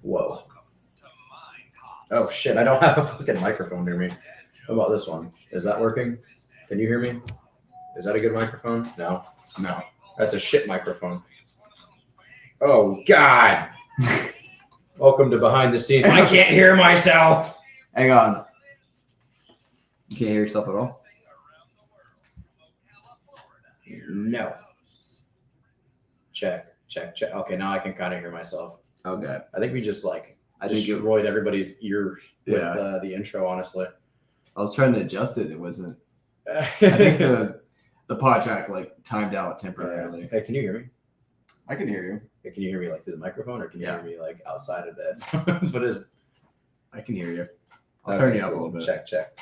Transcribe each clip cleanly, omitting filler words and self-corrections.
Whoa. Oh shit, I don't have a fucking microphone near me. How about this one? Is that working? Can you hear me? Is that a good microphone? No. No. That's a shit microphone. Oh God. Welcome to Behind the Scenes. I can't hear myself. Hang on. You can't hear yourself at all? No. Check. Okay, now I can kind of hear myself. Okay. I think we just destroyed everybody's ears with the intro, honestly. I was trying to adjust it. It wasn't. I think the pod track timed out temporarily. Hey, can you hear me? I can hear you. Hey, can you hear me through the microphone, or can you hear me outside of that? What is it? I can hear you. I'll turn you up a little bit. Check.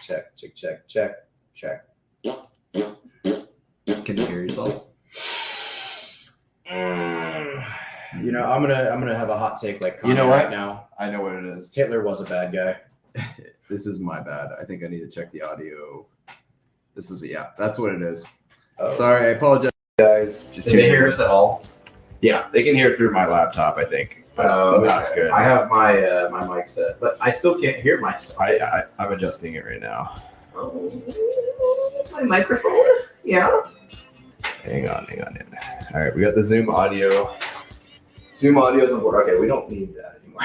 Can you hear yourself? You know, I'm gonna have a hot take you know what? right now. I know what it is. Hitler was a bad guy. This is my bad. I think I need to check the audio. That's what it is. Oh. Sorry, I apologize, guys. Just Did they hear us at all? Yeah, they can hear it through my laptop, I think. Not good. I have my my mic set, but I still can't hear myself. I'm adjusting it right now. My microphone? Yeah. Hang on. All right, we got the Zoom audio. Zoom audio's on board. Okay, we don't need that anymore.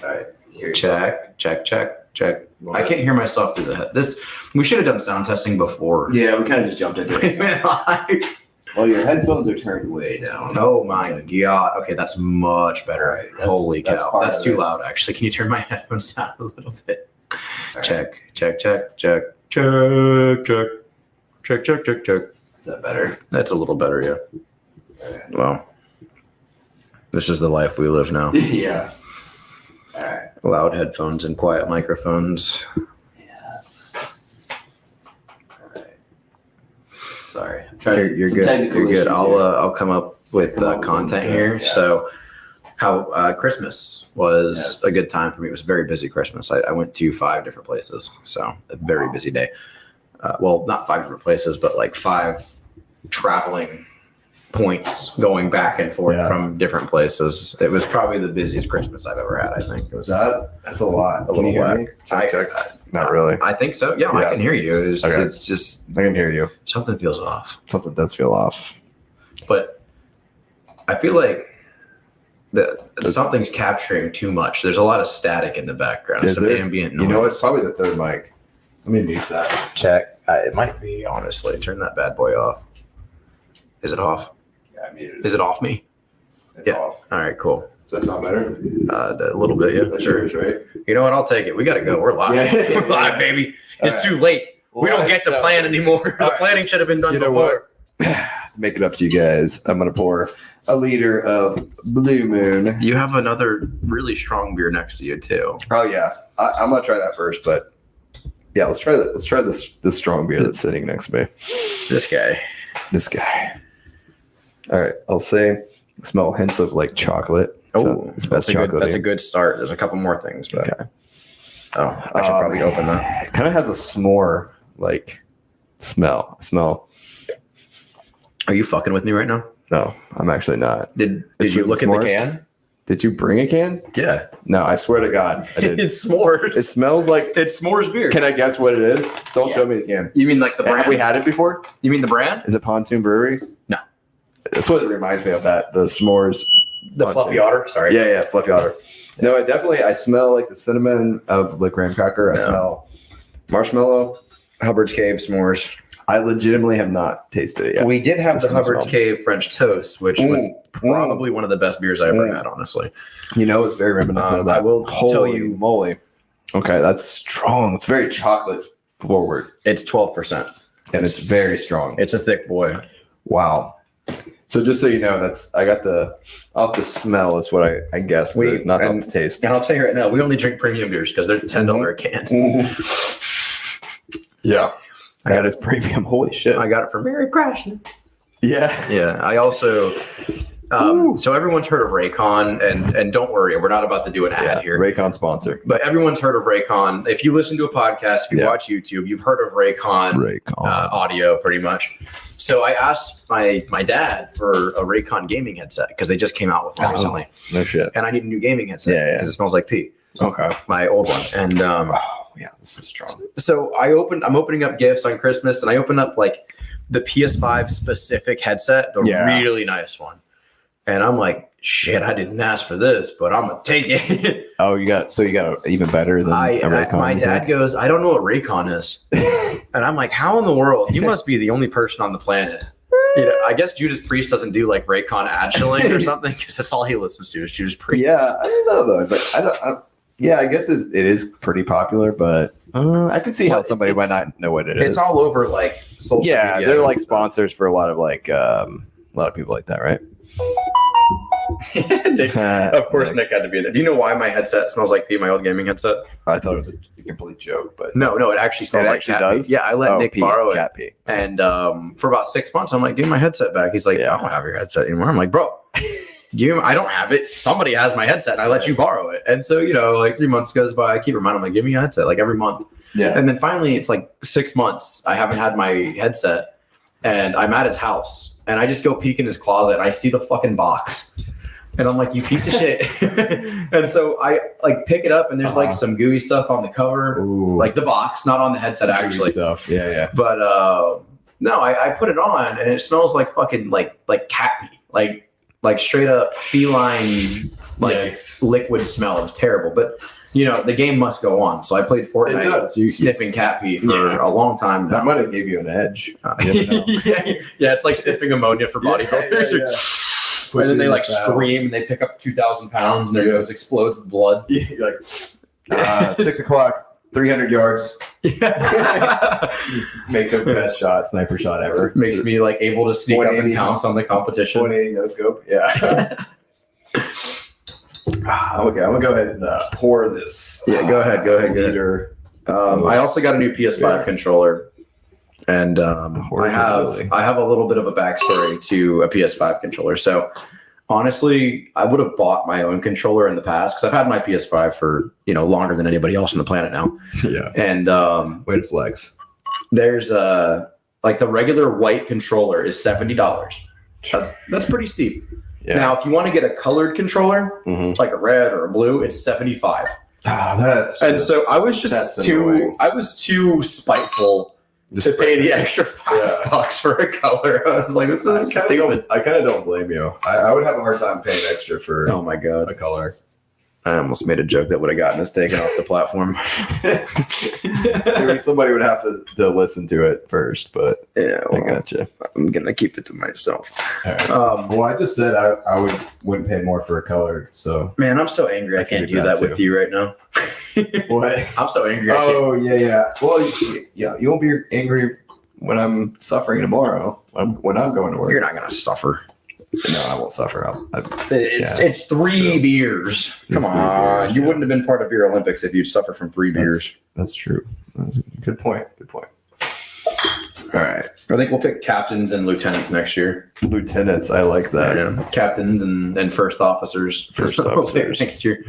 All right. Check. I can't hear myself through the head. We should have done sound testing before. Yeah, we kind of just jumped into it. Well, your headphones are turned way down. Oh my God. Okay, that's much better. Right, Holy cow. That's too loud, actually. Can you turn my headphones down a little bit? Right. Check. Is that better? That's a little better, yeah. Right. Well, this is the life we live now. Yeah. All right. Loud headphones and quiet microphones. Yes. All right. Sorry. You're good. You're good. I'll come up with content here. Yeah. So, how Christmas was a good time for me. It was a very busy Christmas. I went to 5 different places, so a very busy day. Well, not 5 different places, but 5 traveling points going back and forth from different places. It was probably the busiest Christmas I've ever had, I think. It was that's a lot. A little whack. Check. Not really. I think so. Yeah, I can hear you. It's just I can hear you. Something feels off. Something does feel off. But I feel like something's capturing too much. There's a lot of static in the background. Some ambient noise. You know, it's probably the third mic. Let me mute that. Check. It might be, honestly. Turn that bad boy off. Is it off? Yeah, I muted it. Is it off me? It's off. All right, cool. Does that sound better? A little bit, yeah. That sure is, right? You know what? I'll take it. We got to go. We're live. Yeah. We're live, baby. It's too late. We don't get to plan anymore. The planning should have been done before. What? To make it up to you guys, I'm going to pour a liter of Blue Moon. You have another really strong beer next to you, too. Oh, yeah. I'm going to try that first, but yeah, let's try that. Let's try this strong beer that's sitting next to me. This guy. All right. I'll say smell hints of chocolate. Oh, that's a good start. There's a couple more things, but I should probably open that. It kind of has a s'more smell. Are you fucking with me right now? No, I'm actually not. Did you look at the can? Did you bring a can? Yeah. No, I swear to God, I did. It's s'mores. It smells like it's s'mores beer. Can I guess what it is? Don't show me the can. You mean the brand? Have we had it before? You mean the brand? Is it Pontoon Brewery? No. That's what it reminds me of. The s'mores. The Fluffy Otter. Sorry. Yeah, Fluffy Otter. No, I smell the cinnamon of the graham cracker. I smell marshmallow. Hubbard's Cave s'mores. I legitimately have not tasted it yet. We did have the Hubbard's Cave French Toast, which was probably one of the best beers I ever had, honestly. It's very reminiscent of that. I will tell you. Moly. Okay, that's strong. It's very chocolate forward. It's 12%. And it's very strong. It's a thick boy. Wow. So just so you know, I got off the smell is what I guess, not off the taste. And I'll tell you right now, we only drink premium beers because they're $10 a can. Yeah. That is premium. Holy shit. I got it from Mary Crashner. Yeah. Yeah. I also So everyone's heard of Raycon, and don't worry, we're not about to do an ad here. Raycon sponsor. But everyone's heard of Raycon. If you listen to a podcast, if you watch YouTube, you've heard of Raycon. Audio, pretty much. So I asked my dad for a Raycon gaming headset because they just came out with one recently. No shit. And I need a new gaming headset because it smells like pee. Okay. My old one. And yeah, this is strong. so I'm opening up gifts on Christmas, and I open up like the PS5 specific headset, the really nice one. And I'm like, shit, I didn't ask for this, but I'm gonna take it. Oh, you got even better than a Raycon. My dad goes, I don't know what Raycon is. And I'm like, how in the world? You must be the only person on the planet. I guess Judas Priest doesn't do like Raycon ad shilling or something, because that's all he listens to is Judas Priest. Yeah, I don't know though, but I guess it is pretty popular, but I can see how somebody might not know what it is. It's all over like social media. Yeah, they're like sponsors for a lot of people like that, right? Nick, of course, Nick had to be there. Do you know why my headset smells like pee? My old gaming headset. I thought it was a complete joke, but no, it actually smells like cat does. pee. Yeah, I let Nick borrow cat it, pee. And for about 6 months, I'm like, give me my headset back. He's like, I don't have your headset anymore. I'm like, bro, I don't have it. Somebody has my headset, and I let you borrow it. And so like 3 months goes by. I keep reminding him, like, give me your headset, like every month. Yeah. And then finally, it's like 6 months. I haven't had my headset, and I'm at his house, and I just go peek in his closet, and I see the fucking box. And I'm like, you piece of shit. And so I like pick it up, and there's like some gooey stuff on the cover, like the box, not on the headset actually. Stuff. Yeah. But no, I put it on, and it smells like fucking like cat pee, like straight up feline liquid smell. It was terrible. But the game must go on. So I played Fortnite sniffing cat pee for a long time now. That might have gave you an edge. Yeah, it's like sniffing ammonia for bodybuilders. Yeah. And then they like scream, and they pick up 2,000 pounds, and their nose explodes with blood. Yeah, you're like 6 o'clock, 300 yards. Just make the best sniper shot ever. Makes me like able to sneak up and pounce on the competition. 180 no scope. Yeah. Okay, I'm gonna go ahead and pour this. Yeah, go ahead. Liter. I also got a new PS5 controller. And I have a little bit of a backstory to a PS5 controller. So honestly, I would have bought my own controller in the past, because I've had my PS5 for longer than anybody else on the planet now. Yeah. And way to flex. There's like the regular white controller is $70. That's pretty steep. Yeah. Now, if you want to get a colored controller, like a red or a blue, it's $75. So I was too spiteful to pay the extra $5 for a color. I was like, this is stupid. I kind of don't blame you. I would have a hard time paying extra for oh my God, a color. I almost made a joke that would have gotten us taken off the platform. Somebody would have to listen to it first, but yeah, I gotcha. I'm gonna keep it to myself. Right. Well, I just said I wouldn't pay more for a color. So man, I'm so angry I can't do that with you right now. What? I'm so angry. Oh yeah. Well, you won't be angry when I'm suffering tomorrow. When I'm going to work. You're not gonna suffer. No, I won't suffer. It's 3 beers. Come on. You wouldn't have been part of Beer Olympics if you'd suffered from 3 beers. That's true. That's a good point. All right. I think we'll pick captains and lieutenants next year. Lieutenants, I like that. Yeah. Captains and first officers. Next year.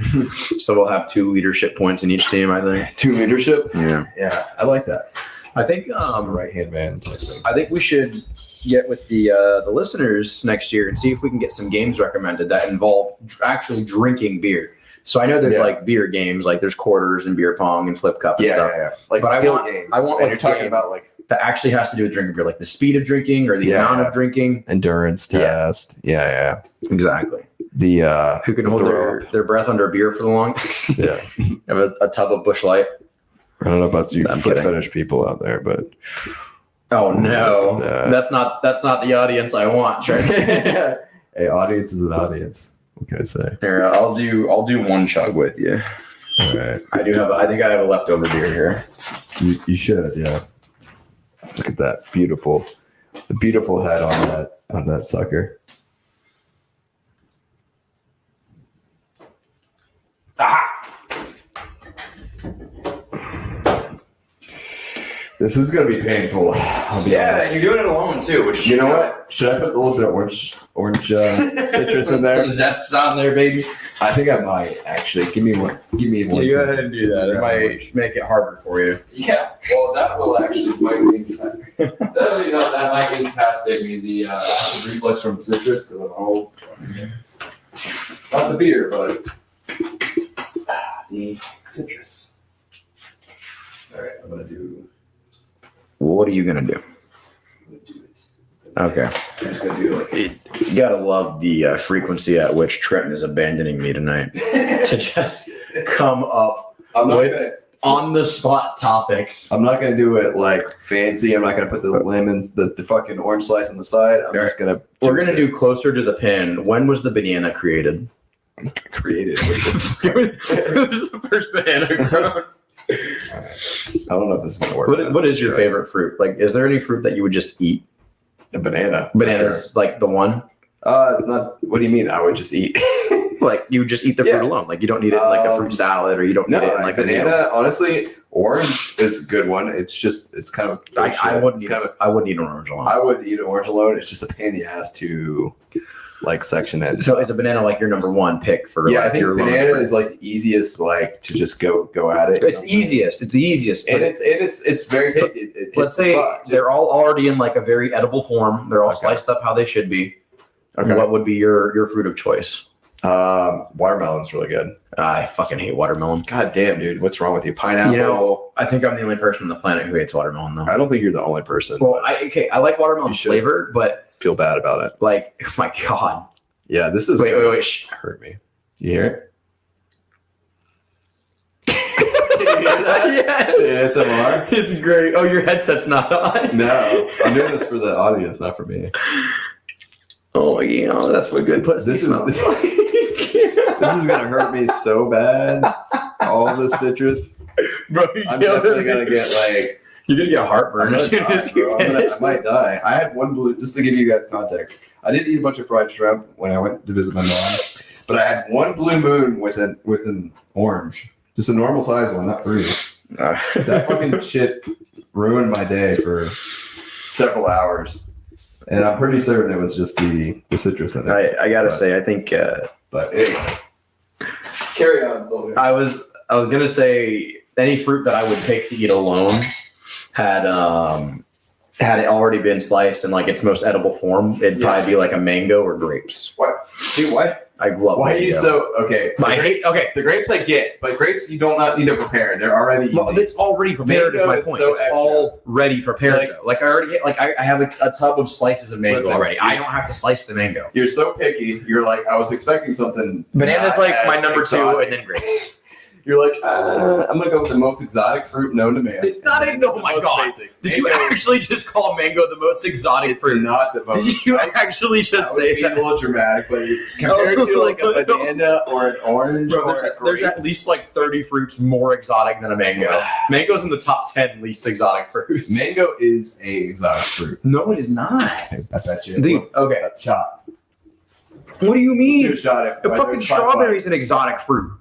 So we'll have 2 leadership points in each team, I think. 2 leadership? Yeah. I like that. I think right-hand man type thing. I think we should get with the listeners next year and see if we can get some games recommended that involve actually drinking beer. So I know there's like beer games, like there's quarters and beer pong and flip cup and stuff. Yeah. Like but skill games. I want and you're talking about like that actually has to do with drinking beer, like the speed of drinking or the amount of drinking. Endurance test. Yeah. Exactly. The who can hold their breath under a beer for the long? Yeah. Have a tub of Busch Light. I don't know about you foot fetish people out there, but oh no, that's not the audience I want. Right? Hey, audience is an audience. What can I say? Here, I'll do 1 chug with you. All right. I think I have a leftover beer here. You should, yeah. Look at that beautiful head on that sucker. Ah! This is gonna be painful. I'll be honest. You're doing it alone too. Which you know what? Should I put a little bit of orange citrus in there? Some zest on there, baby. I think I might actually. Give me one. Give me one. You go ahead and do that. It Yeah. might make it harder for you. Yeah. Well, that will actually might that might incapacitate me. The acid reflux from citrus because I'm old. Not the beer, but the citrus. All right, I'm gonna do. What are you gonna do? I'm gonna do it. Okay. I'm just gonna do You gotta love the frequency at which Trenton is abandoning me tonight to just come up I'm not Wait. gonna. on the spot topics. I'm not gonna do it like fancy. I'm not gonna put the lemons, the fucking orange slice on the side. I'm just gonna. We're gonna do closer to the pin. When was the banana created? creative. It was the first banana grown. I don't know if this is gonna work. What is your favorite fruit? Like, is there any fruit that you would just eat? A banana. Bananas, like the one. It's not. What do you mean? I would just eat. Like you would just eat the fruit alone. Like you don't need it in like a fruit salad, or you don't No, need it in like a meal. banana. Honestly, orange is a good one. It's just. It's kind of. I wouldn't. It's kind of. I wouldn't eat an orange alone. I would eat an orange alone. It's just a pain in the ass to, like, section it. So is a banana like your number one pick for? Yeah, like, I think your lone banana fruit? is like the easiest, like, to just go at it. It's easiest. It's the easiest. and but it's very tasty. It hits let's the say spot. they're all already in like a very edible form. They're all Okay. sliced up how they should be. Okay. What would be your fruit of choice? Watermelon's really good. I fucking hate watermelon. God damn, dude, what's wrong with you? Pineapple. You know, I think I'm the only person on the planet who hates watermelon, though. I don't think you're the only person. Well, I like watermelon You should. flavor, but feel bad about it. like, oh my god. Yeah, this is Wait. Shh. hurt me. You hear it? Yes. ASMR? It's great. Oh, your headset's not on. No, I'm doing this for the audience, not for me. Oh, you know, that's what good pussy This is- smells like. This is gonna hurt me so bad. All this citrus. Bro, you're I'm definitely gonna get like. You're gonna get heartburn I'm as gonna soon as die, you bro. I finish might this. die. I had one blue. Just to give you guys context, I did eat a bunch of fried shrimp when I went to visit my mom, but I had one blue moon with an orange, just a normal size one, not three. That fucking shit ruined my day for several hours, and I'm pretty certain it was just the citrus in it. I gotta But- say, I think But anyway, carry on, soldier. I was gonna say any fruit that I would pick to eat alone had it already been sliced in like its most edible form, it'd probably be like a mango or grapes. What? Dude, why? I love Why are mango. you so okay? I hate. Okay, The grapes I get, but grapes you don't not need to prepare. They're already easy. well, it's already prepared. Mango is my is point. so It's extra. already prepared. Like- though. Like I already I have a tub of slices of mango Listen, already. I don't have to slice the mango. You're so picky. You're like, I was expecting something. Banana's not like my as number exotic. 2, and then grapes. You're like, I'm gonna go with the most exotic fruit known to man. It's not And a- oh the my most God. basic. Did you Mango, actually just call mango the most exotic It's fruit? not the most. Did you actually I just was say being that? a little dramatic, but compared to like a banana or an orange Bro, or there's a grape, at least like 30 fruits more exotic than a mango. Mango's in the top 10 least exotic fruits. mango is a exotic fruit. No, it is not. I bet you. Dude, okay. A shot. What do you Let's mean? do a shot. If The whether fucking it's classified. strawberry is an exotic fruit.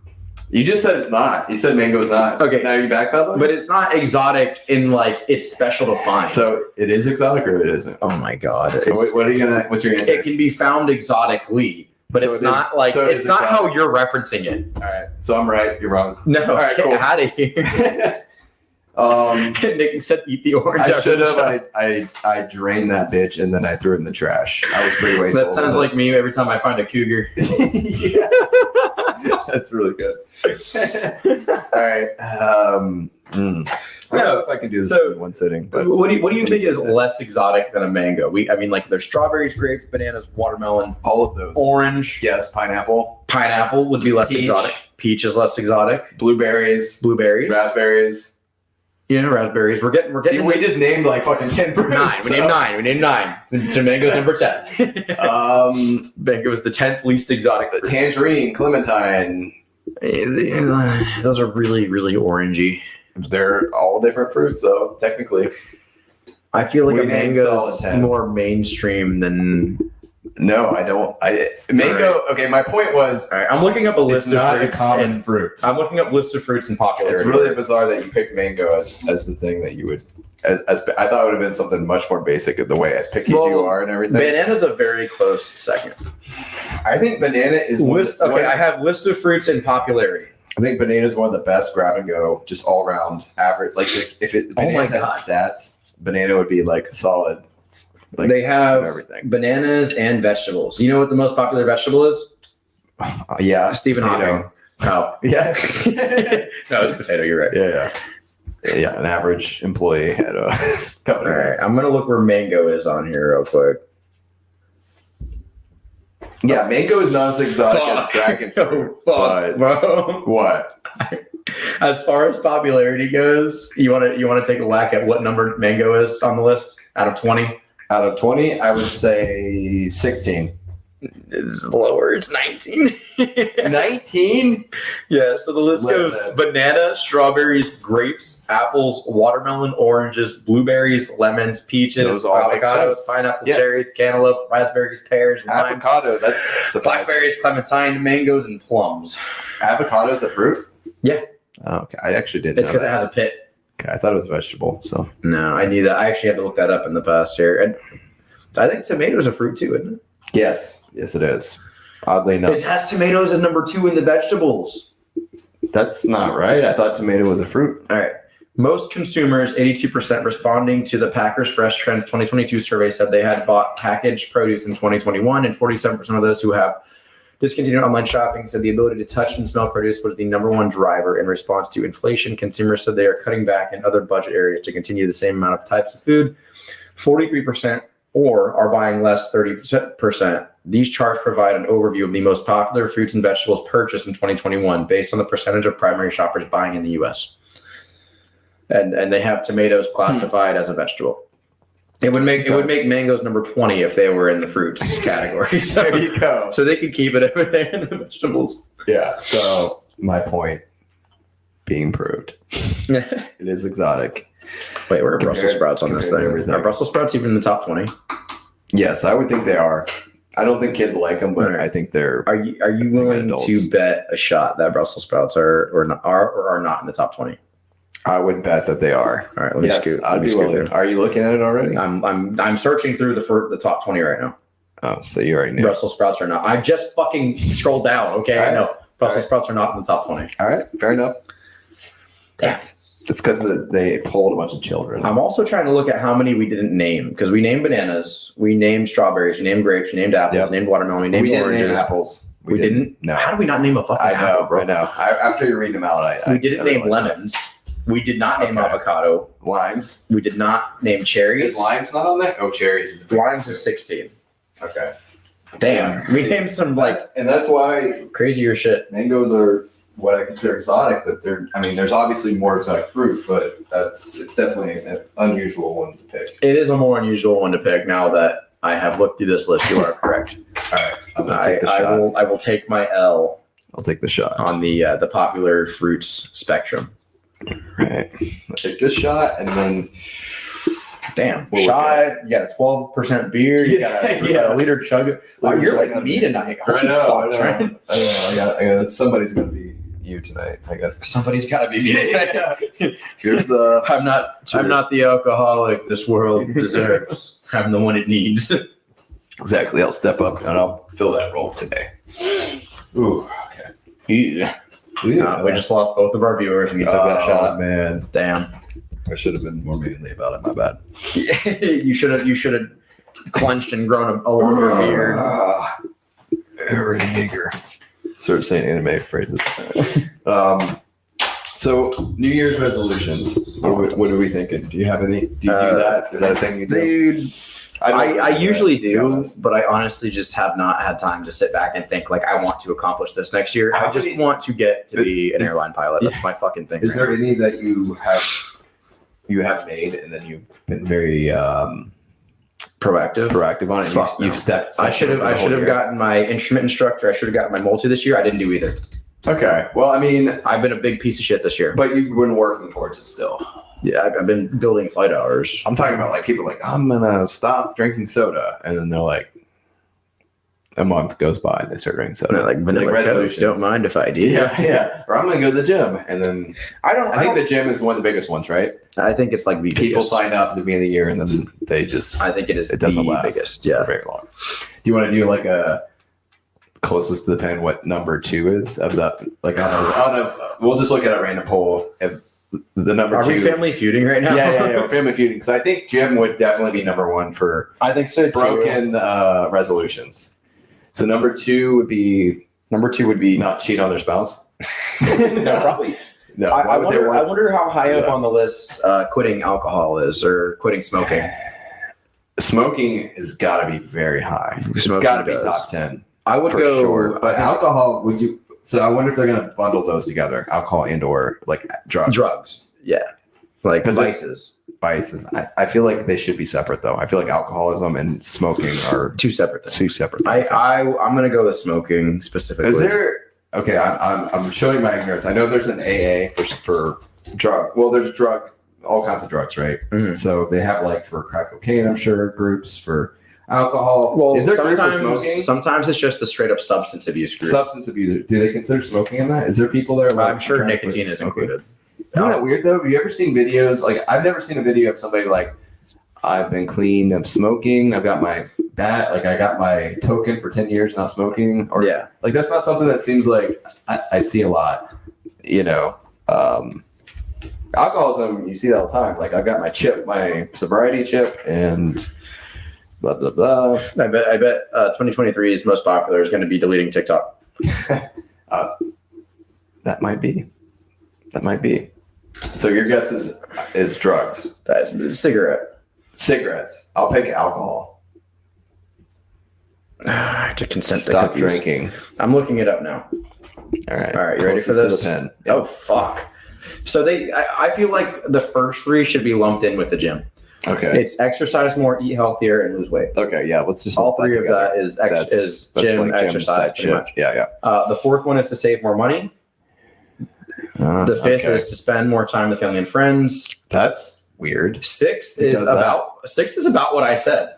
You just said it's not. You said mango's not. Okay. Now you backpedaling? But it's not exotic in like it's special to find. So it is exotic or it isn't? Oh my god. So what are you gonna? What's your answer? It can be found exotically, but So it's it is- not like so it it's is not exotic. how you're referencing it. All right. So I'm right. You're wrong. No, All right, get cool. out of here. Nick said eat the orange. I out should of the have. I drained that bitch and then I threw it in the trash. I was pretty wasteful. That sounds like me every time I find a cougar. Yeah. That's really good. All right. I don't know if I can do this So- in one sitting, but What do you think is less exotic than a mango? I mean, like there's strawberries, grapes, bananas, watermelon, all of those. orange, Yes, pineapple, pineapple would be less Peach. exotic. Peach is less exotic. blueberries, Blueberries, raspberries. raspberries. We're getting We just named like fucking 10 fruits. nine. We named nine. We named 9. So mango's number 10. Mango was the 10th least exotic. fruit. Tangerine, clementine. Those are really, really orangey. They're all different fruits, though. Technically, I feel like We a named mango's solid 10. more mainstream than No, I don't. Mango. Okay, my point was, All right, I'm looking up a list it's not of a fruits. common and fruit. I'm looking up list of fruits and popularity. It's really bizarre that you picked mango as the thing that you would. As I thought it would have been something much more basic in the way as picky as you are and everything. Banana's a very close second. I think banana is I have list of fruits and popularity. I think banana is one of the best grab and go, just all around average. Like if it bananas had stats, banana would be like a solid. Like, they have everything. Bananas and vegetables. You know what the most popular vegetable is? Yeah, Stephen Hawking. Oh, yeah. No, it's potato. You're right. Yeah. An average employee at a company. All right, I'm gonna look where mango is on here real quick. Yeah, mango is not as exotic as dragon fruit. But bro. What? As far as popularity goes, you want to take a whack at what number mango is on the list out of 20? Out of 20, I would say 16. It's lower. It's 19. 19? Yeah. So the list goes banana, strawberries, grapes, apples, watermelon, oranges, blueberries, lemons, peaches, avocados, pineapple, cherries, cantaloupe, raspberries, pears, limes, avocado. That's blackberries, clementine, mangoes, and plums. Avocado's a fruit? Yeah. Oh, okay. I actually didn't. It's because it has a pit. Okay, I thought it was a vegetable. So no, I knew that. I actually had to look that up in the past here. And I think tomatoes a fruit too, isn't it? Yes, it is. Oddly enough, it has tomatoes as number 2 in the vegetables. That's not right. I thought tomato was a fruit. All right. Most consumers, 82% responding to the Packers Fresh Trend 2022 survey, said they had bought packaged produce in 2021, and 47% of those who have discontinued online shopping said the ability to touch and smell produce was the number one driver in response to inflation. Consumers said they are cutting back in other budget areas to continue the same amount of types of food. 43% or are buying less, 30%. These charts provide an overview of the most popular fruits and vegetables purchased in 2021 based on the percentage of primary shoppers buying in the U.S. And they have tomatoes classified as a vegetable. It would make mangoes number 20 if they were in the fruits category. So, there you go. So they could keep it over there in the vegetables. Yeah. So my point being proved. It is exotic. Wait, where are Brussels sprouts on this thing? Everything. Are Brussels sprouts even in the top 20? Yes, I would think they are. I don't think kids like them, but I think they're. Are you willing to bet a shot that Brussels sprouts are not in the top 20? I would bet that they are. All right, let me scoot. I'd be willing. Are you looking at it already? I'm searching through the top 20 right now. Oh, so you already knew. Brussels sprouts are not. I just fucking scrolled down. Okay, I know Brussels sprouts are not in the top 20. All right, fair enough. Damn. It's because they pulled a bunch of children. I'm also trying to look at how many we didn't name, because we named bananas, we named strawberries, we named grapes, we named apples, we named watermelon, we named oranges. Didn't name apples. We didn't? No. How do we not name a fucking apple, bro? I know. After you read them out, we didn't name lemons. We did not name avocado. Limes. We did not name cherries. Is limes not on there? Oh, cherries. Limes is 16. Okay. Damn. We named some and that's why crazier shit. Mangoes are what I consider exotic, but there's obviously more exotic fruit, but it's definitely an unusual one to pick. It is a more unusual one to pick. Now that I have looked through this list, you are correct. All right. I'm gonna take the shot. I will take my L. I'll take the shot on the popular fruits spectrum. Right. I'll take this shot and then. Damn. Shot. You got a 12% beer. You got a liter chug. Wow, you're like me tonight. I know. Somebody's gonna be you tonight, I guess. Somebody's gotta be me tonight. Here's the. I'm not the alcoholic this world deserves. I'm the one it needs. Exactly. I'll step up and I'll fill that role today. Ooh. Okay. Yeah. We just lost both of our viewers when you took that shot. Oh man. Damn. I should have been more manly about it. My bad. You should have clenched and grown a longer beard. Aaron Yeager. Start saying anime phrases. So New Year's resolutions. What are we thinking? Do you have any? Do you do that? Is that a thing you do? Dude, I usually do, but I honestly just have not had time to sit back and think like I want to accomplish this next year. I just want to get to be an airline pilot. That's my fucking thing. Is there any that you have made and then you've been very proactive on it? You've stepped. I should have gotten my instrument instructor. I should have gotten my multi this year. I didn't do either. Okay. Well, I mean, I've been a big piece of shit this year. But you've been working towards it still. Yeah, I've been building flight hours. I'm talking about like people like, I'm going to stop drinking soda. And then they're like, a month goes by and they start drinking soda. Like vanilla Coke, resolutions. don't mind if I do. Yeah. Or I'm gonna go to the gym, and then I think the gym is one of the biggest ones, right? I think it's like the People biggest. sign up at the beginning of the year, and then they just I think it doesn't the last biggest. for Yeah. very long. Do you want to do like a closest to the pen what number 2 is of that? Like we'll just look at a random poll if the number Are 2. we family feuding right now? Yeah. Family feuding. Because I think gym would definitely be number 1 for I think so too. broken resolutions. So number 2 would be Number 2 would be not cheat on their spouse. no, probably. No. I Why would they wonder how high up Yeah. on the list quitting alcohol is or quitting smoking. Smoking has got to be very high. It's Smoking got to be does. top 10 I would for go. sure. But I think alcohol, would you? So I wonder if they're going to bundle those together, alcohol and or like drugs. drugs. Yeah. Like 'Cause vices. Vices. I feel like they should be separate though. I feel like alcoholism and smoking are Two separate things. 2 separate things. I'm gonna go with smoking specifically. Is there? Okay, I'm showing my ignorance. I know there's an AA for drug. Well, there's all kinds of drugs, right? Mhm. So they have like for crack cocaine, I'm sure, groups for alcohol. Well, is there a group for smoking? sometimes it's just the straight up substance abuse group. Substance abuse. Do they consider smoking in that? Is there people there? Like, I'm sure trying to nicotine quit is smoking? included. Isn't that weird though? Have you ever seen videos? Like I've never seen a video of somebody like, I've been clean of smoking. I've got my I got my token for 10 years not smoking. Or Yeah. like that's not something that seems like I see a lot. You know, alcoholism you see that all the time. Like I've got my chip, my sobriety chip, and blah blah blah. I bet 2023 is most popular is going to be deleting TikTok. That might be. So your guess is drugs. That's a cigarette. Cigarettes. I'll pick alcohol. I have to consent to Stop cookies. drinking. I'm looking it up now. All right. All right, you ready for Closest to this? the pen. Oh fuck. So I feel like the first 3 should be lumped in with the gym. Okay. It's exercise more, eat healthier, and lose weight. Okay. Yeah. Let's just All lump 3 of together. that is That's gym like exercise. type Pretty shit. much. Yeah. The 4th one is to save more money. The 5th okay. is to spend more time with family and friends. That's weird. 6th Who is does that? about what I said.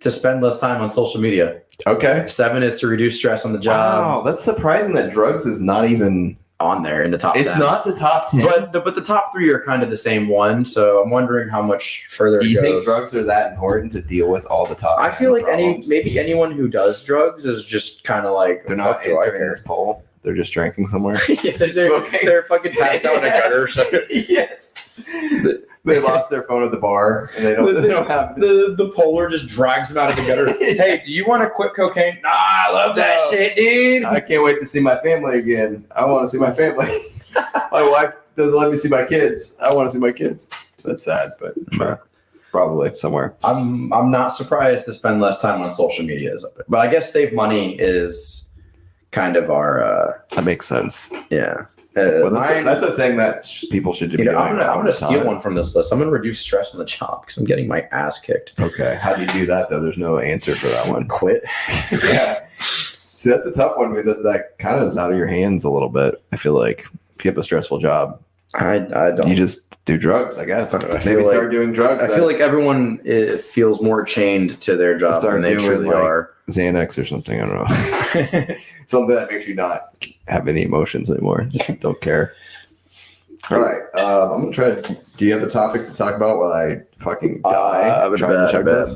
To spend less time on social media. Okay. 7 is to reduce stress on the job. Wow, that's surprising that drugs is not even. On there in the top 10. It's not the top 10. But the top 3 are kind of the same one, so I'm wondering how much further Do it you goes. think drugs are that important to deal with all the top? I 10 feel like problems? maybe anyone who does drugs is just kind of like They're not fuck, do I answering care? this poll. They're just drinking somewhere. Yeah, they're Smoking. they're fucking passed out in a gutter. So Yes. They lost their phone at the bar and they don't have. the polar just drags them out of the gutter. Hey, do you want to quit cocaine? Nah, I love that No. shit, dude. I can't wait to see my family again. I want to see my family. My wife doesn't let me see my kids. I want to see my kids. That's sad, but sure. Probably somewhere. I'm not surprised to spend less time on social media as up there. But I guess save money is kind of our That makes sense. yeah. Well, Mine- that's a thing that people should be you doing. know, I'm all gonna the steal time. one from this list. I'm gonna reduce stress on the job because I'm getting my ass kicked. Okay. How do you do that though? There's no answer for that one. Quit. Yeah. See, that's a tough one because that kind of is out of your hands a little bit. I feel like if you have a stressful job, I don't. you just do drugs, I guess. I feel Maybe like- start doing drugs. I feel like everyone feels more chained to their job Start than they doing, truly like, are. Xanax or something. I don't know. Something that makes you not have any emotions anymore. Just don't care. All right. I'm going to try to. Do you have a topic to talk about while I fucking die? trying to chug this? I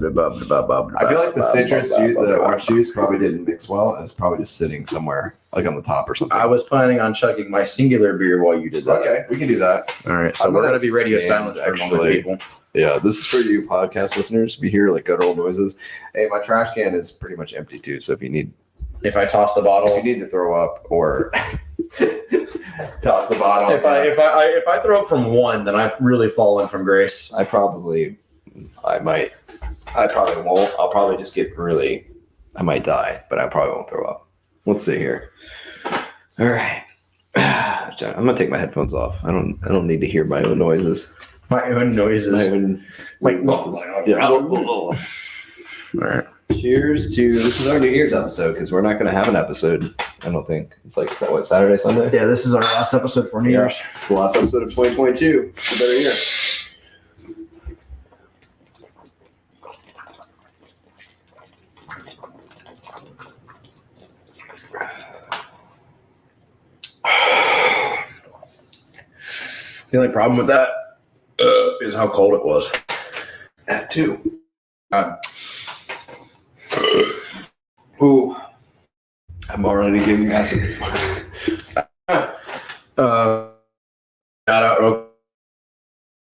feel like the citrus juice, the orange juice probably didn't mix well. And it's probably just sitting somewhere like on the top or something. I was planning on chugging my singular beer while you did that. Okay, we can do that. All right. So I'm we're gonna going to be radio stand, silent for a moment, actually. people. Yeah, this is for you podcast listeners. We hear like guttural noises. Hey, my trash can is pretty much empty too. So if you need If I toss the bottle, to throw up or toss the bottle, if I throw up from 1, then I've really fallen from grace. I probably won't. I'll probably just get really. I might die, but I probably won't throw up. Let's see here. All right. I'm gonna take my headphones off. I don't need to hear my own noises. My own noises. My own noises. Yeah. All right. Cheers to this is our New Year's episode because we're not going to have an episode. I don't think it's like what Saturday, Sunday. Yeah, this is our last episode for New Year's. It's the last episode of 2022. It's a better year. The only problem with that is how cold it was. That too. Uh, Ooh. I'm already getting acid reflux. Shout out real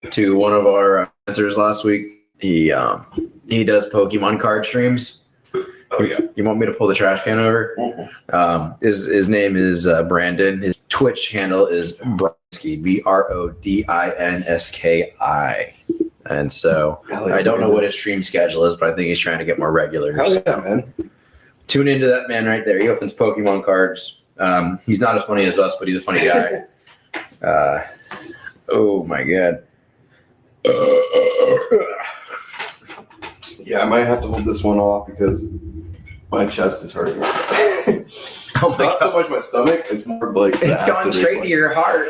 to one of our answers last week. He does Pokemon card streams. Oh yeah. You want me to pull the trash can over? His name is Brandon. His Twitch handle is Brodinski, BRODINSKI. And so I don't know what his stream schedule is, but I think he's trying to get more regular. Hell yeah, man. Tune into that man right there. He opens Pokemon cards. He's not as funny as us, but he's a funny guy. Oh my god. Yeah, I might have to hold this one off because my chest is hurting. Oh my Not so god. much my stomach, it's more like the It's going acid straight to reflux. your heart.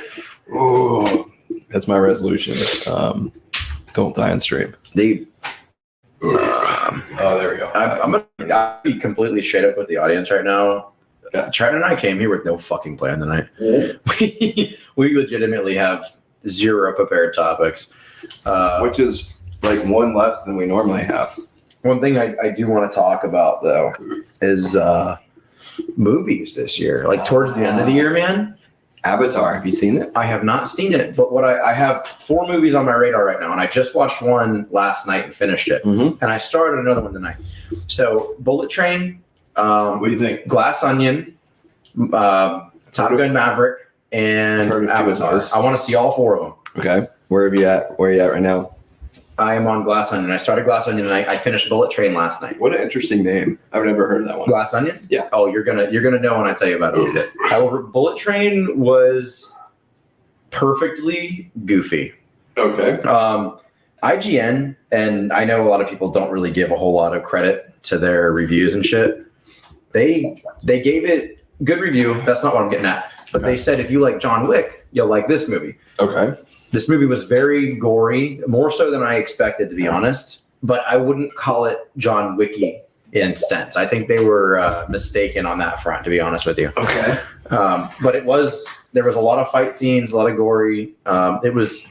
Ooh. That's my resolution. Don't die on stream. Dude. Oh, there we go. I'm gonna be completely straight up with the audience right now. Yeah. Trent and I came here with no fucking plan tonight. We legitimately have zero prepared topics. Which is like one less than we normally have. One thing I do want to talk about though is movies this year. Like towards the end of the year, man. Avatar, have you seen it? I have not seen it, but what I have 4 movies on my radar right now, and I just watched one last night and finished it, Mm-hmm. and I started another one tonight. So Bullet Train, What do you think? Glass Onion, Top Gun Maverick, and Heard of two of Avatar. those. I want to see all 4 of them. Okay. Where are you at right now? I am on Glass Onion. I started Glass Onion and I finished Bullet Train last night. What an interesting name. I've never heard of that one. Glass Onion? Yeah. Oh, you're gonna know when I tell you about it. However, Bullet Train was perfectly goofy. Okay. IGN, and I know a lot of people don't really give a whole lot of credit to their reviews and shit. They gave it good review. That's not what I'm getting at. But they said if you like John Wick, you'll like this movie. Okay. This movie was very gory, more so than I expected, to be honest. But I wouldn't call it John Wicky in sense. I think they were mistaken on that front, to be honest with you. Okay. But there was a lot of fight scenes, a lot of gory. It was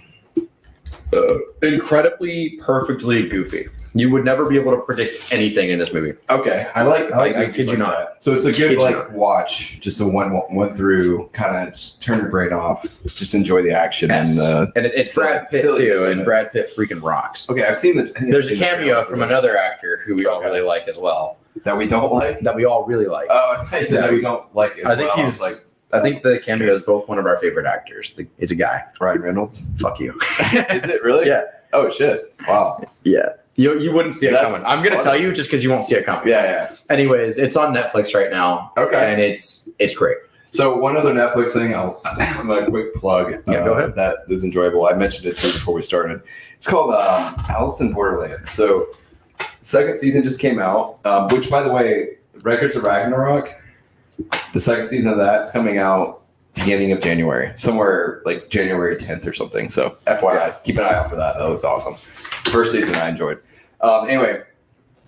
incredibly, perfectly goofy. You would never be able to predict anything in this movie. Okay. I like I movies kid you like not. that. So it's a Kid good you like not. watch, just a one through, kind of just turn your brain off, just enjoy the action Yes. and And it's Brad Pitt silliness too, of and it. Brad Pitt freaking rocks. Okay, I've seen the. There's a cameo from another actor who we all really like as well, that we don't like. that we all really like. Oh, I said that we don't like as I think well. he's like I think the cameo is both one of our favorite actors. It's a guy. Ryan Reynolds. Fuck you. Is it really? Yeah. Oh shit! Wow. Yeah. You wouldn't see it That's coming. I'm gonna funny. tell you just because you won't see it coming. Yeah. Anyways, it's on Netflix right now. Okay. And it's great. So one other Netflix thing, I'm gonna quick plug. Yeah, go ahead. That is enjoyable. I mentioned it too before we started. It's called Alice in Borderland. So second season just came out, which by the way, Records of Ragnarok, the second season of that's coming out beginning of January, somewhere like January 10th or something. So FYI, keep an eye out for that. That was awesome. First season I enjoyed. Anyway,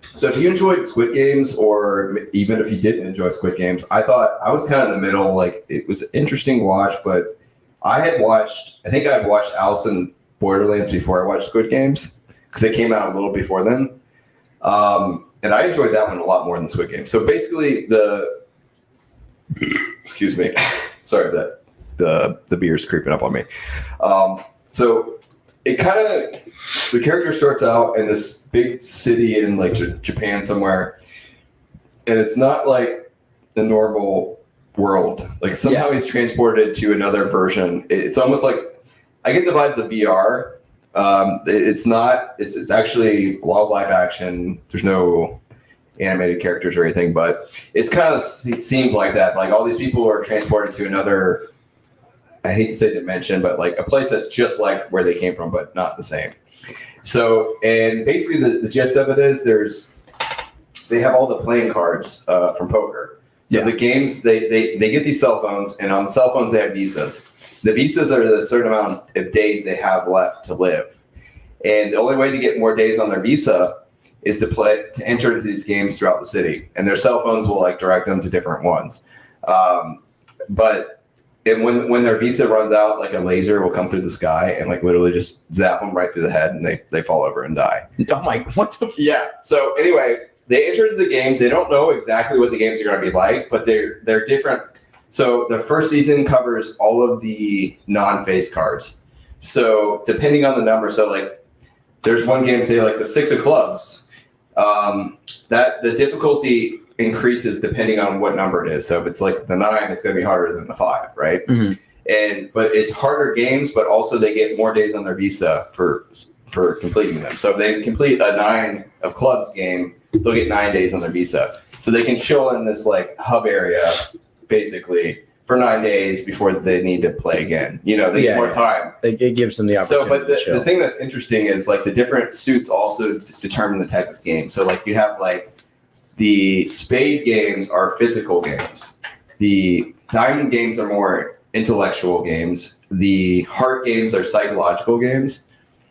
so if you enjoyed Squid Games, or even if you didn't enjoy Squid Games, I thought I was kind of in the middle. Like it was an interesting watch, but I had watched Alice in Borderlands before I watched Squid Games because they came out a little before then. And I enjoyed that one a lot more than Squid Games. So basically excuse me, sorry that the beer's creeping up on me. So it kind of, the character starts out in this big city in like Japan somewhere, and it's not like the normal world. Like somehow he's transported to another version. It's almost like, I get the vibes of VR. It's not. It's actually a lot of live action. There's no animated characters or anything, but it's kind of, it seems like that. Like all these people are transported to another, I hate to say dimension, but like a place that's just like where they came from, but not the same. So, and basically the gist of it is they have all the playing cards from poker. So the games, they get these cell phones, and on the cell phones they have visas. The visas are the certain amount of days they have left to live. And the only way to get more days on their visa is to enter into these games throughout the city. And their cell phones will like direct them to different ones. But and when their visa runs out, like a laser will come through the sky and like literally just zap them right through the head, and they fall over and die. Oh my, what the? Yeah. So anyway, they entered the games. They don't know exactly what the games are going to be like, but they're different. So the first season covers all of the non-face cards. So depending on the number, so like there's one game, say like the 6 of clubs, that the difficulty increases depending on what number it is. So if it's like the 9, it's going to be harder than the 5, right? Mm-hmm. But it's harder games, but also they get more days on their visa for completing them. So if they complete a 9 of clubs game, they'll get 9 days on their visa. So they can chill in this like hub area basically for 9 days before they need to play again. You know, they get more time. It gives them the opportunity. So, but the thing that's interesting is like the different suits also determine the type of game. So like you have like the spade games are physical games. The diamond games are more intellectual games. The heart games are psychological games,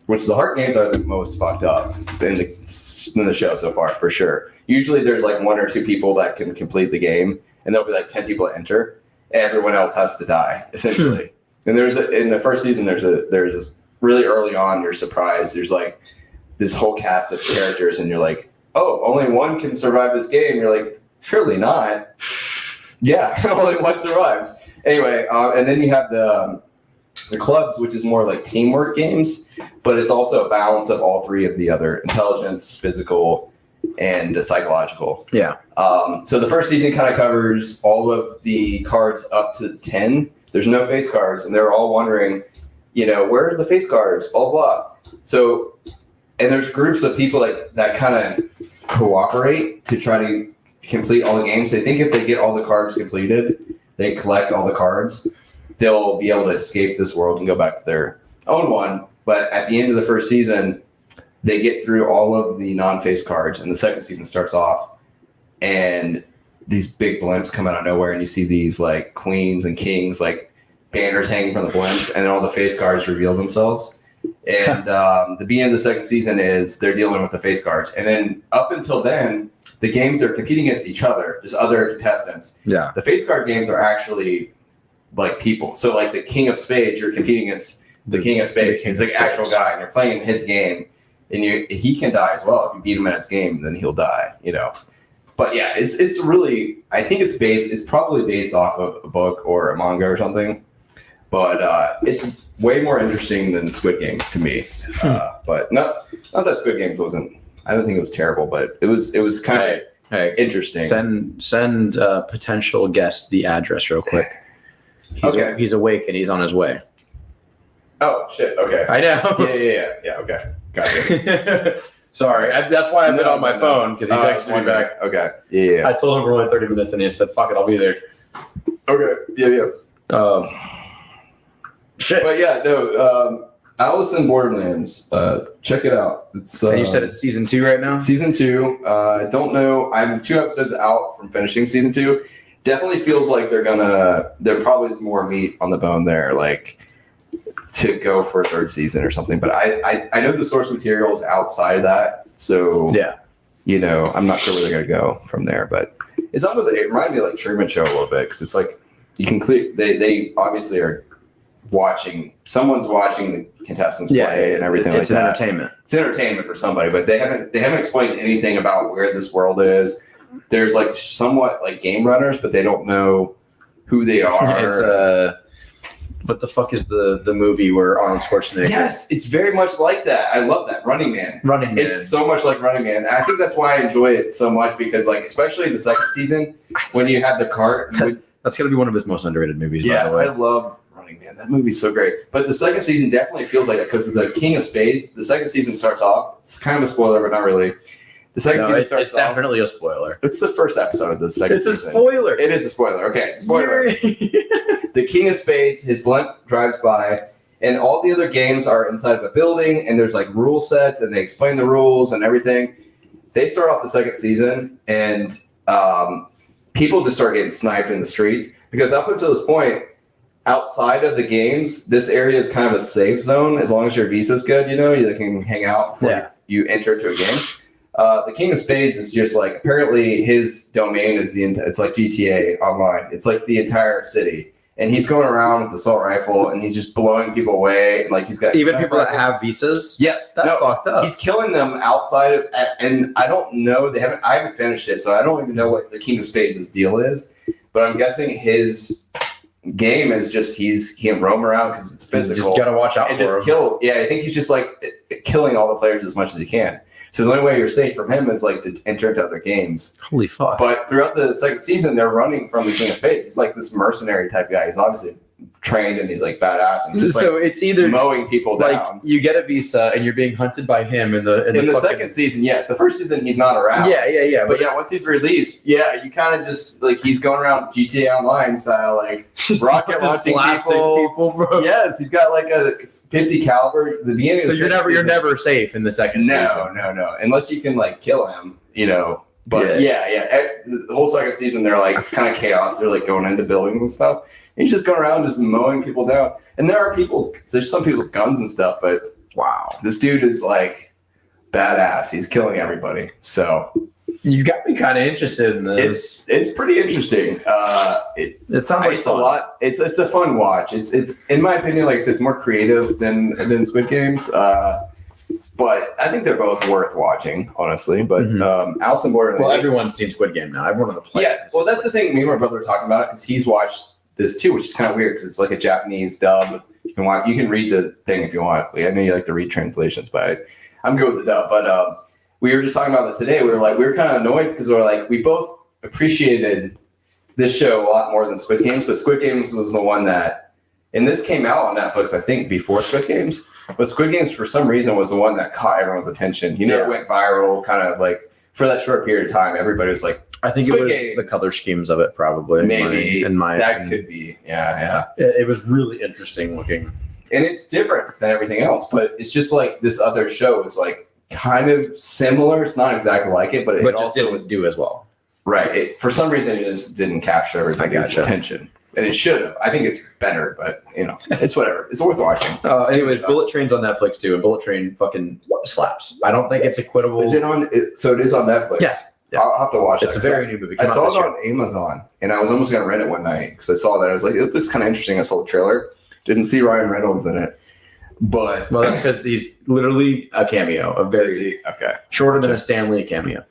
which the heart games are the most fucked up in the show so far, for sure. Usually there's like 1 or 2 people that can complete the game, and there'll be like 10 people that enter. Everyone else has to die, essentially. And in the first season, there's really early on, you're surprised. There's like this whole cast of characters, and you're like, oh, only one can survive this game. You're like, surely not. Yeah, only one survives. Anyway, and then you have the clubs, which is more like teamwork games, but it's also a balance of all 3 of the other: intelligence, physical, and psychological. Yeah. So the first season kind of covers all of the cards up to 10. There's no face cards, and they're all wondering, you know, where are the face cards? Blah, blah. So, and there's groups of people like that kind of cooperate to try to complete all the games. They think if they get all the cards completed, they collect all the cards, they'll be able to escape this world and go back to their own one. But at the end of the first season, they get through all of the non-face cards, and the second season starts off, and these big blimps come out of nowhere, and you see these like queens and kings, like banners hanging from the blimps, and then all the face cards reveal themselves. And the beginning of the second season is they're dealing with the face cards, and then up until then, the games are competing against each other, just other contestants. Yeah. The face card games are actually like people. So like the King of Spades, you're competing against the King of Spades. He's like actual guy, and you're playing his game. And he can die as well. If you beat him in his game, then he'll die, you know. But yeah, it's really, I think it's probably based off of a book or a manga or something. But it's way more interesting than Squid Games to me. But not that Squid Games wasn't, I don't think it was terrible, but it was kind of interesting. Send potential guest the address real quick. He's awake and he's on his way. Oh, shit. Okay. I know. Yeah. Okay. Gotcha. Sorry. That's why I've been on my phone, because he texted me back. Okay. Yeah. I told him for only 30 minutes, and he said, fuck it, I'll be there. Okay. Yeah. Shit. But yeah, no. Alice in Borderlands. Check it out. It's. And you said it's season 2 right now? Season 2. I don't know. I'm 2 episodes out from finishing season 2. Definitely feels like there probably is more meat on the bone there. Like, to go for a 3rd season or something, but I know the source material is outside of that, so yeah, you know, I'm not sure where they're gonna go from there. But it reminded me of like Truman Show a little bit, because it's like you can they obviously are someone's watching the contestants play and everything like that. It's entertainment for somebody, but they haven't explained anything about where this world is. There's like somewhat like game runners, but they don't know who they are. It's what the fuck is the movie where Arnold Schwarzenegger? Yes, it's very much like that. I love that. Running Man. It's so much like Running Man. And I think that's why I enjoy it so much, because like, especially in the second season, when you have the cart. That's going to be one of his most underrated movies, by the way. I love Running Man. That movie's so great. But the second season definitely feels like that, because the King of Spades, the second season starts off, it's kind of a spoiler, but not really. The second season starts off. It's definitely a spoiler. It's the first episode of the second season. It's a spoiler. It is a spoiler. Okay, spoiler. The King of Spades, his blimp drives by, and all the other games are inside of a building, and there's like rule sets, and they explain the rules and everything. They start off the second season, and people just start getting sniped in the streets, because up until this point, outside of the games, this area is kind of a safe zone. As long as your visa's good, you know, you can hang out before you enter into a game. The King of Spades is just like, apparently his domain is it's like GTA Online. It's like the entire city. and he's going around with the assault rifle, and he's just blowing people away. And like he's got Even people that have visas. Yes, That's fucked up. He's killing them outside of, and I don't know. I haven't finished it, so I don't even know what the King of Spades' deal is. But I'm guessing his game is just he can roam around because it's physical. You just gotta watch out and for just him. kill. Yeah, I think he's just like killing all the players as much as he can. So the only way you're safe from him is like to enter into other games. Holy fuck! But throughout the second season, they're running from the King of Spades. He's like this mercenary type guy. He's obviously trained and he's like badass and just so like it's either mowing people like down. you get a visa and you're being hunted by him in the In the fucking, second season, yes. The first season, he's not around. yeah. But yeah, once he's released, yeah, you kind of just like he's going around GTA Online style, like rocket launching blasting people, bro. Yes, he's got like a 50 caliber. The beginning. So of the you're second never safe in the second season. season. No, unless you can like kill him, you know. But yeah. The whole second season, they're like it's kind of chaos. They're like going into buildings and stuff. And he's just going around just mowing people down. And there's some people with guns and stuff, but Wow, this dude is like badass. He's killing everybody. So you got me kind of interested in this. it's pretty interesting. It sounds like It's a lot. It's a fun watch. It's in my opinion, like I said, it's more creative than Squid Games. But I think they're both worth watching, honestly. But Alison Borderland. Well, everyone's seen Squid Game now. Everyone on the planet. Yeah. Well, that's the thing. Me and my brother were talking about it because he's watched this too, which is kind of weird because it's like a Japanese dub. You can read the thing if you want. Like, I know you like to read translations, but I'm good with the dub. But we were just talking about it today. We were kind of annoyed because we both appreciated this show a lot more than Squid Games, but Squid Games was the one that, and this came out on Netflix, I think, before Squid Games. But Squid Games, for some reason, was the one that caught everyone's attention. It went viral, kind of like for that short period of time. Everybody was like, I think Squid it was Games. the color schemes of it, probably. maybe in my that opinion. could be, yeah. It was really interesting looking. And it's different than everything else, but it's just like this other show is like kind of similar. It's not exactly like it, but it But just also didn't do as well. right. For some reason, it just didn't capture everybody's gotcha. attention, and it should have. I think it's better, but it's whatever. It's worth watching. Anyways, Bullet Train's on Netflix too, and Bullet Train fucking slaps. I don't think it's equittable. Is it on? So it is on Netflix. Yeah. I'll have to watch it. It's a very new movie. I Came saw out it this year. on Amazon, and I was almost gonna rent it one night because I saw that. I was like, it looks kind of interesting. I saw the trailer. Didn't see Ryan Reynolds in it, but Well, that's because he's literally a cameo, a very okay. shorter than a Stan Lee cameo.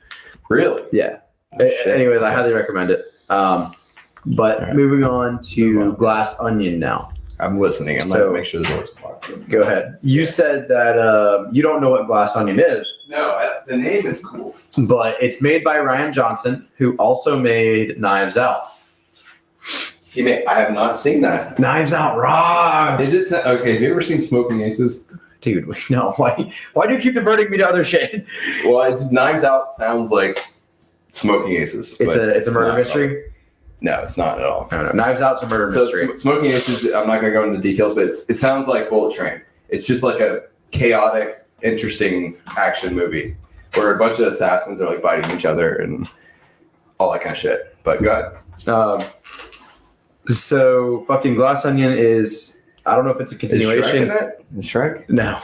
Really? Yeah. Oh, shit. Anyways, I highly recommend it. But Alright. moving on to Move on. Glass Onion now. I'm listening. I'm So- gonna make sure the door's locked. Go ahead. You said that you don't know what Glass Onion is, No, the name is cool. but it's made by Ryan Johnson, who also made Knives Out. I have not seen that. Knives Out rocks. Is it okay? Have you ever seen Smoking Aces? Dude, no. Why do you keep diverting me to other shit? Well, Knives Out sounds like Smoking Aces. It's but a murder not. mystery. No, it's not at all. No. Knives Out's a murder So mystery. Smoking Aces, I'm not going to go into the details, but it sounds like Bullet Train. It's just like a chaotic, interesting action movie where a bunch of assassins are like fighting each other and all that kind of shit. But go ahead. So fucking Glass Onion is, I don't know if it's a Is Shrek in continuation. it? Is Shrek? No,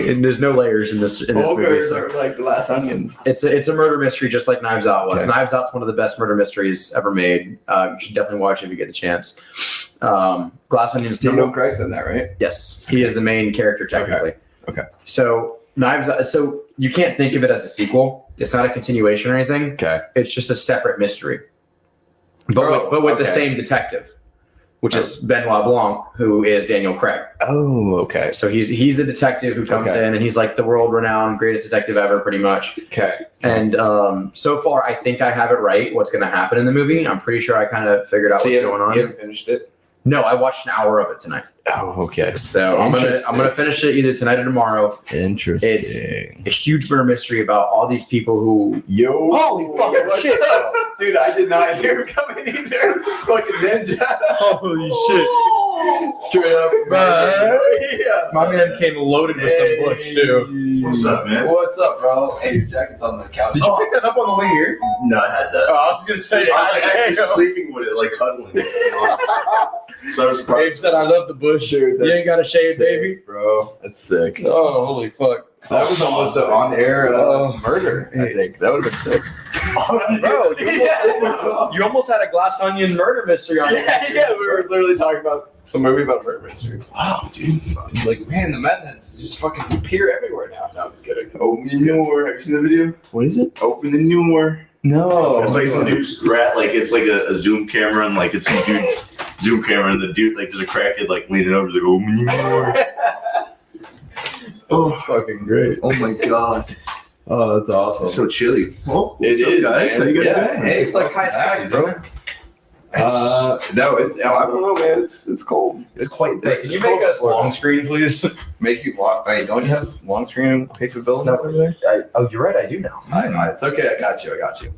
and there's no layers in this movie. Ogres so- are like glass onions. It's a murder mystery, just like Knives Out was. Okay. Knives Out's one of the best murder mysteries ever made. You should definitely watch it if you get the chance. Glass Onion's Daniel Craig's in that, right? yes, he is the main character technically. Okay. So Knives Out. So you can't think of it as a sequel. It's not a continuation or anything. Okay. It's just a separate mystery, but with the okay. same detective, which is Benoit Blanc, who is Daniel Craig. Oh, okay. So he's the detective who comes Okay. in, and he's like the world-renowned greatest detective ever, pretty much. Okay. And so far, I think I have it right. What's going to happen in the movie? I'm pretty sure I kind of figured out So what's you going on. haven't finished it? No, I watched an hour of it tonight. Oh, okay. So I'm gonna finish it either tonight or tomorrow. Interesting. A huge murder mystery about all these people who. Yo. Holy fucking what's shit. up? Dude, I did not hear him coming either. Fucking ninja. Holy Straight up. Yeah. My man came loaded with some bush too. What's up, man? What's up, bro? Hey, your jacket's on the couch. Did you pick that up on the way here? No, I had that. Oh, I was gonna say. I was actually sleeping with it, like cuddling. So I was surprised. Babe said, "I love the bush. Dude, You ain't got a that's shave, sick, baby." bro. That's sick. Oh, holy fuck! That was almost an on-air murder. I think that would have been sick. Bro, you almost had a glass onion murder mystery on Yeah, we were literally talking about some movie about murder mystery. Wow, dude. He's like, man, the meth heads just fucking appear everywhere now. No, I'm just kidding. Open the door. Have you seen the video? What is it? Open the door. No. It's like some dude's it's like a zoom camera and like it's some dude's zoom camera and the dude like there's a crackhead like leaning over like open the door. Oh, fucking great. Oh my god. Oh, that's awesome. So chilly. Well, It is, guys. man. How you guys Yeah, doing? Hey, it's like high Back, 60s, bro. No, it's I don't know, man. It's cold. It's quite thick. Can you make us long screen, please? Make you walk. Wait, don't you have long screen capabilities No. over there? Oh, you're right. I do now. It's okay. I got you.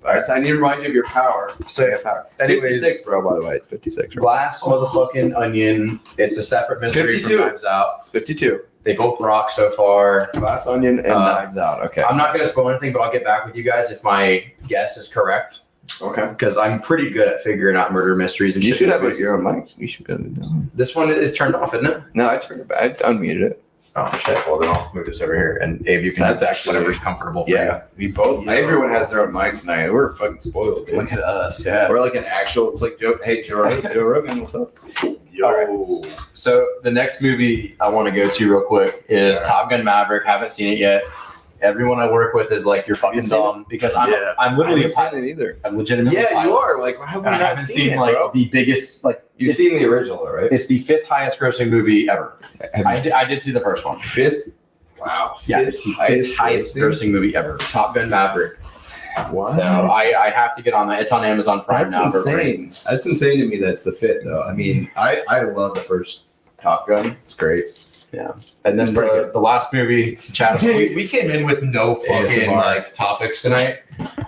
All right, so I need to remind you of your power. So, Yeah, power. anyways- 56, bro. By the way, it's 56. Right? Glass motherfucking onion. It's a separate mystery 52. from Knives Out. It's 52. They both rock so far. Glass onion and Knives Out. Okay. I'm not going to spoil anything, but I'll get back with you guys if my guess is correct. Okay. Because I'm pretty good at figuring out murder mysteries and You shit should have movies. your own mic. You should be able to do it. This one is turned off, isn't it? No, I turned it back. I unmuted it. Oh shit! Well, then I'll move this over here, and Abe, you can That's do actually- whatever's comfortable for Yeah, we both. Yeah. Everyone has their own mics tonight. We're fucking spoiled, you. dude. Look at us, yeah. We're like an actual. It's like Joe. Hey, Joe Rogan, what's up? Yo. So the next movie I want to go to real quick is Alright. Top Gun Maverick. Haven't seen it yet. Everyone I work with is like, "You're fucking You've seen dumb," because I'm Yeah. I'm literally a seen pilot. it either. I'm legitimately. a Yeah, you pilot. are. Like, how have And we I not haven't seen seen it, like bro? the biggest like. You've it's, seen the original, though, right? it's the 5th highest grossing movie ever. Have you I did see the first one. Fifth? Wow. Yeah, it's the 5th highest grossing movie ever. Top Gun Maverick. Wow. So I have to get on that. It's on Amazon Prime That's now. for free. insane. That's insane to me. That's the fit, though. I mean, I love the first Top Gun. It's great. And then It's pretty the last movie, Chad, we came in with no fucking ASMR. like topics tonight.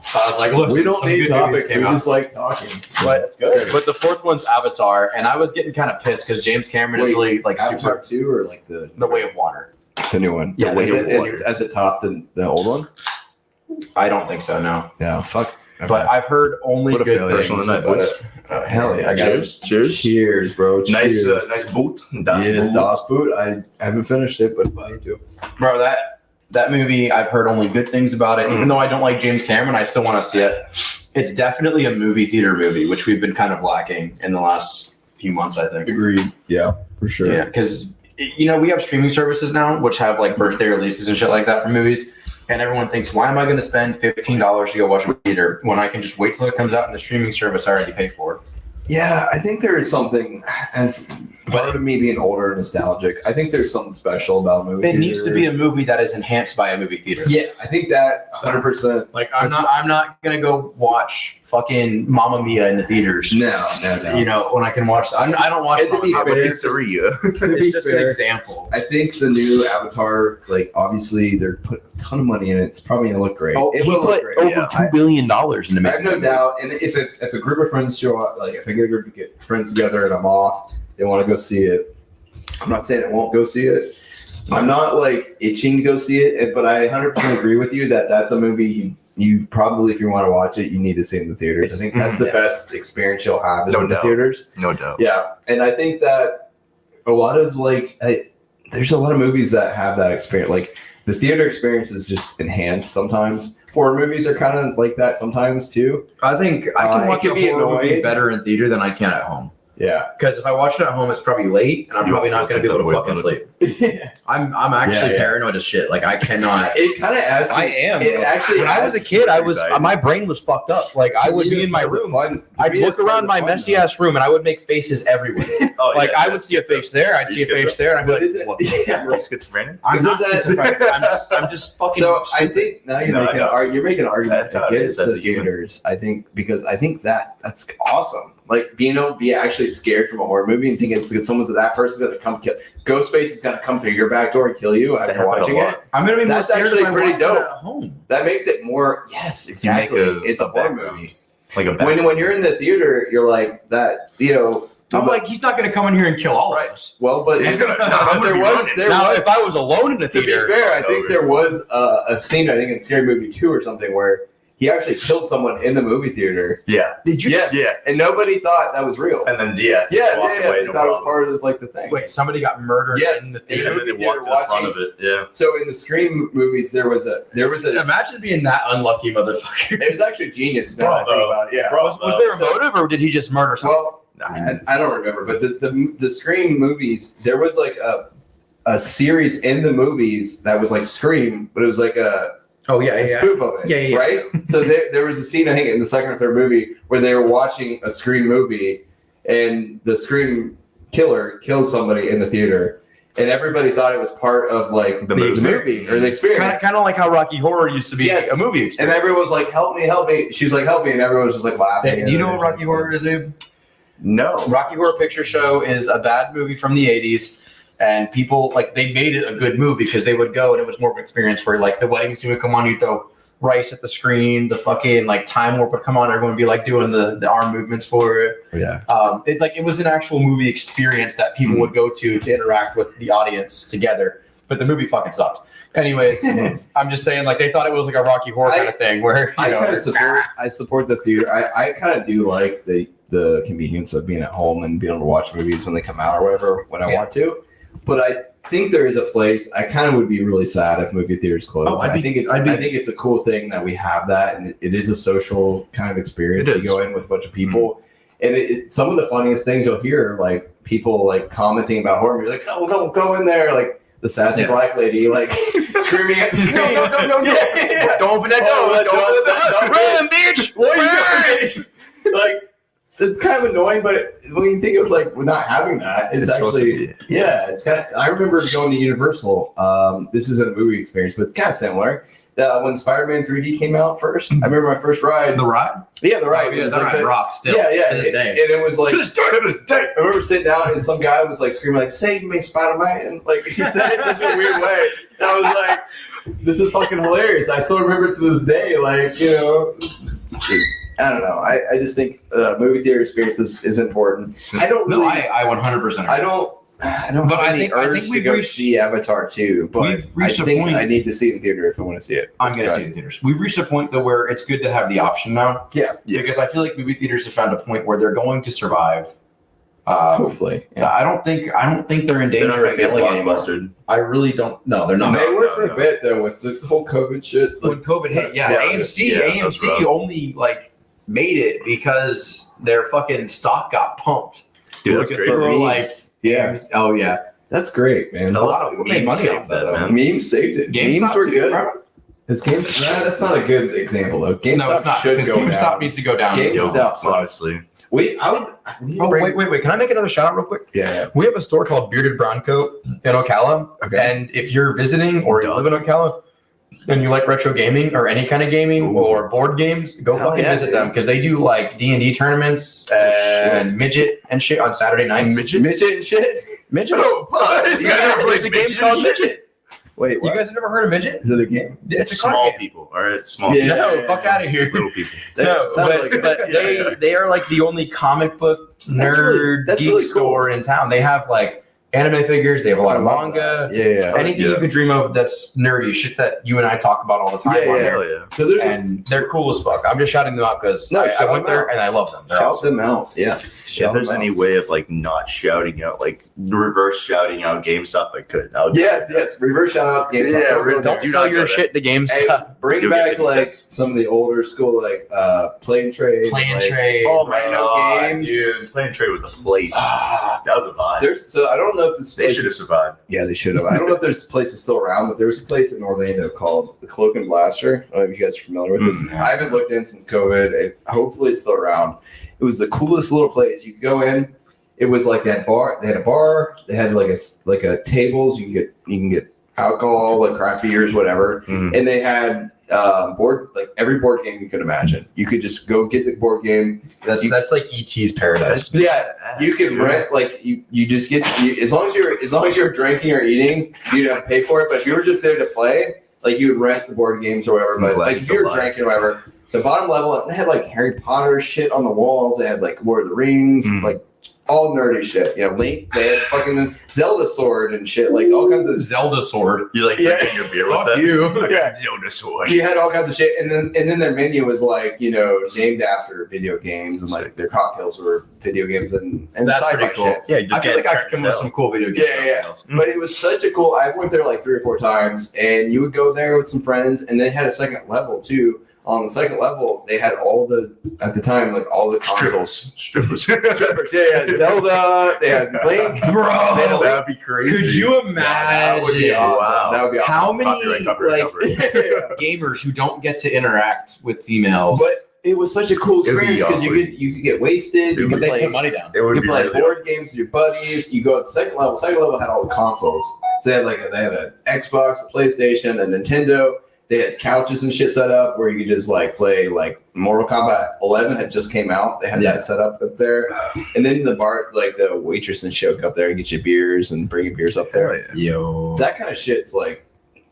So I was like, look, We don't some need good movies topics. We came out. just like talking. But, Good. but the 4th one's Avatar, and I was getting kind of pissed because James Cameron is Wait, really like Avatar super 2 or like the The Way of Water. new one? Yeah, is The Way it, of Water. as it top the old one? I don't think so, no. Yeah, fuck. But I've heard only What a good failure. things Person of the about night, it. Hell yeah, I got Cheers. Cheers. Cheers, bro. Nice, Cheers. nice boot. Das Yes, Boot. Das Boot. I haven't finished it, but I need to. Bro, that movie, I've heard only good things about it. Even though I don't like James Cameron, I still want to see it. It's definitely a movie theater movie, which we've been kind of lacking in the last few months, I think. Agreed. Yeah, for sure. Yeah, because we have streaming services now, which have like birthday releases and shit like that for movies. And everyone thinks, why am I going to spend $15 to go watch a theater when I can just wait till it comes out in the streaming service I already paid for? Yeah, I think there is something, and it's part of me being older and nostalgic. I think there's something special about movie. It needs to be a movie that is enhanced by a movie theater. Yeah, I think that 100%. Like I'm not gonna go watch fucking Mamma Mia in the theaters. No. You know, when I can watch, I don't watch. And to be Mamma fair, Mia. Pizzeria. To be It's just an fair, example. I think the new Avatar, like obviously they're put a ton of money in it. It's probably gonna look great. It will look great. Yeah. $2 billion in the I have no doubt. And if a group of friends show up, like if I get a group of friends together and I'm off, they want to go see it. I'm not saying I won't go see it. I'm not like itching to go see it, but I 100% agree with you that that's a movie you probably, if you want to watch it, you need to see in the theaters. I think that's the best experience you'll have is No in the doubt. theaters. No doubt. Yeah, and I think that a lot of there's a lot of movies that have that experience. Like the theater experience is just enhanced sometimes. Horror movies are kind of like that sometimes too. I think I can It watch can a be horror movie annoying. better in theater than I can at home. Yeah, Because if I watch it at home, it's probably late, and I'm You probably don't not going feel to be able to some type of fucking way sleep. I'm actually Yeah. paranoid as shit. Like I cannot. it kind of adds. I am. It bro. actually. When I was a adds kid, anxiety. my brain was fucked up. Like I would be in my room. I'd look around my messy ass room, and I would make faces everywhere. Oh, Like yeah, I would see a face there, I'd Are see you a face there, and I'd be But like, is it? what? Yeah. You're schizophrenic? I'm Isn't not that- schizophrenic. I'm just fucking. So I stupid. think now No, you're making an argument That's how it against is as the a human. theaters. I think because I think that's awesome. Like being able to be actually scared from a horror movie and thinking someone's that person's gonna come kill. Ghostface is gonna come through your back door and kill you after happen a watching lot. it. I'm gonna be more That's scared actually if I pretty watch that dope. at home. That makes it more. Yes, exactly. You make It's a a horror background. movie. Like a When you're in the theater, you're like that. I'm like, he's not gonna come in here and kill all of us. well, but He's gonna- but there be was running. there Now, was. if I was alone in the To be theater, fair, I It's think over. there was a scene, I think in Scary Movie 2 or something, where he actually killed someone in the movie theater. Yeah. Did you? Yeah, Yeah. and nobody thought that was real. And then Yeah, just walked away, they no thought it was problem. part of like the thing. Wait, somebody got murdered Yes. in the And theater. then they They walked were to the front watching- of it. Yeah. So in the Scream movies, there was a Imagine being that unlucky motherfucker. it was actually genius. Now I think Bravo. about it. Yeah. Bravo. Was there a So- motive, or did he just murder someone? Well, I don't remember, but the Scream movies, there was like a series in the movies that was like Scream, but it was like a Oh yeah, a spoof of it. Yeah. Right? So there was a scene, I think, in the second or third movie where they were watching a Scream movie and the Scream killer killed somebody in the theater. And everybody thought it was part of like The the movie. movie or the experience. Kind of like how Rocky Horror used to be Yes. a movie And experience. everyone was like, help me. She was like, help me. And everyone was just like laughing. Do you know And what it was Rocky like- Horror is, Abe? No. Rocky Horror Picture Show is a bad movie from the 80s. And people, like, they made it a good movie because they would go and it was more of an experience where, like, the wedding scene would come on, you'd throw rice at the screen, the fucking, like, time warp would come on, everyone would be, like, doing the arm movements for it. Yeah. It was an actual movie experience that people would go to interact with the audience together. But the movie fucking sucked. Anyways, I'm just saying, like, they thought it was like a Rocky Horror kind of thing where, I kind of support the theater. I kind of do like the convenience of being at home and being able to watch movies when they come out or whatever when I want to. But I think there is a place. I kind of would be really sad if movie theaters closed. Oh, I think it's a cool thing that we have that, and it is a social kind of experience. It You is. go in with a bunch of people, and some of the funniest things you'll hear, like people like commenting about horror movies, like, "Oh, don't go in there!" Like the sassy Yeah. black lady, like screaming at the screen. No. Yeah. Don't open that Oh, door. Don't open that door. Run, bitch. What are you doing? Like, it's kind of annoying, but when you think of like we're not having that, it's supposed to actually it's kind of. I remember going to Universal. This isn't a movie experience, but it's kind of similar. When Spider-Man 3D came out first, I remember my first ride. The ride? Yeah, the ride. Oh, It yeah, was the like ride the- rocks still. Yeah. To this day. And it was like To this day. I remember sitting down and some guy was like screaming like "Save me, Spider-Man!" Like he said it in such a weird way. And I was like, "This is fucking hilarious." I still remember it to this day. Like I don't know. I just think movie theater experience is important. I don't No, really. I 100% agree. I don't. But have I any think urge to we've go reached- see Avatar 2, but we've I reached a think point- I need to see it in theater if I want to see it. I'm going to see it in theaters. We've reached a point, though, where it's good to have the option now. Yeah. Because I feel like movie theaters have found a point where they're going to survive. Hopefully, I don't think they're in They're not danger going of to get failing anymore. blockbustered. I really don't. No, they're not. they were no, for no. a bit though with the whole COVID shit. When COVID hit, Yeah, that's rough. AMC only like made it because their fucking stock got pumped. Dude, that's Look at crazy. the- For like- memes. Yeah, Oh yeah. that's great, man. A lot of people made memes money saved off that, though. man. Memes saved it. GameStop Memes were too, good. bro. Is that's not a good example though. GameStop No, it's not. should Because go GameStop down. needs to go down. Game- Yo, GameStop sucks. honestly. we Oh wait. Can I make another shout out real quick? Yeah. We have a store called Bearded Brown Coat in Ocala. Okay. And if you're visiting or you live in Ocala and you like retro gaming or any kind of gaming Ooh. or board games, go Hell fucking yeah, visit dude. them because they do like D&D tournaments and midget and shit on Saturday nights. Midget? Midget and shit. Midget? Oh, what? You guys ever played There's a game Midget called and shit? Midget. Wait, You what? guys have never heard of Midget? Is it a game? It's a card Small game. people. All right, small Yeah. people. No, fuck out of here. Little people. No, sounds but, like a- but they are like the only comic book nerd that's geek really cool. store in town. They have like anime figures. They have a lot of manga. Yeah. Anything you Yeah. could dream of that's nerdy, shit that you and I talk about all the time. Yeah, on yeah. there. Hell yeah. So there's And they're cool as fuck. I'm just shouting them out because No, I shout went them there out. and I love them. They're shout awesome. them out. Yes. If Shout there's them any out. way of like not shouting out, like reverse shouting out GameStop, I could. I would- Yes. Reverse shout out to GameStop. Yeah, Don't go don't there. do Sell not your go shit to Hey, GameStop. bring You'll get back 50 like cents. some of the older school like Play and Trade. Play and like, trade. Oh my Random god, games. dude! Play and Trade was a place. Ah, That was a vibe. so I don't know if this They place should have survived. Yeah, they should have. I don't know if there's places still around, but there was a place in Orlando called the Cloak and Blaster. I don't know if you guys are familiar with this. Mm, I haven't looked in since COVID. Hopefully, it's still around. It was the coolest little place. You could go in. It was like that bar. They had a bar. They had like a tables. You can get alcohol, like craft beers, whatever. Mhm. And they had board like every board game you could imagine. You could just go get the board game. That's like ET's paradise. Yeah, you can rent like you just get as long as you're drinking or eating, you don't pay for it. But if you were just there to play, like you would rent the board games or whatever. I'm But glad like you if you were said that. drinking or whatever, the bottom level they had like Harry Potter shit on the walls. They had like Lord of the Rings, Mm. like all nerdy shit. You know, Link, they had fucking Zelda sword and shit, like all kinds of. Zelda sword. You like Yeah. drinking your beer with Fuck that? you. Yeah. Zelda sword. She had all kinds of shit, and then their menu was like, you know, named after video games, and like their cocktails were video games and That's sci-fi pretty cool. shit. Yeah, you just I feel like I could come up with some cool video games. Yeah. But it was such a cool. I went there like 3 or 4 times, and you would go there with some friends, and they had a second level too. On the second level, they had all the at the time like all the consoles. Strippers. Strippers. Yeah, they had Zelda. They had Link. Bro, That'd be crazy. could you imagine That would be awesome. Wow. That would be awesome. how many Copyright. gamers who don't get to interact with females? But it was such a cool It would be experience because awkward. you could get wasted. You but could they play. put money down. It would You be play really board games with your buddies. You go to the second level. Second level had all the consoles. So they had an Xbox, a PlayStation, a Nintendo. They had couches and shit set up where you could just like play like Mortal Kombat 11 had just came out. They had Yeah. that set up there, and then the bar like the waitress and shit would go up there and get you beers and bring you beers up there. Yo. That kind of shit's like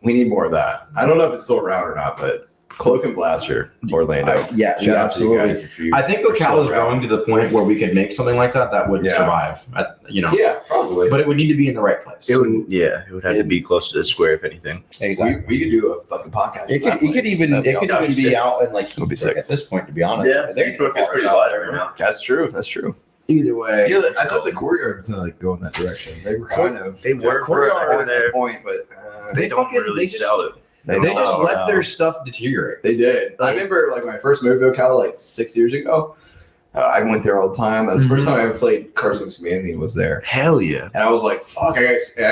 we need more of that. I don't know if it's still around or not, but Cloak and Blaster, Orlando. Yeah, Shout out to you absolutely. guys if you I think are still Ocala is around. growing to the point where we could make something like that that would Yeah. survive. Yeah, probably. But it would need to be in the right place. It would, yeah, it would have to be close to the square, if anything. we could do a fucking podcast. It could, That'd be awesome. be out in like That'd be Heathbrook sick. at this point, to be honest. There It's pretty out live there. right now. That's true. That's true. Either way, Yeah, I thought the courtyard was gonna like go in that direction. They were kind of. They were for a courtyard second at there. that point, but They don't fucking- really they just- sell it. they don't just know. let their stuff deteriorate. They did. I remember like when I first moved to Ocala like 6 years ago. I went there all the time. That's the first time I ever played Cards Against Humanity was there, Hell yeah. and I was like, "Fuck!" I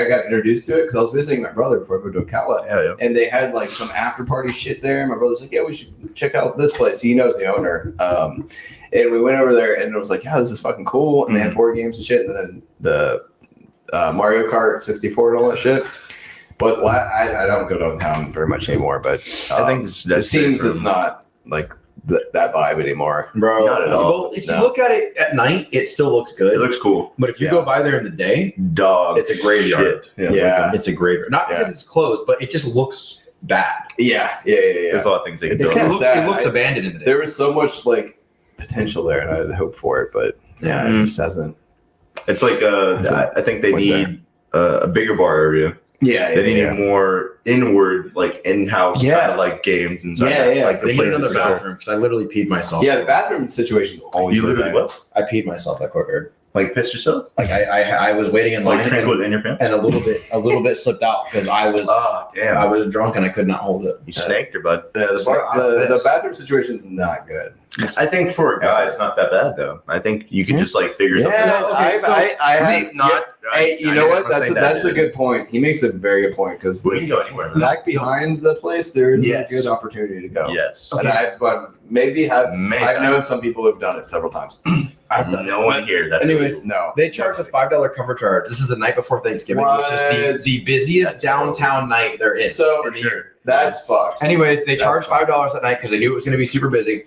got introduced to it because I was visiting my brother before I moved to Ocala, Hell yeah. and they had like some after party shit there. My brother's like, "Yeah, we should check out this place." He knows the owner, and we went over there, and it was like, "Yeah, this is fucking cool." And they had board games and shit, and then the Mario Kart 64 and all that shit. But I don't go downtown very much anymore. But I think it seems it's not like that vibe anymore. Bro, Not at all. well, if you No. look at it at night, it still looks good. It looks cool. but if you Yeah. go by there in the day, Dog. it's a graveyard. Shit. Yeah. It's a graveyard. Not because it's closed, but it just looks bad. Yeah. There's a lot of things they can It's do. It kinda looks, sad. it looks abandoned in the day. There was so much like potential there, and I had hope for it, but yeah, Mhm. it just hasn't. It's like I think they Went there. need a bigger bar area. Yeah, They need more inward, like in-house Yeah. kind of like games and stuff. Yeah, yeah. Like the They need places another to go. bathroom because I literally peed myself. Yeah, the bathroom situation is always You literally bad. what? I peed myself at courtyard. Like pissed yourself? Like I was waiting in line Like tranquil in your pants? and a little bit slipped out because I was Oh, damn. I was drunk and I could not hold it. You snagged her, bud. The bathroom situation is not good. I think for a guy, it's not that bad, though. I think you can just like figure something Yeah, out. I have Not. Hey, you know what? That's a good point. He makes a very good point because We can go anywhere. back behind the place, there's Yes. a good opportunity to go. Yes. And I've Man. known some people who've done it several times. I've done No one here. That's Anyways, illegal. No, They charge a $5 cover charge. This is the night before Thanksgiving, which is What? the busiest That's downtown night there is. So- in the year. that's fucked. Anyways, they That's charged fine. $5 that night because they knew it was going to be super busy.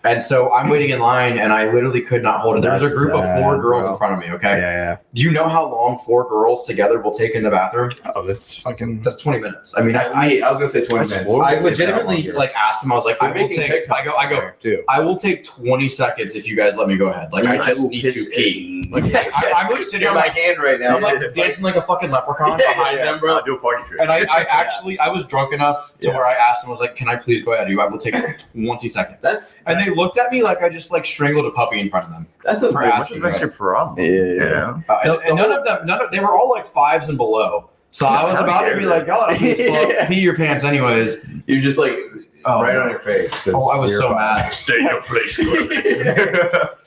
And so I'm waiting in line, and I literally could not hold it. There was a That's group of 4 sad, girls bro. in front of me. Okay, Yeah. do you know how long 4 girls together will take in the bathroom? Oh, that's fucking. That's 20 minutes. I mean, I was gonna say 20 That's minutes. horrible. I It's not legitimately longer. like asked them. I was like, They're I will making take. TikToks I go. too. I will take 20 seconds if you guys let me go ahead. Like I just will need piss to pee. in- Like, I'm really sitting in here my like hand right now. I'm like dancing like a fucking leprechaun Yeah, behind yeah. them, bro. I'll do a party trick. And I was drunk enough to Yeah. where I asked them, I was like, can I please go ahead? I will take 20 seconds. That's And they looked at me like I just like strangled a puppy in front of them. that's a For big asking, What's your problem? Yeah. You know? And none of them, they were all like 5s and below. So I was How about to dare be they? like, y'all Yeah. pee your pants anyways. You're just like Oh, right no. on your face. 'cause Oh, I was you're so fine. mad. Stay in your place.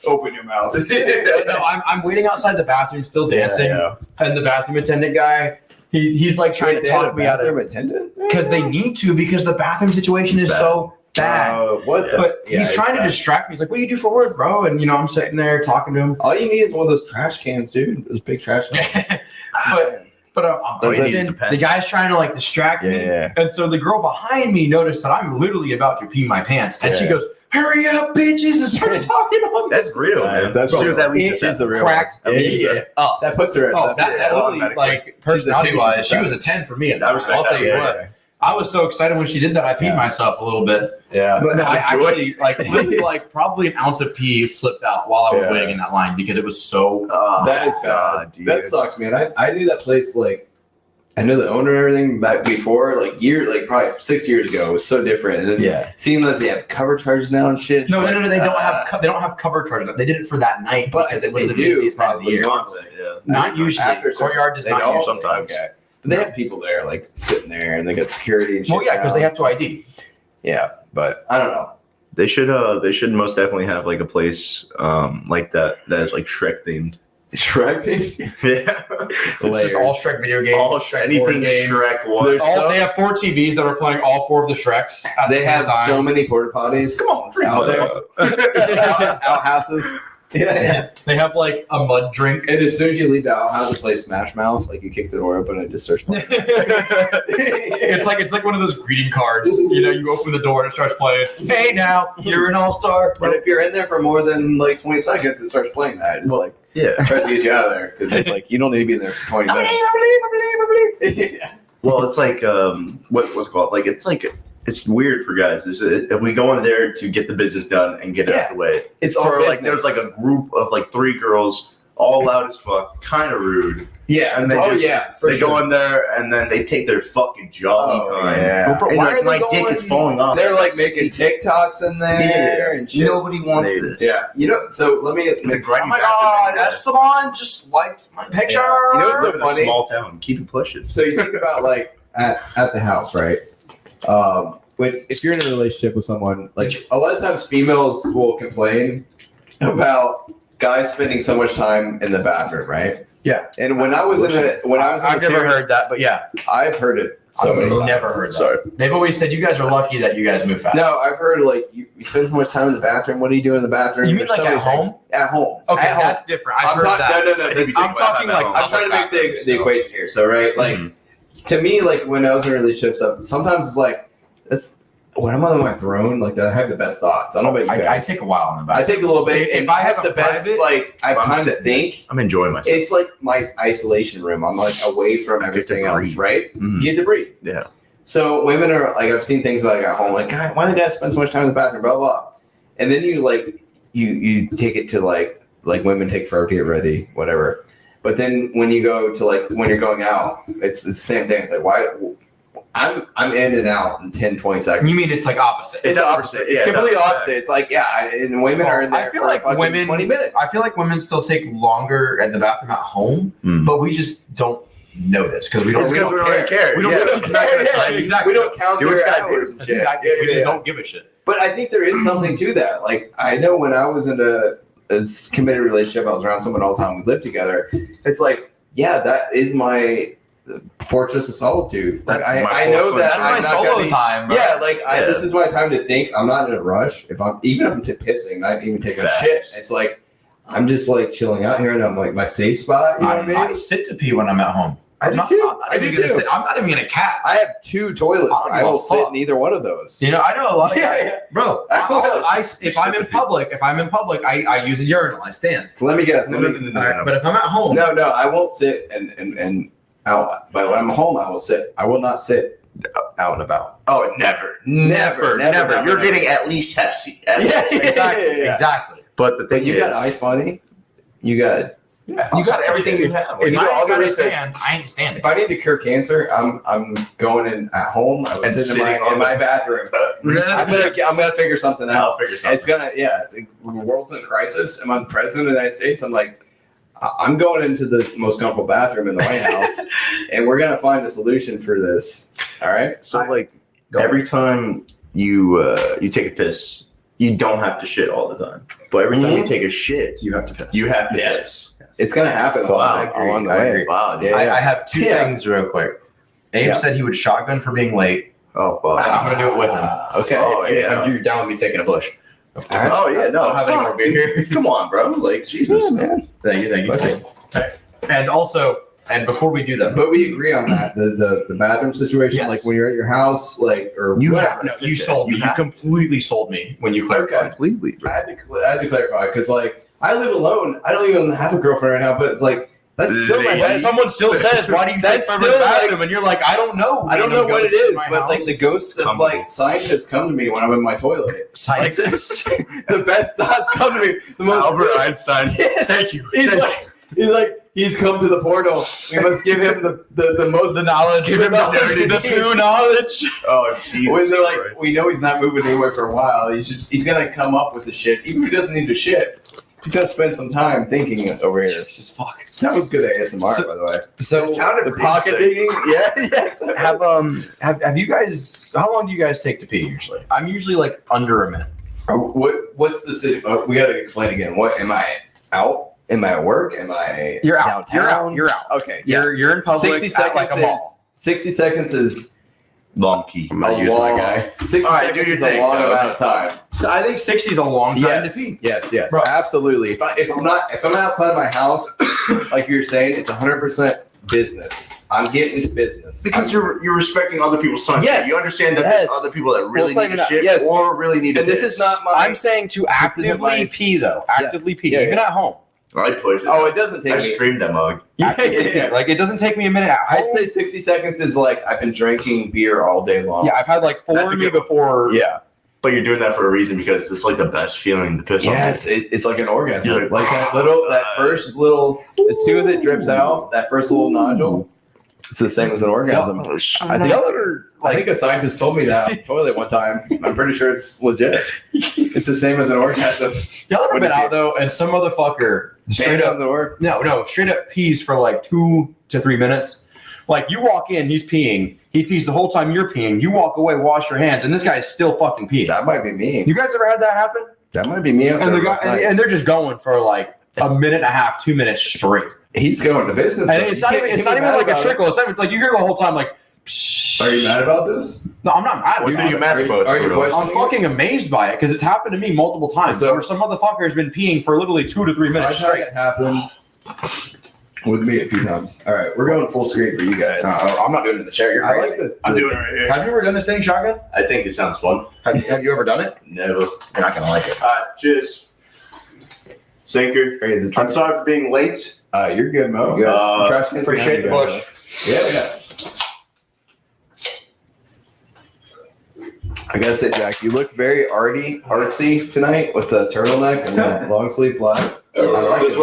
Open your mouth. No, I'm waiting outside the bathroom, still dancing, Yeah. and the bathroom attendant guy, he's like trying to talk me out of it attendant because they need to because the bathroom situation It's is bad. so bad. What? The? But Yeah, he's it's trying to bad. distract me. He's like, "What do you do for work, bro?" And I'm sitting there talking to him. All you need is one of those trash cans, dude. Those big trash cans. But I'm Oh, it dancing. depends. The guy's trying to like distract me, Yeah. and so the girl behind me noticed that I'm literally about to pee my pants, and she Yeah. goes, "Hurry up, bitches!" and starts talking on That's real, man. That's she was real. at least It a 7. cracked At least Yeah, a yeah. up. That puts her at Oh, seven. that literally, automatically. like, She's a two, personality-wise, she's a she was a seven. 10 for me. I respect I'll tell that, you yeah, what. I was so excited when she did that. I peed myself a little bit. Yeah. But I actually literally probably an ounce of pee slipped out while I was Yeah. waiting in that line because it was so. That is God, bad. dude. That sucks, man. I knew that place I know the owner and everything back before, probably 6 years ago. It was so different. And then seeing that they have cover charges now and shit. No, they don't have cover charges. They did it for that night But because it was they the do, busiest time of the probably. year. Yeah. Not usually. After Courtyard does they not don't? usually. sometimes. Okay. But they have people there sitting there and they got security and shit. Well, yeah, because they have to ID. Yeah, but I don't know. They should most definitely have like a place like that is like Shrek themed. Shrek? Yeah. It's just all Shrek video games. All Shrek anything board games. Shrek was. They have 4 TVs that are playing all 4 of the Shreks at They the same have time. so many porta potties. Come on, drink out there. Outhouses. Yeah. They have like a mud drink. And as soon as you leave the outhouse and play Smash Mouth, like you kick the door open and it just starts playing. It's like one of those greeting cards. You know, you open the door and it starts playing. Hey, now you're an all-star. But if you're in there for more than 20 seconds, it starts playing that. It's Yeah. tries to get you out of there because it's you don't need to be in there for 20 minutes. Yeah. Well, it's like what's it called? Like it's weird for guys. We go in there to get the business done and get it out of the way. It's For all like there's like a group of 3 girls, all loud as fuck, kind of rude. yeah, And they for they sure. go in there and then they take their fucking jolly time. Yeah. Bro, And why like, are they my dick going- is falling off. They're It's making TikToks in there and shit. Nobody wants They- this. Yeah, so let me. It's a grimy Oh my bathroom. God, Esteban just liked my picture. You know what's so Live in a funny? small town. Keep it pushing. So you think about at the house, right? If you're in a relationship with someone, a lot of times females will complain about guys spending so much time in the bathroom, right? Yeah. And when I was in I've never heard that, but yeah, I've heard it so I've many times. never heard that. Sorry. They've always said you guys are lucky that you guys move fast. No, I've heard you spend so much time in the bathroom. What do you do in the bathroom? You mean There's so like many at things. home? At home. Okay, At home. that's different. I've I'm heard talking. that. No. Maybe I'm take my talking time at like- home. I'm trying to make the equation here. So right, Mhm. to me, when I was in relationships, sometimes it's when I'm on my throne, I have the best thoughts. I don't know about you I guys. take a while in the I bathroom. take a little bit, If and I I have have the a best. private- I have I'm time to sitting think. I'm enjoying myself. It's like my isolation room. I'm away from I get to everything else, breathe. right? Mhm. You get to breathe. Yeah. So women are I've seen things at home, God, why did guys spend so much time in the bathroom? Blah blah. And then you you take it to women take forever to get ready, whatever. But then when you go to when you're going out, it's the same thing. It's why I'm in and out in 10, 20 seconds. You mean it's opposite? it's opposite. It's Yeah, completely it's opposite. It's and women are in there I feel for like fucking women- 20 minutes. I feel like women still take longer at the bathroom at home, Mm. but we just don't know this because we don't. It's because we don't really care. We don't Yeah. really We're not gonna Yeah, time you. exactly. We don't count Do what their you gotta do. hours and That's shit. exactly. Yeah, We just yeah. don't give a shit. But I think there is something to that. I know when I was in a committed relationship, I was around someone all the time. We lived together. It's that is my fortress of solitude. That's I my know fortress. that That's my I'm not solo gonna be- time. Bro. Yeah, Yeah. this is my time to think. I'm not in a rush. If I'm pissing, not even taking Facts. a shit. It's I'm just chilling out here, and I'm my safe spot. You know what I mean? I sit to pee when I'm at home. I I'm do not- too. I'm not even gonna sit. I'm not even gonna cat. I have 2 toilets. I don't I give a will sit fuck. in either one of those. You know, I know a lot of Yeah, guys, yeah. bro. If I'm in public, I use a urinal. I stand. Let me guess. No, Let no, me- no, no, no. But if I'm at home, No, I won't sit and out. But when I'm home, I will sit. I will not sit out and about. Oh, never. Never. You're getting at least Pepsi. At Yeah, least. exactly, yeah. exactly. But the But thing you is, got iFunny. You got. Yeah, you got everything you have. If If you I do all ain't the gotta research. stand, I ain't standing. If I need to cure cancer, I'm going in at home. I And was sitting sitting in on my bathroom. I'm gonna figure something out. I'll figure something. It's gonna the world's in a crisis. Am I the president of the United States? I'm going into the most comfortable bathroom in the White House, and we're gonna find a solution for this. All right. So every time you take a piss, you don't have to shit all the time. But every time you take a shit, You have to piss. you have to Yes. piss. It's gonna happen along the I way. agree. Wow. Dude. Yeah. I have 2 Yeah. things real quick. Abe Yeah. said he would shotgun for being late. Oh fuck. I'm gonna do it with him. Okay. Oh, yeah. If you're down with me taking a bush. Of course. Alright. Oh yeah, no. I don't have any fuck, more beer. dude. Come on, bro. Jesus. Yeah, man. Thank you. Okay. And also, and before we do that, But we agree on that. The bathroom situation, Yes. when you're at your house, or You whatever. have to you sit sold there. me. You You have- completely sold me when you clarified. Okay. Completely. I had to clarify because I live alone. I don't even have a girlfriend right now, but That's still my When best. someone still says, "Why do you take That's my still, like- bathroom?" and you're like, "I don't know. I don't know what it Ghosts in is, my but house." like the ghosts of like scientists come to me when I'm in my toilet. scientists. The best thoughts come to me. The most Albert Einstein. Yes. Thank you. He's like he's come to the portal. We must give him the most The knowledge. Give him the true knowledge. Oh, Jesus. when they're like, Christ. we know he's not moving anywhere for a while. He's gonna come up with the shit, even if he doesn't need to shit. He's gonna spend some time thinking over here. Jesus fuck. That was good ASMR, So- by the way. So It sounded The pretty pocket sick. digging, yeah, yes. have you guys? How long do you guys take to pee usually? I'm usually like under a minute. What's the city? We gotta explain again. What am I out? Am I at work? Am I You're out. downtown? You're out. Okay, yeah. You're in public. 60 at seconds like a is mall. 60 seconds is Long key. I'm not a using my long- guy. 60 All right, seconds do your is a thing. long Okay. amount of time. So I think 60 is a long time Yes, to pee. yes, Bro. absolutely. If I'm outside my house, like you're saying, it's 100% business. I'm getting to business Because you're respecting other people's time. Yes. You understand that Yes. there's other people that really it's not need to even shit that. Yes. or really need to and this piss. is not my. I'm saying to This isn't actively my- pee though. Actively pee, Yeah, even yeah. at home. I push it. Oh, it doesn't take I me. streamed that mug. Actively pee. Like it doesn't take me a minute at home. I'd say 60 seconds is like I've been drinking beer all day long. Yeah, I've had like 4 That's a of me good one. before. Yeah. But you're doing that for a reason because it's like the best feeling to piss Yes, it's like an orgasm. Yeah. Like that first little, as soon as it drips out, that first little nodule, it's the same as an orgasm. I think Y'all ever I think a scientist told me that on the toilet one time. I'm pretty sure it's legit. It's the same as an orgasm. y'all ever Would been it be- out though and some motherfucker straight Bang up on the door. no straight up pees for like 2 to 3 minutes. Like you walk in, he's peeing. He pees the whole time you're peeing. You walk away, wash your hands, and this guy's still fucking peeing. That might be me. You guys ever had that happen? That might be me. And the guy and they're just going for like a minute and a half, 2 minutes straight. He's going to business. And though. it's You not can't- even, it's you not can't even be like mad a about trickle. It's not even, like you hear the whole time like. it. Are you mad about this? No, I'm not mad. What dude. are you mad about? Are you Frodo? questioning? I'm fucking amazed by it because it's happened to me multiple times. So- where some motherfucker has been peeing for literally 2 to 3 minutes I've had straight. it happen with me a few times. All right, we're going full screen for you guys. I'm not doing it in the chair. You're I crazy. like the. I'm doing it right here. Have you ever done this thing, shotgun? I think it sounds fun. Have you ever done it? Never. You're not gonna like it. Cheers. Sinker. Hey, the I'm trash. sorry for being late. You're good, Mo. Good. Uh, Trash can's Appreciate the behind you push. guys. Yeah. I gotta say, Jack, you look very artsy tonight with the turtleneck and the long sleeve black. I like This it.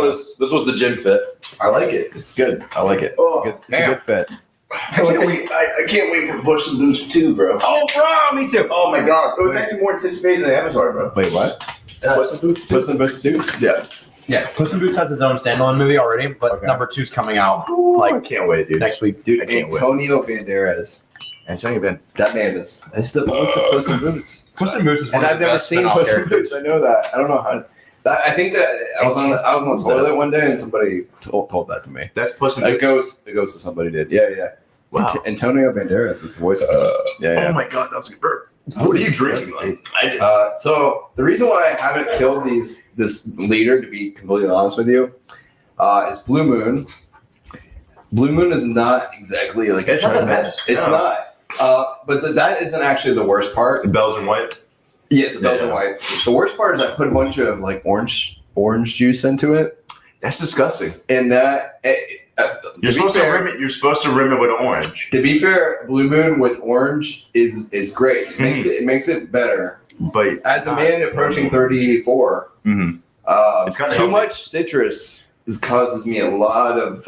was the gym fit. I like it. It's good. I like it. Oh, It's a good fit. I can't wait for Bush and Boots 2, bro. Oh, bro, me too. Oh my god. It was actually more anticipated than Avatar, bro. Wait, what? Puss in Boots 2? Puss in Boots too? Yeah. Yeah, Puss in Boots has his own standalone movie already, but Okay. number 2's coming out I can't wait, dude. next week. Dude, I can't wait. Antonio Banderas. Antonio Ben. That man is. That's the voice of Puss in Boots. Puss in Boots is one And of I've the never best seen spin-off Puss in characters. Boots. I know that. I don't know how. I think that I was on the toilet one day and somebody told that to me. That's Puss in A Boots. ghost of somebody did. Yeah. Wow. Antonio Banderas is the voice of Oh my god, that was a good burp. What are you drinking, man? I did. So the reason why I haven't killed this leader, to be completely honest with you, is Blue Moon. Blue Moon is not exactly like It's not the best. It's No. not. But that isn't actually the worst part. Belgian white. Yeah, it's a Belgian Yeah. white. The worst part is I put a bunch of like orange juice into it, That's disgusting. and that. You're supposed to rim it. You're supposed to rim it with orange. To be fair, Blue Moon with orange is great. It makes it better. But As a man approaching 34, Mhm. it's kinda too healthy. much citrus causes me a lot of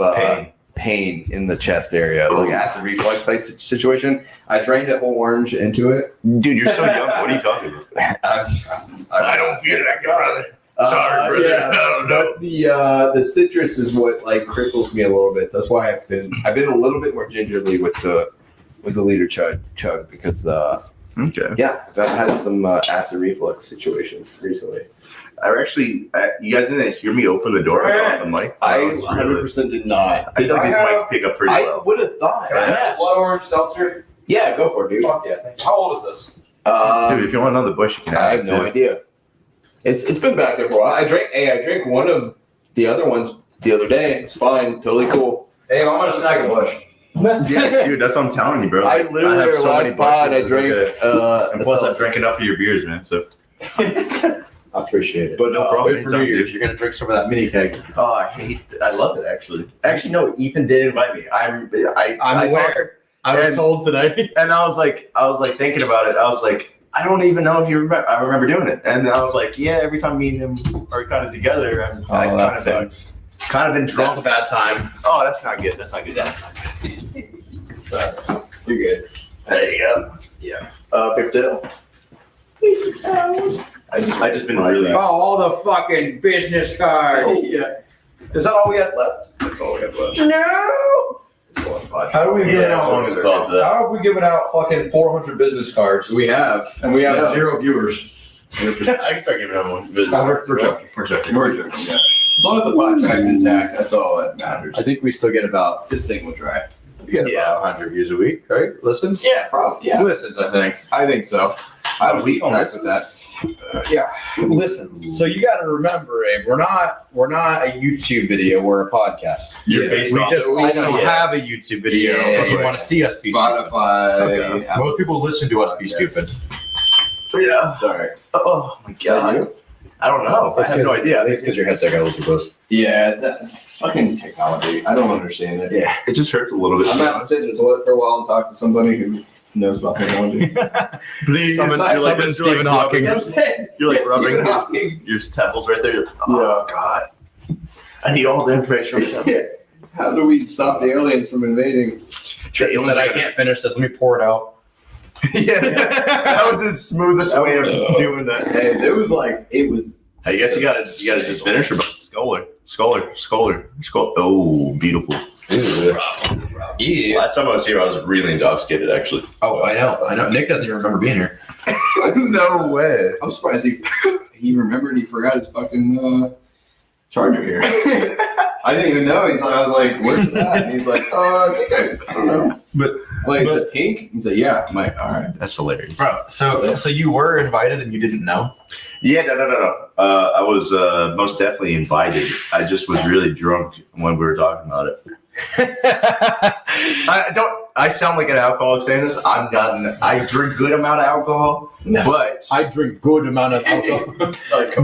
pain in the chest area, like acid reflux type situation. I drained a whole orange into it. dude, you're so young. What are you talking about? I don't feel like it, brother. Sorry, brother. Yeah. I don't know. But the citrus is what like cripples me a little bit. That's why I've been a little bit more gingerly with the leader chug because Okay. yeah, I've had some acid reflux situations recently. You guys didn't hear me open the door on the mic. I That was really- 100% did not. I feel like these mics pick up pretty I well. would have thought. Yeah. Blood orange seltzer? Yeah, go for it, dude. Fuck yeah. How old is this? Dude, if you want another bush, you can I have have it no too. idea. It's been back there for a while. I drank one of the other ones the other day. It's fine, totally cool. Hey, I'm gonna snag a bush. Yeah, Dude, that's what I'm telling you, bro. I Like, literally have our last pod I bushes, drank. it's okay. And plus, a I've drank enough of your beers, man. So seltzer. I appreciate it. But no problem. Wait for New Year's. You're gonna drink some of that mini keg. Oh, I love it actually. Actually, no, Ethan did invite me. I'm aware. I was told today. And I was like thinking about it. I was like, I don't even know if you remember. I remember doing it, and I was like, yeah. Every time me and him are kind of together, that sucks. Kind of been That's drunk. a bad time. Oh, that's not good. That's not good. That's not good. You're good. There you go. Yeah. Paper towel. I just been really. Oh, all the fucking business cards. Oh, yeah. Is that all we had left? That's all we have left. No. It's all 5. How do we give Yeah, as long out? as it's off that. How have we given out fucking 400 business cards We have. and we have Yeah. 0 viewers? I can start giving everyone visits. We're joking. We're joking. We're joking, yeah. As long as the podcast's intact, that's all that matters. I think we still get about This thing will dry. we get about 100 views a week, right? Listens. Yeah, probably. Yeah, Listens, I think. I think so. I had a week on with that. Yeah. Listens. So you got to remember, Abe, we're not a YouTube video. We're a podcast. You're Yeah. based We off just the- also yeah. have a YouTube video Yeah, if you right. want to see us be stupid. Spotify. Okay. Apple- Most people listen to us be stupid. Yeah. Sorry. Oh my god. I don't know. I have no idea. I think it's because your headset got a little too close. Yeah, that's fucking technology. I don't understand it. Yeah. It just hurts a little bit. I'm gonna have to sit in the toilet for a while and talk to somebody who knows about technology. Please, Summon Stephen Hawking. You're like rubbing Stephen Hawking. your temples right there. You're like, oh god. I need all the information. How do we stop the aliens from invading? He said, I can't finish this. Let me pour it out. Yeah, that was his smoothest way of doing that. Hey, it was like it was. I guess you gotta just finish your scholar. Oh, beautiful. Yeah. Last time I was here, I was really intoxicated. Actually, Oh, I know. Nick doesn't even remember being here. no way. I'm surprised he remembered he forgot his fucking charger here. I didn't even know. I was like, "Where's that?" And he's like, I don't know." But The pink. He's like, "Yeah." I'm like, "All right." That's hilarious. Bro, so you were invited and you didn't know? Yeah, no. I was most definitely invited. I just was really drunk when we were talking about it. I sound like an alcoholic saying this. I'm not. I drink good amount of alcohol, but I drink good amount of alcohol.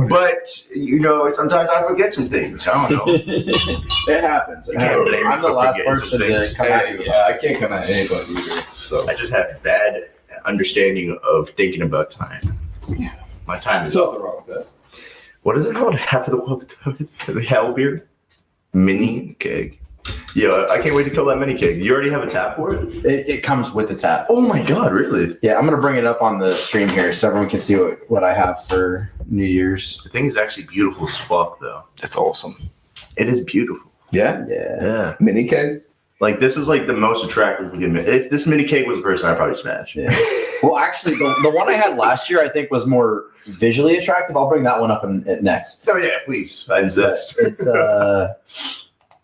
but sometimes I forget some things. I don't know. It happens. I can't blame you I'm the for last forgetting person some to things. come at you. Yeah, I can't come at anybody either. So I just have bad understanding of thinking about time. Yeah. My time is there's up. nothing wrong with that. What is it called? Half of the hell beer? Mini keg. Yeah, I can't wait to kill that mini keg. You already have a tap for it? It comes with the tap. Oh my god, really? Yeah, I'm gonna bring it up on the stream here so everyone can see what I have for New Year's. The thing is actually beautiful as fuck, though. That's awesome. It is beautiful. Yeah. Yeah. Yeah. Mini keg. Like, this is like the most attractive we can make. If this mini keg was a person, I'd probably smash. Yeah. Well, actually, the one I had last year I think was more visually attractive. I'll bring that one up next. Oh, yeah, please. I insist.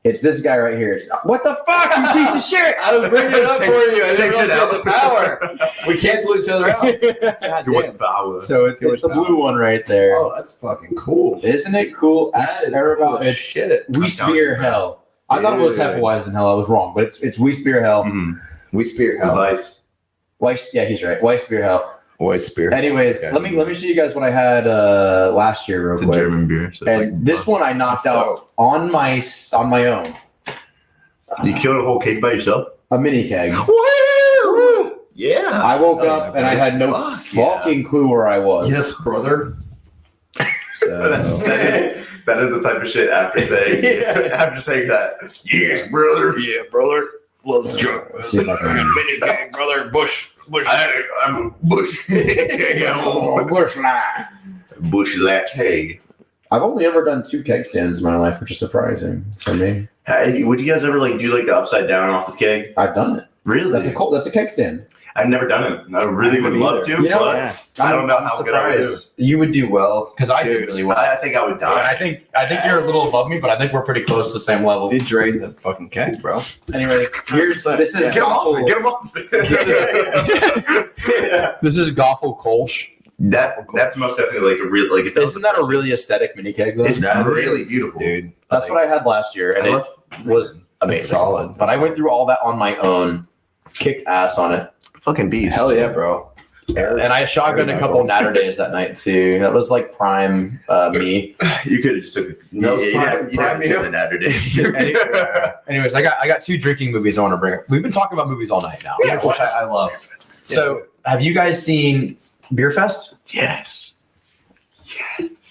It's this guy right here. It's, what the fuck, you piece of shit! I was bringing it up for you. I Takes didn't it know out. the power. We cancel each other out. God Too much damn. power. So it's the blue one right there. Oh, that's fucking cool. Isn't it cool? That is Everybody- cool as it's shit. We Spear Hell. I thought it was Dude. Hefeweizen Hell. I was wrong, but it's We Spear Hell. Mhm. We spear hell. Vice. Yeah, he's right. White Spear Hell. White spear. Anyways, Okay. let me show you guys what I had last year real It's a quick. German beer. So it's And like, this one I knocked That's out on my own. You killed a whole cake by yourself? A mini keg. Woo! Yeah. I woke Oh, up yeah, and I had no Fuck, yeah. fucking clue where I was. Yes, brother. So, that is the type of shit after saying after saying that. Yes, brother. Yeah, brother. Let's drunk. see if I can- Mini keg, brother. Bush. I'm a bush. Bush latch keg. I've only ever done 2 keg stands in my life, which is surprising for me. Hey, would you guys ever like do like the upside down off the keg? I've done it. Really? That's a keg stand. I've never done it. I really would love to. You know, but I don't know I'm how good I would do. surprised. You would do well because I did Dude, really well. I think I would And I die. think you're a little above me, but I think we're pretty close to the same level. They drained the fucking keg, bro. Anyways, this is Get him off it. Get him off it. This is Goffel Kolsch. That's most definitely like a real like. If that was Isn't that a really aesthetic mini keg though? It's That really is, beautiful. dude. That's what I had last year, and it was amazing. solid. But I went through all that on my own, kicked ass on it. fucking beast. Hell yeah, bro. And I shotgunned a couple natter days that night too. That was like prime me. You could have just took That was prime the natter days. Anyways, I got 2 drinking movies I want to bring up. We've been talking about movies all night now, Yeah, which I love. So, have you guys seen Beer Fest? Yes.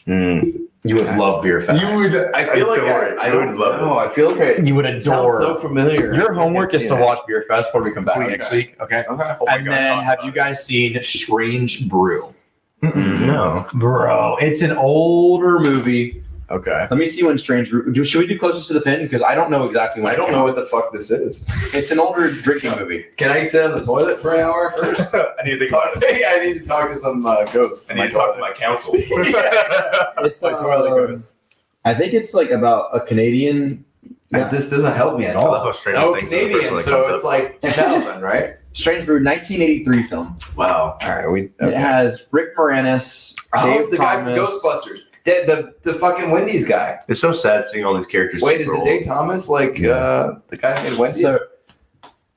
You would love Beer Fest. You would. I feel like Adore it. I I would don't love know. I feel like You would it sounds so adore. familiar. Your homework is to watch. watch Beer Fest before we come back Okay. next week. Okay. Okay. Oh my And God, then talk have about you it. guys seen Strange Brew? No. Bro, it's an older movie. Okay. Let me see when Strange Brew. Should we do closest to the pin? Because I don't know exactly when. I it don't came know out. what the fuck this is. It's an older drinking movie. Can I sit on the toilet for an hour first? I need to think about it. I need to talk to some ghosts. I need to talk to my counsel. It's My toilet ghosts. I think it's like about a Canadian. This doesn't help me at I love all. how strange Oh, things are the first Canadian. one that So comes it's up. like 2000, right? Strange Brew, 1983 film. Wow. All right. We. It has Rick Moranis, Dave the guy from Thomas. Ghostbusters. The fucking Wendy's guy. It's so sad seeing all these characters. Wait, is super it Dave old. Thomas like the guy who made Wendy's? So,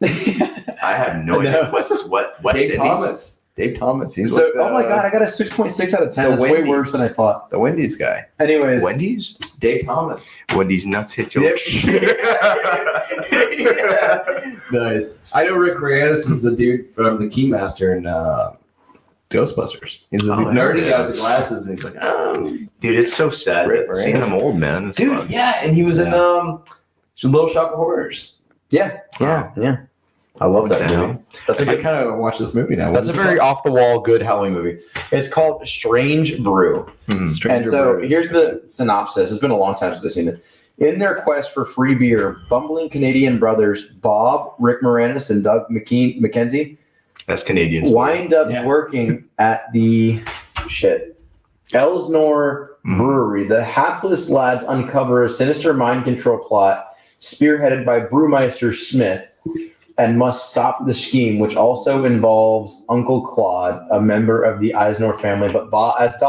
I have no I know. idea. West Dave Indies? Thomas. Dave Thomas. He's so like the, oh my god, I got a 6.6 out of 10. the That's way Wendy's. worse than I thought. the Wendy's guy. Anyways, Wendy's? Dave Thomas. Wendy's nuts hit jokes. Nice. I know Rick Moranis is the dude from the Keymaster in Ghostbusters. He's a Oh, nerdy yeah. guy with the glasses, and he's like, Dude, it's so sad Rick that seeing Moranis. him old, man. It's dude, fun. yeah, and he was in Little Shop of Horrors. yeah. I love that What the movie. hell? That's a I good. kind of watch this movie now. That's a very off the wall, good Halloween movie. It's called Strange Brew. And so here's the synopsis. It's been a long time since I've seen it. In their quest for free beer, bumbling Canadian brothers Bob, Rick Moranis, and Doug McKenzie That's Canadians. wind up Yeah. working at the Elsnore Brewery. The hapless lads uncover a sinister mind control plot spearheaded by Brewmeister Smith and must stop the scheme, which also involves Uncle Claude, a member of the Eisner family. But Bob and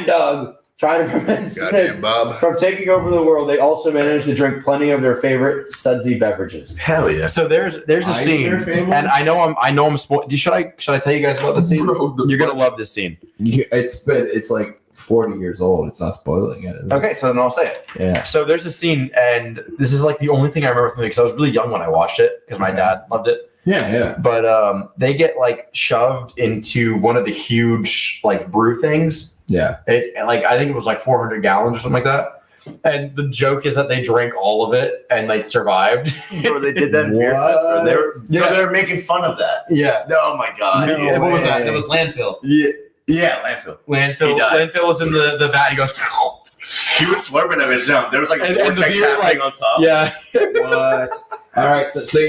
Doug try to prevent Smith Bob. from taking over the world, they also manage to drink plenty of their favorite sudsy beverages. Hell yeah. So there's a Eisner scene, family? and I know I'm spoiled. Should I tell you guys about the scene? Bro, the You're gonna love this scene. It's like 40 years old. It's not spoiling it. Is it? Okay, so then I'll say it. Yeah. So there's a scene, and this is like the only thing I remember from it because I was really young when I watched it because my dad loved it. Yeah. But they get like shoved into one of the huge like brew things. Yeah. It's like I think it was like 400 gallons or something like that. And the joke is that they drank all of it and they survived. Bro, they did that in Beer Fest, bro. They were, Yeah. So they were making fun of that. Yeah. Oh my god. No yeah. What was that? way. That was landfill. Yeah, landfill. Landfill. He died. Landfill is in the vat. He goes. He was slurping of it down. There was like a And the vortex beer, happening like- on top. Yeah. What? All right. So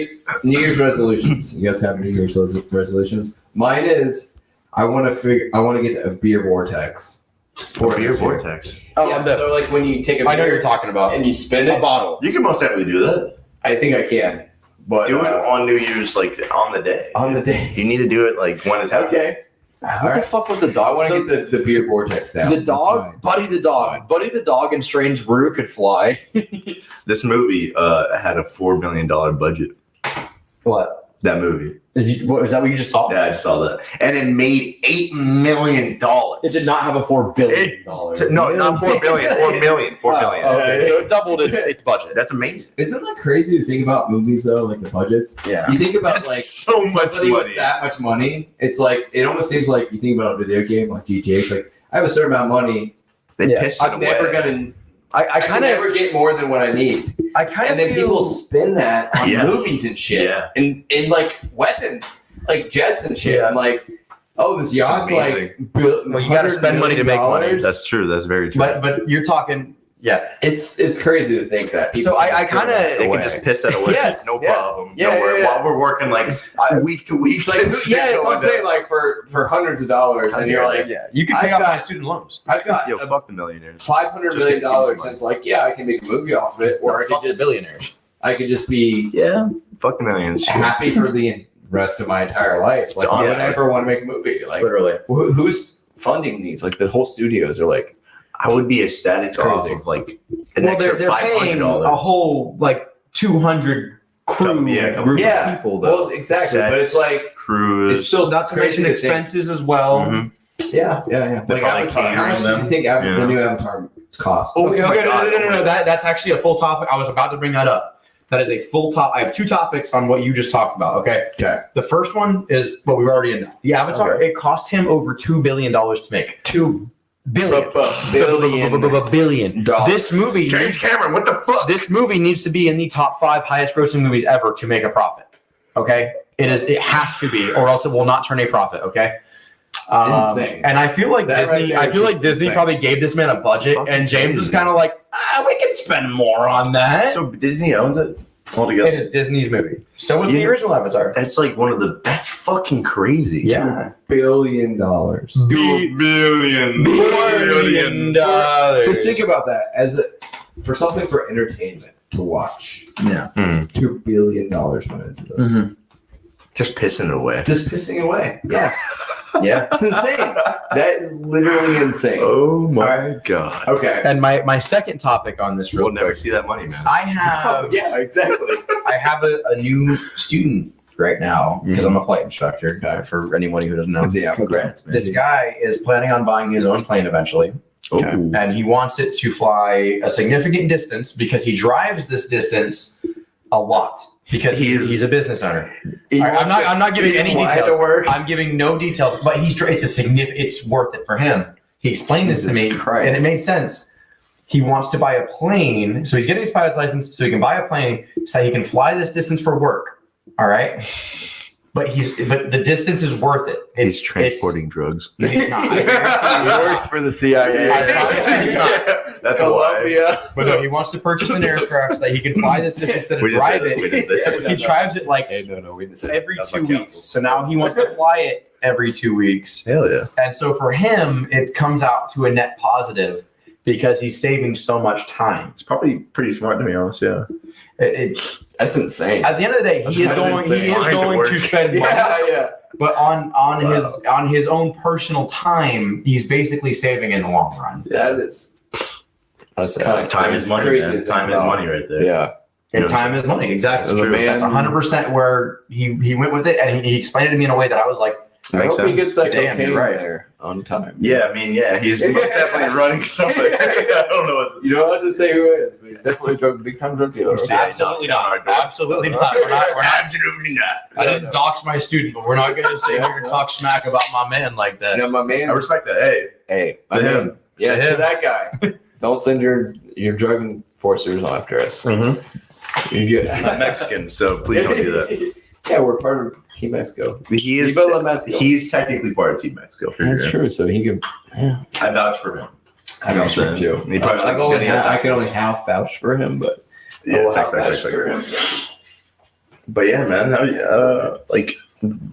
New Year's resolutions. You guys have New Year's resolutions? Mine is I want to get a beer vortex. For beer next year. vortex. Oh, Yeah, the- so like when you take a I know what beer you're talking about. and you spin A it. bottle. You can most definitely do that. I think I can. But Do it on New Year's, like on the day. on the day. You need to do it like when it's happening. Okay. What the fuck was the I dog? want to So get the beer vortex down. the That's dog, fine. Buddy the dog, Buddy the dog, and Strange Brew could fly. This movie had a $4 million budget. What? That movie. What, is that what you just saw? Yeah, I just saw that. And it made $8 million. It did not have a $4 billion. No, not 4 billion. 4 million. 4 million. Oh, okay. So it doubled its budget. That's amazing. Isn't that crazy to think about movies though? Like the budgets. Yeah. You think about That's like so much somebody with money. that much money. It's like it almost seems like you think about a video game like GTA. It's like I have a certain amount of money. They Yeah. pissed it I'm away. never gonna. I I can kind of, never get more than what I need. I kind And of then people spin that on Yeah. movies and shit, Yeah. and like weapons, like jets and shit. Yeah. I'm like, oh, this yacht's like. Well, you gotta spend money to make money. That's true. That's very true. but you're talking, yeah. It's crazy to think that. So I just put kinda- that they away. can just piss that away. Yes, No yes. problem. Yeah, Don't worry. yeah, yeah. While we're working like week to week. It's like, yeah, that's what I'm saying. Like for hundreds of dollars, and you're like, Yeah, you can pay I've off my got- student loans. I've got Yo, fuck the millionaires. $500 Just million, give me some and money. it's like, yeah, I can make a movie off of it, or Fuck the billionaires. I could just be Yeah. Fuck the millions. happy for the rest of my entire life. Like, I would Honestly. never want to make a movie. Like, Literally. who's funding these? Like, the whole studios are like, I would be ecstatic off crazy. of like an Well, extra they're paying a $500. whole like 200 crew, Yeah, group yeah. of people though. Well, exactly. But it's like Cruise. it's still Not to crazy mention to think. expenses as well. Mhm. Yeah. They're Like probably Avatar. How much do catering you them, think you the know? new Avatar costs? Oh, okay, my okay, God, no. That's actually a full topic. I was about to bring that up. That is a full top. I have two topics on what you just talked about. Okay. Okay. The first one is what we were already in. The Avatar. It cost him over $2 billion to make. $2 billion. Billion. This movie. James Cameron, what the fuck? This movie needs to be in the top 5 highest grossing movies ever to make a profit. Okay. It has to be, or else it will not turn a profit. Okay. Insane. And I feel like That right Disney. there I is feel like just Disney insane. probably gave this man a budget, Fucking and James was crazy. kind of like, we can spend more on that. So Disney owns it altogether. It is Disney's movie. So was the Yeah. original Avatar. That's like one of the. That's fucking crazy. Yeah. $2 billion. Billion. Just think about that for something for entertainment to watch. Yeah. $2 billion went into this. Mhm. Just pissing away. Just pissing away. Yeah. Yeah. It's insane. That is literally insane. Oh my god. Okay. And my second topic on this real We'll never quick. see that money, man. I have Yeah, exactly. I have a new student right now because I'm a flight instructor. For anyone who doesn't know, Yeah, Congrats, man. this guy is planning on buying his own plane eventually, Oh. and he wants it to fly a significant distance because he drives this distance a lot because he's a business owner. I'm not giving any details. I'm giving no details, but it's worth it for him. He explained this to Jesus me, Christ. and it made sense. He wants to buy a plane, so he's getting his pilot's license, so he can buy a plane, so he can fly this distance for work. All right, but the distance is worth it. He's transporting drugs. He's not. I He works for the CIA. I promise you he's not. That's why. Colombia. But no, he wants to purchase an aircraft so that he can fly this distance instead of We just drive said that. We it. didn't say that. He drives it like Hey, no, we didn't say every That's 2 my weeks. counsel. So now he wants to fly it every 2 weeks. Hell yeah. And so for him, it comes out to a net positive because he's saving so much time. It's probably pretty smart to be honest. Yeah. That's insane. At the end of the day, he is That's going insane. to spend money. Yeah. But on his own personal time, he's basically saving in the long run. That is. That's Time is money, crazy man. to Time think is about. money right there. Yeah. And time is money. Exactly. As a man- That's 100% where he went with it. And he explained it to me in a way that I was like, I Makes hope he sense. gets that Damn, cocaine you're right. there on time. Yeah, I mean, yeah, he's most definitely running something. I don't know what's. You don't have to say who it is, but he's definitely a big time drug dealer. Yeah, absolutely no, not. no, Absolutely not. We're not. Absolutely not. I didn't dox my student, but we're not going to sit here and talk smack about my man like that. You know, my man. I respect that. Hey, Hey, To I mean, him. Yeah, To to him. that guy. Don't send your drug enforcers after us. You get I'm Mexican, so please don't do that. Yeah, we're part of Team Mexico. He is. Viva la Mexico. He's technically part of Team Mexico. For That's sure. true. So he can. I vouch for him. I vouch for him too. He probably I can only half vouch for him, but Yeah, I'll facts, half facts, vouch facts. for him. But yeah, man, like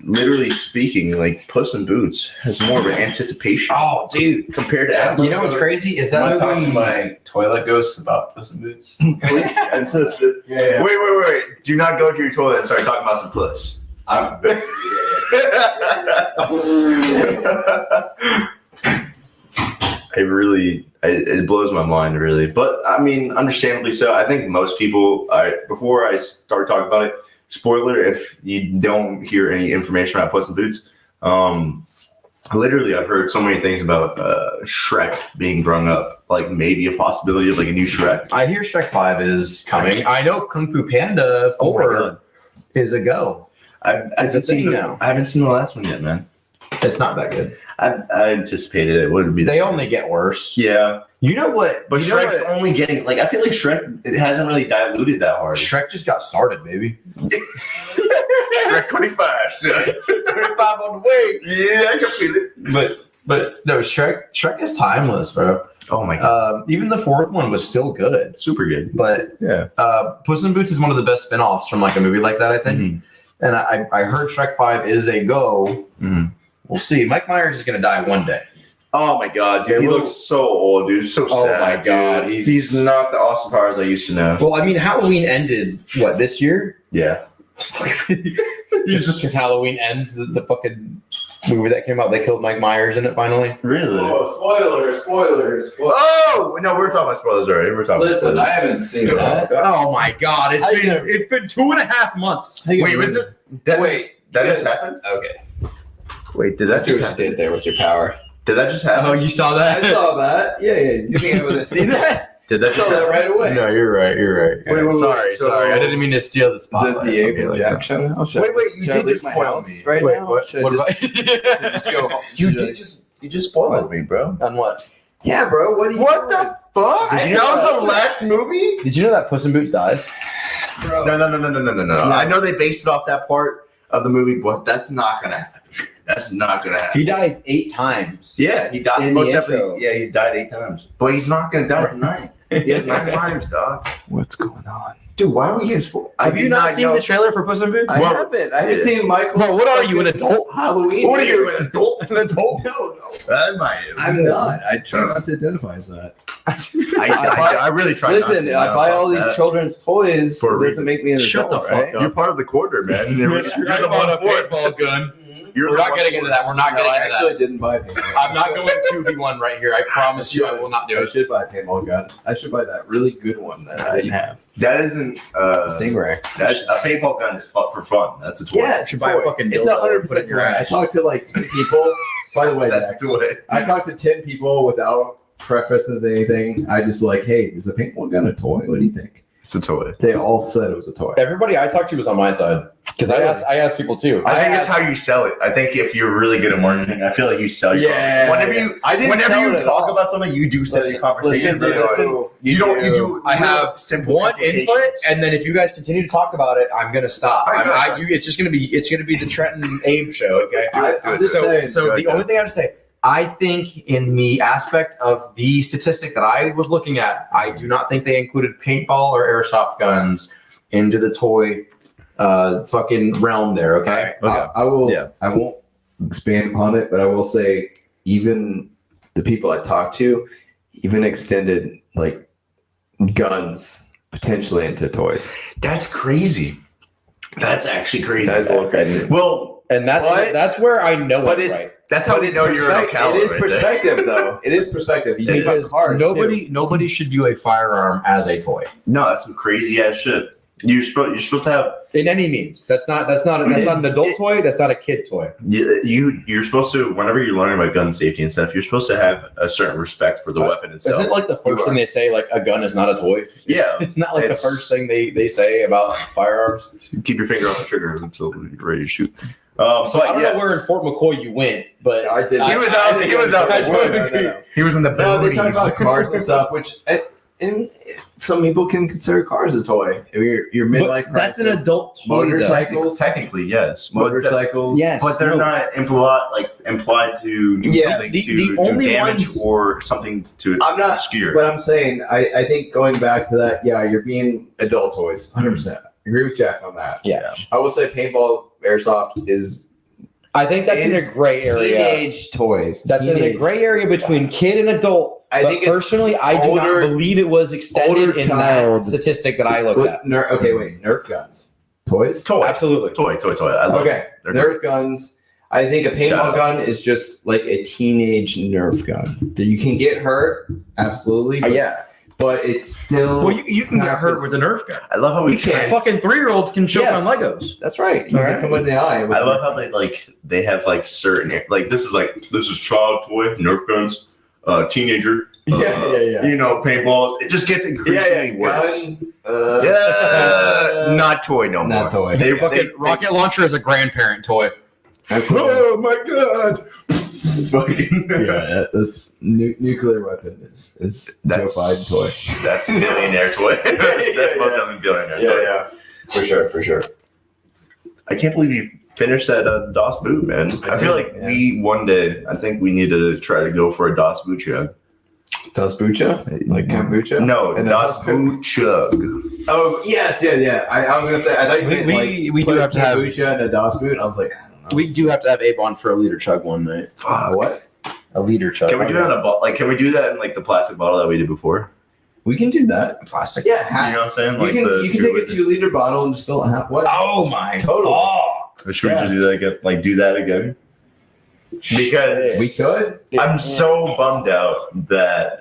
literally speaking, like Puss in Boots has more of an anticipation Oh, dude. compared to Avatar. You know what's crazy is Want that to talk to movie. my toilet ghosts about Puss in Boots? And so, Yeah. wait. Do not go to your toilet and start talking about some puss. I'm, It blows my mind, really. But I mean, understandably so. I think most people, before I start talking about it, spoiler if you don't hear any information about Puss in Boots, literally I've heard so many things about Shrek being brung up, like maybe a possibility of like a new Shrek. I hear Shrek 5 is coming. I know Kung Fu Panda 4 is a go. I haven't thing seen now. I haven't seen the last one yet, man. It's not that good. I anticipated it would be. They only get worse. Yeah, You know what? but you know Shrek's what? only getting like I feel like Shrek it hasn't really diluted that hard. Shrek just got started, baby. Shrek 25, son. 35 on the way. Yeah, I can feel it. But no, Shrek is timeless, bro. Oh my god, Even the fourth one was still good. super good. But Yeah. Puss in Boots is one of the best spin-offs from like a movie like that, I think. Mhm. And I heard Shrek 5 is a go. Mhm. We'll see. Mike Myers is going to die one day. Oh my god, dude. Yeah, He we'll- looks so old, dude. So Oh sad. my God, dude. He's not the Austin Powers I used to know. Well, I mean, Halloween ended, what, this year? Yeah. Because Halloween ends the fucking movie that came out. They killed Mike Myers in it finally. Really? spoilers. Oh no, we're talking about spoilers already. We're talking. Listen, about I haven't seen that. Oh my God! How you doing? It's been 2.5 months. Wait, was it? That just happened. Okay. Wait, did I that see just what you happen? did there with your power. Did that just happen? Oh, you saw I that? saw that. Yeah. You think I would see that? Did that I just saw that happen? right away. No, you're right. You're right. Wait, sorry, so- sorry. I didn't mean to steal the Is spotlight. that the Abe Okay, and like Jack that. show now? Should Wait, I- you should I did leave just my spoil house me. right Wait, now? what? Should I What just, about- just go home? You Should I- just spoiled me, bro. On what? Yeah, bro. What are you What doing? the fuck? Did you That know was that? the last movie? Did you know that Puss in Boots dies? Bro. No. I know they based it off that part of the movie, but that's not gonna happen. That's not gonna happen. He dies 8 times. Yeah, he died In most the definitely. intro. Yeah, he's died 8 times, but he's not gonna die tonight. He has 9 lives, dog. What's going on? Dude, why are we getting spoiled? Have you not seen the trailer for Puss in Boots? I Well, haven't. I haven't yeah. seen Michael. Bro, what are you, an adult? Halloween. What are you, an adult? An adult? No. That might. I'm not. I try not to identify as that. I really try. Listen, not to, I buy all these children's toys. For a It doesn't make me an Shut adult, the fuck right? up. You're part of the quarter, man. You're the one for it. paintball gun. You're We're the not one getting for into it. that. We're not No, getting I into actually didn't buy paintball. that. I'm not going 2v1 right here. I promise you I will not do I it. should buy a paintball gun. I should buy that really good one that I didn't have. That isn't. Stingray. That's a paintball gun is for fun. That's a toy. Yeah, You should buy a fucking It's dildo 100% and put it in your toy. I ass. talked to like 10 people. By the way, That's Jack, a toy. I talked to 10 people without prefaces anything. I just like, hey, is a paintball gun a toy? What do you think? It's a toy. They all said it was a toy. Everybody I talked to was on my side. Because I asked people too. I think it's how you sell it. I think if you're really good at marketing, I feel like you sell your whenever you talk about something, you do sell your conversation. You do. I have simple one input, implications. and then if you guys continue to talk about it, I'm gonna stop. All right, It's gonna be the Trenton Abe show. Okay. I'm just saying. So the only thing I have to say, I think in the aspect of the statistic that I was looking at, I do not think they included paintball or airsoft guns into the toy fucking realm there. Okay. I will. Yeah. I won't expand upon it, but I will say, even the people I talked to, even extended like guns potentially into toys. That's crazy. That's actually crazy. That's a little crazy. Well, And But- that's where I know but it's it's- right. that's how we know you're an Ocala. It is right there. perspective, though. It is perspective. You think about Because cars. nobody should view a firearm as a toy No, that's some crazy ass shit. You're supposed to have in any means. That's not an adult toy. That's not a kid toy. you're supposed to whenever you're learning about gun safety and stuff, you're supposed to have a certain respect for the weapon itself. Isn't it like the first thing they say? Like a gun is not a toy. Yeah, It's not like It's- the first thing they say about firearms. keep your finger on the trigger until you're ready to shoot. So I don't know where in Fort McCoy you went, but I did. He was out. He was out. I in the totally woods. agree. No. He was in the No, they talk boonies. about cars and stuff, which and some people can consider cars a toy. Your midlife but that's an crisis, adult toy. though. motorcycles, Technically, yes, motorcycles. Yes, but they're no. not implied to do Yeah, something the to only do damage ones- or something to I'm not. obscure. But I'm saying, I think going back to that, yeah, you're being adult toys, 100%. Agree with Jack on that. Yeah. I will say paintball, airsoft is I think that's in is a gray area. teenage toys. That's in a Teenage. gray area between kid and adult. I but think it's personally, I do not older- believe it was extended older in child. that statistic that I looked at. Okay, wait. Nerf guns, toys. toy, Absolutely. toy. I love Okay, They're Nerf guns. I think a Shout paintball out. gun is just like a teenage Nerf gun. You can get hurt, absolutely. But, Yeah. but it's still. Well, you can get hurt with a Nerf gun. I love how we You can't. try. Fucking 3-year-olds can choke Yes. on Legos. That's right. You All hit right. someone in the eye. with I love a how Nerf they have like certain this is child toy, Nerf guns, teenager, Yeah. you know, paintballs. It just gets increasingly worse. Gun, Not toy no more. not toy. They, Fucking rocket launcher is a grandparent toy. That's oh my god! Fucking yeah, that's nuclear weapon. It's Joe That's- Biden toy. That's a billionaire toy. That's most definitely billionaire toy. Yeah, for sure. I can't believe you finished that DOS boot, man. I feel like we one day, I think we need to try to go for a DOS boot chug. Das Bucha? Like kombucha? No, And DOS boot chug. Oh, yes, yeah. I was going to say, I thought you meant we do put have to have- kombucha and a DOS boot. And I was like, I don't know. We do have to have Abe on for a liter chug one night. Fuck. What? A liter chug. Can we do that in a bottle? Like, can we do that in like the plastic bottle that we did before? We can do that. Plastic? Yeah, You know what I'm saying? you Like can the you can take a 2-liter bottle and just fill it half. What? Oh my Totally. fuck. Should we just do that again? Like, do that again? because We could. I'm so bummed out that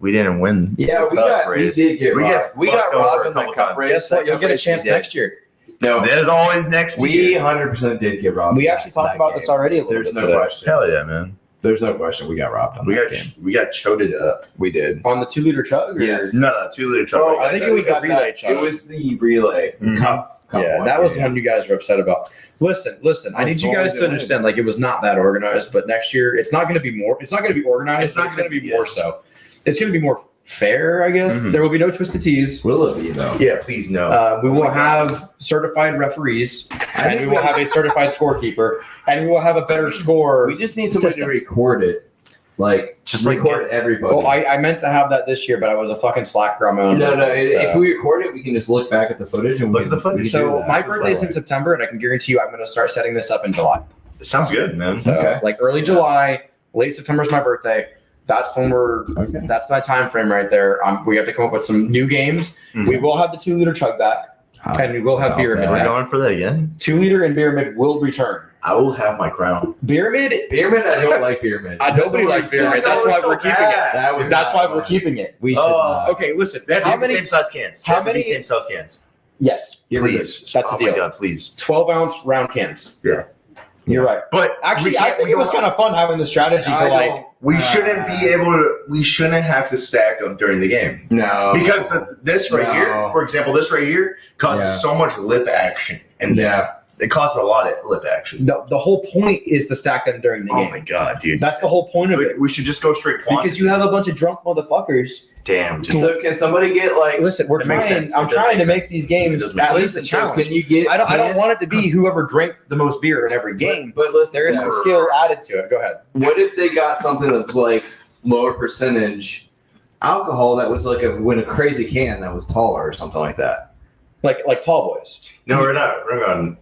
we didn't win. Yeah, we Cup we race. did get We robbed. get We got fucked over robbed a in the couple cup times. race. Guess what? You'll get a chance next year. No, There's always next we year. 100% did get robbed. We in actually that- talked that about game. this already a little There's bit no today. question. Hell yeah, man. There's no question. We got robbed on We that got game. we got choded up. We did. On the 2-liter chug? Or? Yes. No, 2-liter truck. Oh, I think it was the got relay that. chug. It was the relay Mhm. cup. Yeah, one. that was the one you guys were upset about. Listen. I need That's you all guys we to did. understand. Like, it was not that organized, but next year it's not going to be more. It's not going to be organized. It's not It's going to gonna be be- more so. It's going to be more fair, I guess. Mhm. There will be no twisted teas. Will it be though? Yeah, please no. We will have certified referees, and we will have a certified scorekeeper, and we will have a better score. We just need somebody System. to record it. Like Just like record everybody. Well, I meant to have that this year, but I was a fucking slacker on my own. no. birthday, so. If we record it, we can just look back at the footage and Look at the footage. we can So do that. my birthday's in September, and I can guarantee you I'm going to start setting this up in July. Sounds good, man. So Okay. like early July, late September is my birthday. That's when we're. Okay. That's my time frame right there. We have to come up with some new games. Mhm. We will have the 2-liter chug back, and we will have beer mid. Are we Yeah. going for that again? 2-liter and beer mid will return. I will have my crown. Beer mid. Beerman, I don't like Beerman. Nobody likes beer mid. That's why we're keeping it. That was That's not why we're fun. keeping it. We should not. Okay, listen. They have How to be many? the same size cans. how They have to be many- same size cans? Yes, Give me Please. That's the oh deal. my god, please. 12-ounce round cans. Yeah. You're right. But Actually, we I can't- think we it was don't- kind of fun having the strategy I to like. don't- We shouldn't be able to. We shouldn't have to stack them during the game No. because this right No. here, for example, this right here causes Yeah. so much lip action, and Yeah. it causes a lot of lip action. The whole point is to stack them during the Oh game. my god, dude! That's the whole point of it. We should just go straight quantity. Because you have a bunch of drunk motherfuckers. Damn, just So can somebody get like? Listen, we're It makes trying. sense. I'm It does trying to make make these games It does make at least a Listen, so challenge. can you get? I don't cans? want it to be whoever drank the most beer in every game. But listen, There is some skill added to it. Go ahead. what if they got something that's like lower percentage alcohol that was like a crazy can that was taller or something like that? Like tall boys. no, we're not. We're going.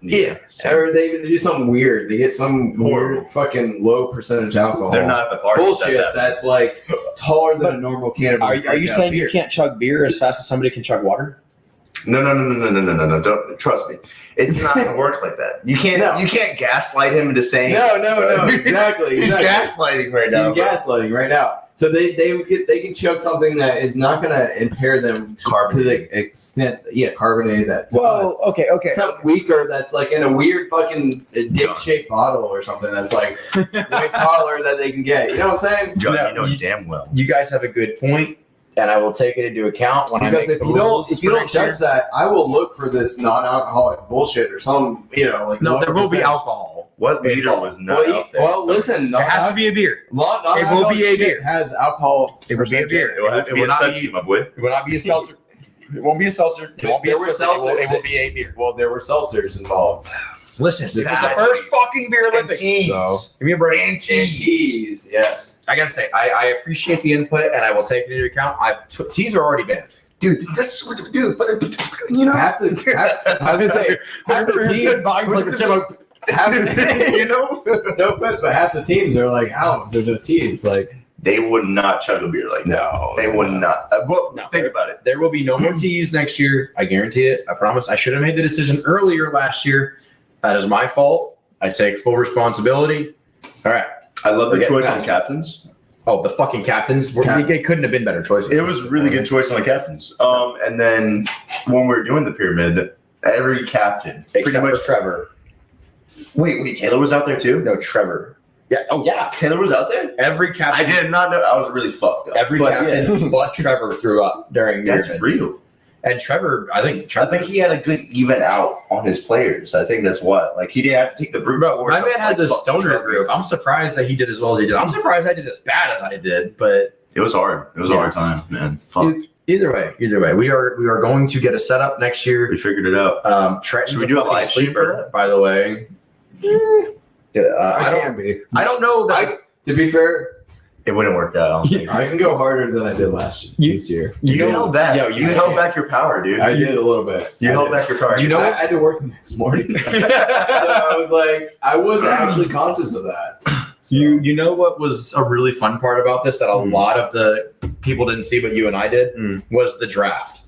Or they even do something weird. They get some Horrible. weird fucking low percentage alcohol. They're not at the party. bullshit. That's like taller than a normal can of Are you saying beer. you can't chug beer as fast as somebody can chug water? No. Don't trust me. It's not gonna work like that. You can't. No. You can't gaslight him into saying. No, exactly. He's exactly. gaslighting right now. He's gaslighting right now. So they can chug something that is not going to impair them to Carbonate. the extent, carbonate that. Well, okay. Something weaker that's like in a weird fucking dick-shaped bottle or something that's like way taller that they can get. You know what I'm saying? John, No, you know you- damn well. You guys have a good point, and I will take it into account when I Because make if the you don't rules if you for don't next year. judge that, I will look for this non-alcoholic bullshit or some like No, lower there will be percentage. alcohol. What leader was not out there? Well, listen, There has to be a beer. It will be a beer. Has alcohol. It will be a beer. It will have to be a Sepsi, my boy. It will not be a seltzer. It won't be a seltzer. It won't be There a were twisted. seltzer- It will be a beer. Well, there were seltzers involved. Listen, this is the Exactly. first fucking beer Olympics. teas. So Give me a break. And and teas. teas, yes. I gotta say, I appreciate the input, and I will take it into account. Teas are already banned. Dude, this is what dude, but you know, I was gonna say half the teams, you know, no offense, but half the teams are like, how they're the teas, like they would not chug a beer like that. no, They would not. Well, No. think about it. There will be no more teas next year. I guarantee it. I promise. I should have made the decision earlier last year. That is my fault. I take full responsibility. All right. I love the Okay, choice on fast. captains. Oh, the fucking captains. It couldn't have been better choices. It was a really good choice on the captains. And then when we were doing the pyramid, every captain, pretty Except much. for Trevor. Wait, Taylor was out there too. No, Trevor. Yeah. Oh, yeah. Taylor was out there. Every I captain. did not know. I was really fucked up. Every But captain but Trevor threw up during that's Pyramid. real. And Trevor, I think he had a good even out on his players. I think that's what. Like he didn't have to take the brute Bro, force. my of, man had like, the fucking stoner Trevor. group. I'm surprised that he did as well as he did. I'm surprised I did as bad as I did. But It was hard. It was a hard time, man. Fuck. either way, we are going to get a setup next year. We figured it out. Trenton's Should we do a fucking live stream for sleeper, by the way. Yeah, I don't. be. I don't know that. To be fair, It wouldn't work out. I don't think. I can go harder than I did this year. You held back. Yo, you you held can. back your power, dude. I did a little bit. You I held did. back your power. Do you know I what? had to work the next morning. So I was like, I was actually conscious of that. So, You know what was a really fun part about this that a lot of the people didn't see, but you and I did, was the draft.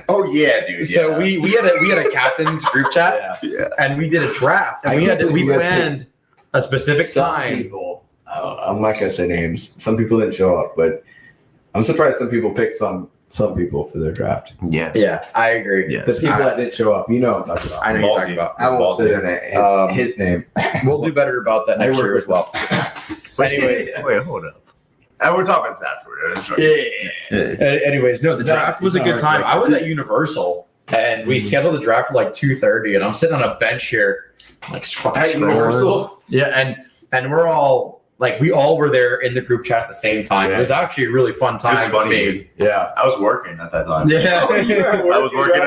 Oh yeah, dude. So yeah. we had a captain's group chat, Yeah. and we did a draft, and I we get had to, that we you guys planned a specific some time. people, I'm not gonna say names. Some people didn't show up, but I'm surprised some people picked some people for their draft. Yeah. Yeah, I agree. Yeah. The people that didn't show up, you know what I'm talking about. I know you're talking about. I won't say their name. His name. We'll do better about that I next work year with as well. Anyways, wait, hold up. And we're talking this afterward. anyways, no, the draft was a good time. I was at Universal and we scheduled the draft for like 2:30, and I'm sitting on a bench here, like fucking At scrolling. Universal? Yeah, and we're all like, we all were there in the group chat at the same time. Yeah. It was actually a really fun time for funny, me. dude. Yeah. I was working at that time. Yeah. I was working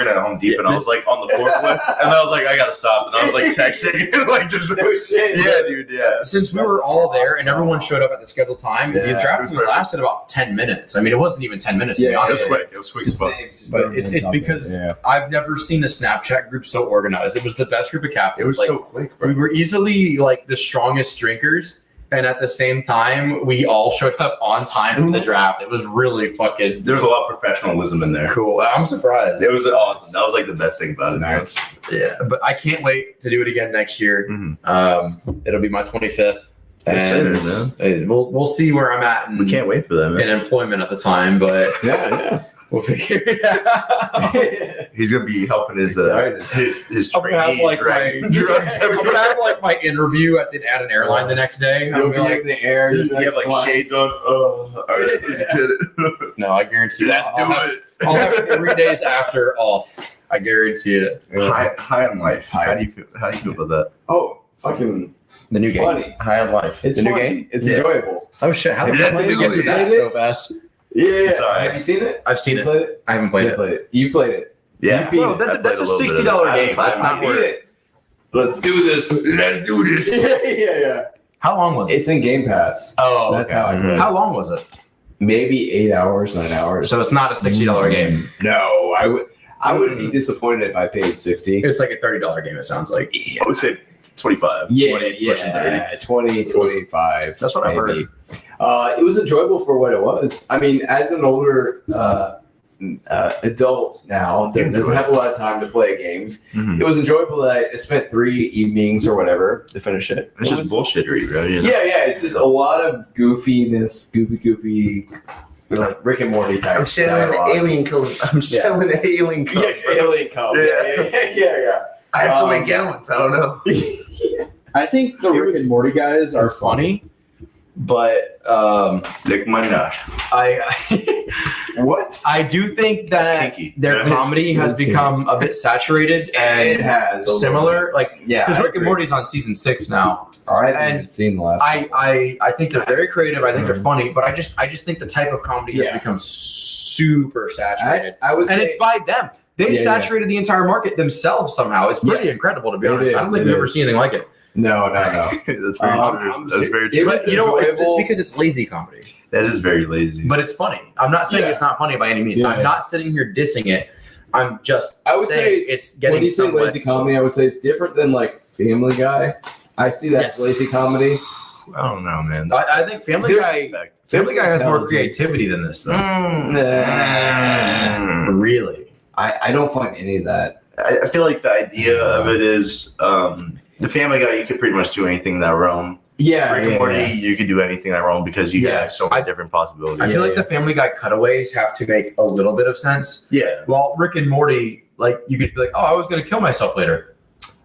at Home Depot, and I was like on the forklift, and I was like, I gotta stop, and I was like texting, and like just No shit. yeah, dude, yeah. Since we were all there and everyone showed up at the scheduled time, the Yeah, draft it was only lasted about 10 minutes. I mean, it wasn't even 10 minutes to be Yeah, It was honest. quick. It was quick as fuck. But it's because I've never seen a Snapchat group so organized. It was the best group of captains. It was Like, so quick, bro. we were easily like the strongest drinkers, and at the same time, we all showed up on time for the draft. It was really fucking There was a lot of professionalism in there. cool. I'm surprised. It was awesome. That was like the best thing about it. Nice. Yeah, but I can't wait to do it again next year. Mhm. It'll be my 25th, Yes, and sir, we'll see where I'm at in, We can't wait for that, man. in employment at the time, but Yeah, we'll figure it out. yeah. He's gonna be helping his Excited. his I'm gonna have trainee like drag my drugs I'm everywhere. gonna have like my interview at an airline the next day. You'll I'm be gonna, in the air. You You'll be have like flying. shades on. All right, let's get it. no, I guarantee you. Let's do it. I'll have 3 days after off. I guarantee it. High on life. High. How do you feel? How do you feel about that? Oh, fucking The new game. funny. High on life. It's The new funny. game? It's Yeah. enjoyable. Oh shit! How the Have you fuck did you played get to it? that so fast? Yeah. Sorry. Have you seen it? I've seen You it. played it? I haven't played You it. played it. You played it. Yeah. You beat Bro, it. that's I a played a little bit of $60 it. I game. haven't That's played not beat worth it. it. Let's do this. Let's do this. yeah. How long was it? It's in Game Pass. Oh, That's okay. how I played. How long was it? Maybe 8 hours, 9 hours. So it's not a $60 game. No, I would be disappointed if I paid 60. It's like a $30 game. It sounds like. I would say 25. 20, pushing 30. 20, 25. That's what I've heard. It was enjoyable for what it was. I mean, as an older adult now that doesn't have a lot of time to play games, Mhm. it was enjoyable that I spent 3 evenings or whatever to finish it. It's It just was- bullshittery, bro. You know? yeah, it's just a lot of goofiness, goofy, like Rick and Morty type. dialogue. codes. I'm selling alien Yeah, alien come. Yeah. I have so many Um, gallons. I don't know. I think the It Rick was- and Morty guys are funny, but Nick Minaj. What? I do think that That's kinky. their Yeah. comedy has It is become a bit saturated It and has a little similar. Like, bit. Yeah, because I Rick and agree. Morty's on season 6 now. I haven't and even seen the last. I think they're very creative. I think they're funny, but I just think the type of comedy has Yeah. become super saturated, I would and say it's by them. They Yeah, saturated the entire market themselves somehow. It's pretty incredible, to be It honest. I is, don't think it we've ever is. seen anything like it. no. That's very Um, true. That's very it true. was But you know, it's enjoyable. because it's lazy comedy. That is very lazy. But it's funny. I'm not saying Yeah. it's not funny by any means. Yeah, I'm yeah. not sitting here dissing it. I'm just I would saying say it's getting when you say somewhat. lazy comedy, I would say it's different than like Family Guy. I see that Yes. as lazy comedy. I don't know, man. I think Family There's Guy. Respect. Family Guy has more intelligence. creativity than this, though. Mm. Really? I don't find any of that. I feel like the idea of it is the Family Guy. You could pretty much do anything in that realm. Yeah, Rick and Morty, you could do anything in that realm because you Yeah. have so many different possibilities. I feel like yeah. the Family Guy cutaways have to make a little bit of sense. Yeah. While Rick and Morty, like, you could be like, oh, I was going to kill myself later.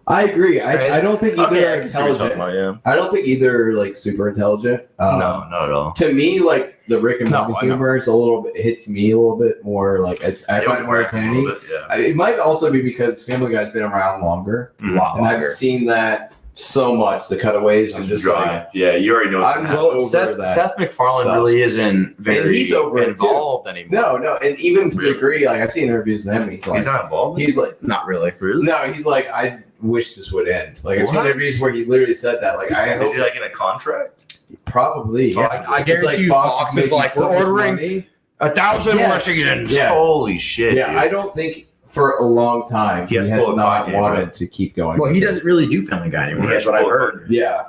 I agree. Right? I don't think either Okay, are I can see what you're talking intelligent. about, I don't think either are like super intelligent. no, not at all. To me, like the Rick and No, Morty I know. humor is a little bit hits me a little bit more. Like I find it more entertaining. Yeah. It might also be because Family Guy's been around longer, Mhm. and I've seen that so much. The cutaways, I'm just dry. like, Yeah, you already know what's I'm gonna just happen. over that. Seth MacFarlane stuff. really isn't very And he's over it, too. involved anymore. no, and even to the Really? degree, like I've seen interviews with him, and he's like, He's not involved. he's like, Not really. Really? no, he's like, I wish this would end. Like I've seen What? interviews where he literally said that. Like I Is hope he like in a contract? probably. Fox- Yeah. I It's guarantee you Fox is making like, so we're much ordering money. 1,000 more Yes. seasons. Yes. Holy shit! Yeah, dude. I don't think for a long time He he has has to pull a not Kanye, wanted right? to keep going. Well, with he this. doesn't really do Family Guy anymore. He That's has what I've to pull a heard. Yeah,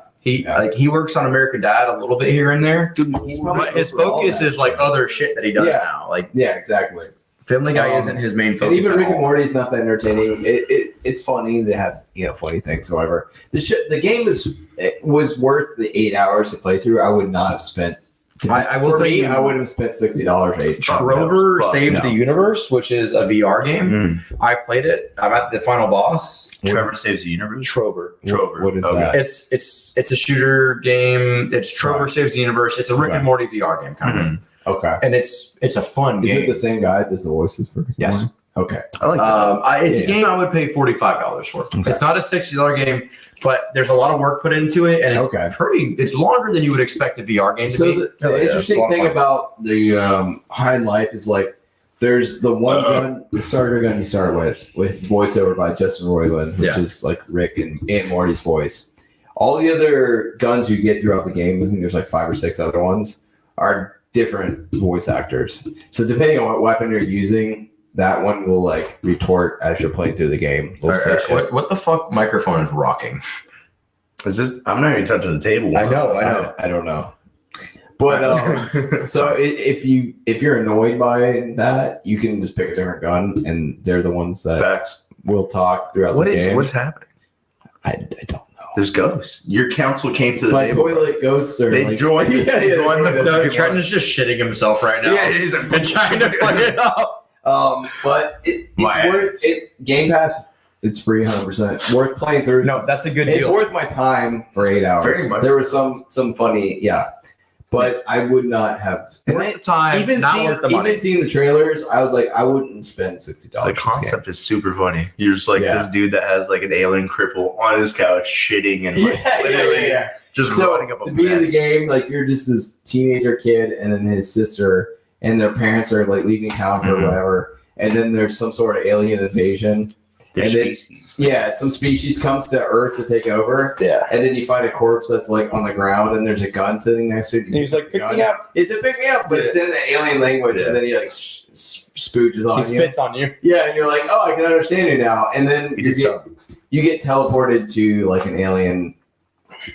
He works on American Dad a little bit here and there, he's probably but his over all focus that is like shit. other shit that he does Yeah. now. Like, Yeah, exactly. Family Guy isn't his main And focus. even at Rick and all. Morty's not that entertaining. It's funny. They have funny things, or whatever. The game was worth the 8 hours to play through. I would not have spent. I will for tell me, you, I would have spent $60. Trover fuck Saves no. the Universe, which is a VR game. Mm. I've played it. I'm at the final boss. Trevor Saves the Universe. Trover. Trover. What is Okay. that? It's a shooter game. It's Trover Saves the Universe. It's a Rick and Morty VR game kind of, Okay. and it's a fun Is game. it the same guy that does the voices for? Yes. Okay. I like that. It's Yeah. a game I would pay $45 for. Okay. It's not a $60 game, but there's a lot of work put into it, and it's Okay. it's longer than you would expect a VR game to So be. the Oh, yeah, it's a interesting lot of thing fun. about the High Life is like there's the one gun, the starter gun you start with voiceover by Justin Roiland, which Yeah. is like Rick and Aunt Morty's voice. All the other guns you get throughout the game, I think there's like 5 or 6 other ones, are different voice actors. So depending on what weapon you're using, that one will like retort as you're playing through the game. They'll say shit. What the fuck microphone is rocking? Is this? I'm not even touching the table. I know. I don't know. But so if you're annoyed by that, you can just pick a different gun, and they're the ones that Facts. will talk throughout the game. What's happening? I don't know. There's ghosts. Your council came to the My table. toilet ghosts are They like, joined. Yeah, They yeah, joined they the. joined No, fucking Trenton's just shitting himself right now. Yeah, he's like, and trying to play it up. But it's My worth it. Game Pass, it's free 100%. Worth playing through. No, that's a good It's deal. worth my time for 8 hours. Very much There was some funny, but I would not have. And Worth the time, even not seeing, worth the money. even seeing the trailers, I was like, I wouldn't spend $60. The concept is super funny. You're just like Yeah. this dude that has like an alien cripple on his couch, shitting and like literally just So running up a the beginning of the mess. game, like you're just this teenager kid, and then his sister and their parents are like leaving town for Mhm. whatever, and then there's some sort of alien invasion. They're and then- species. Yeah, some species comes to Earth to take over, Yeah. and then you find a corpse that's like on the ground, and there's a gun sitting next to it. And he's like, pick me up. It's a pick me up, but it's in the alien language, Yeah. and then he like spooges on He you. spits on you. Yeah, and you're like, oh, I can understand you now. And then He you did you get teleported to like an alien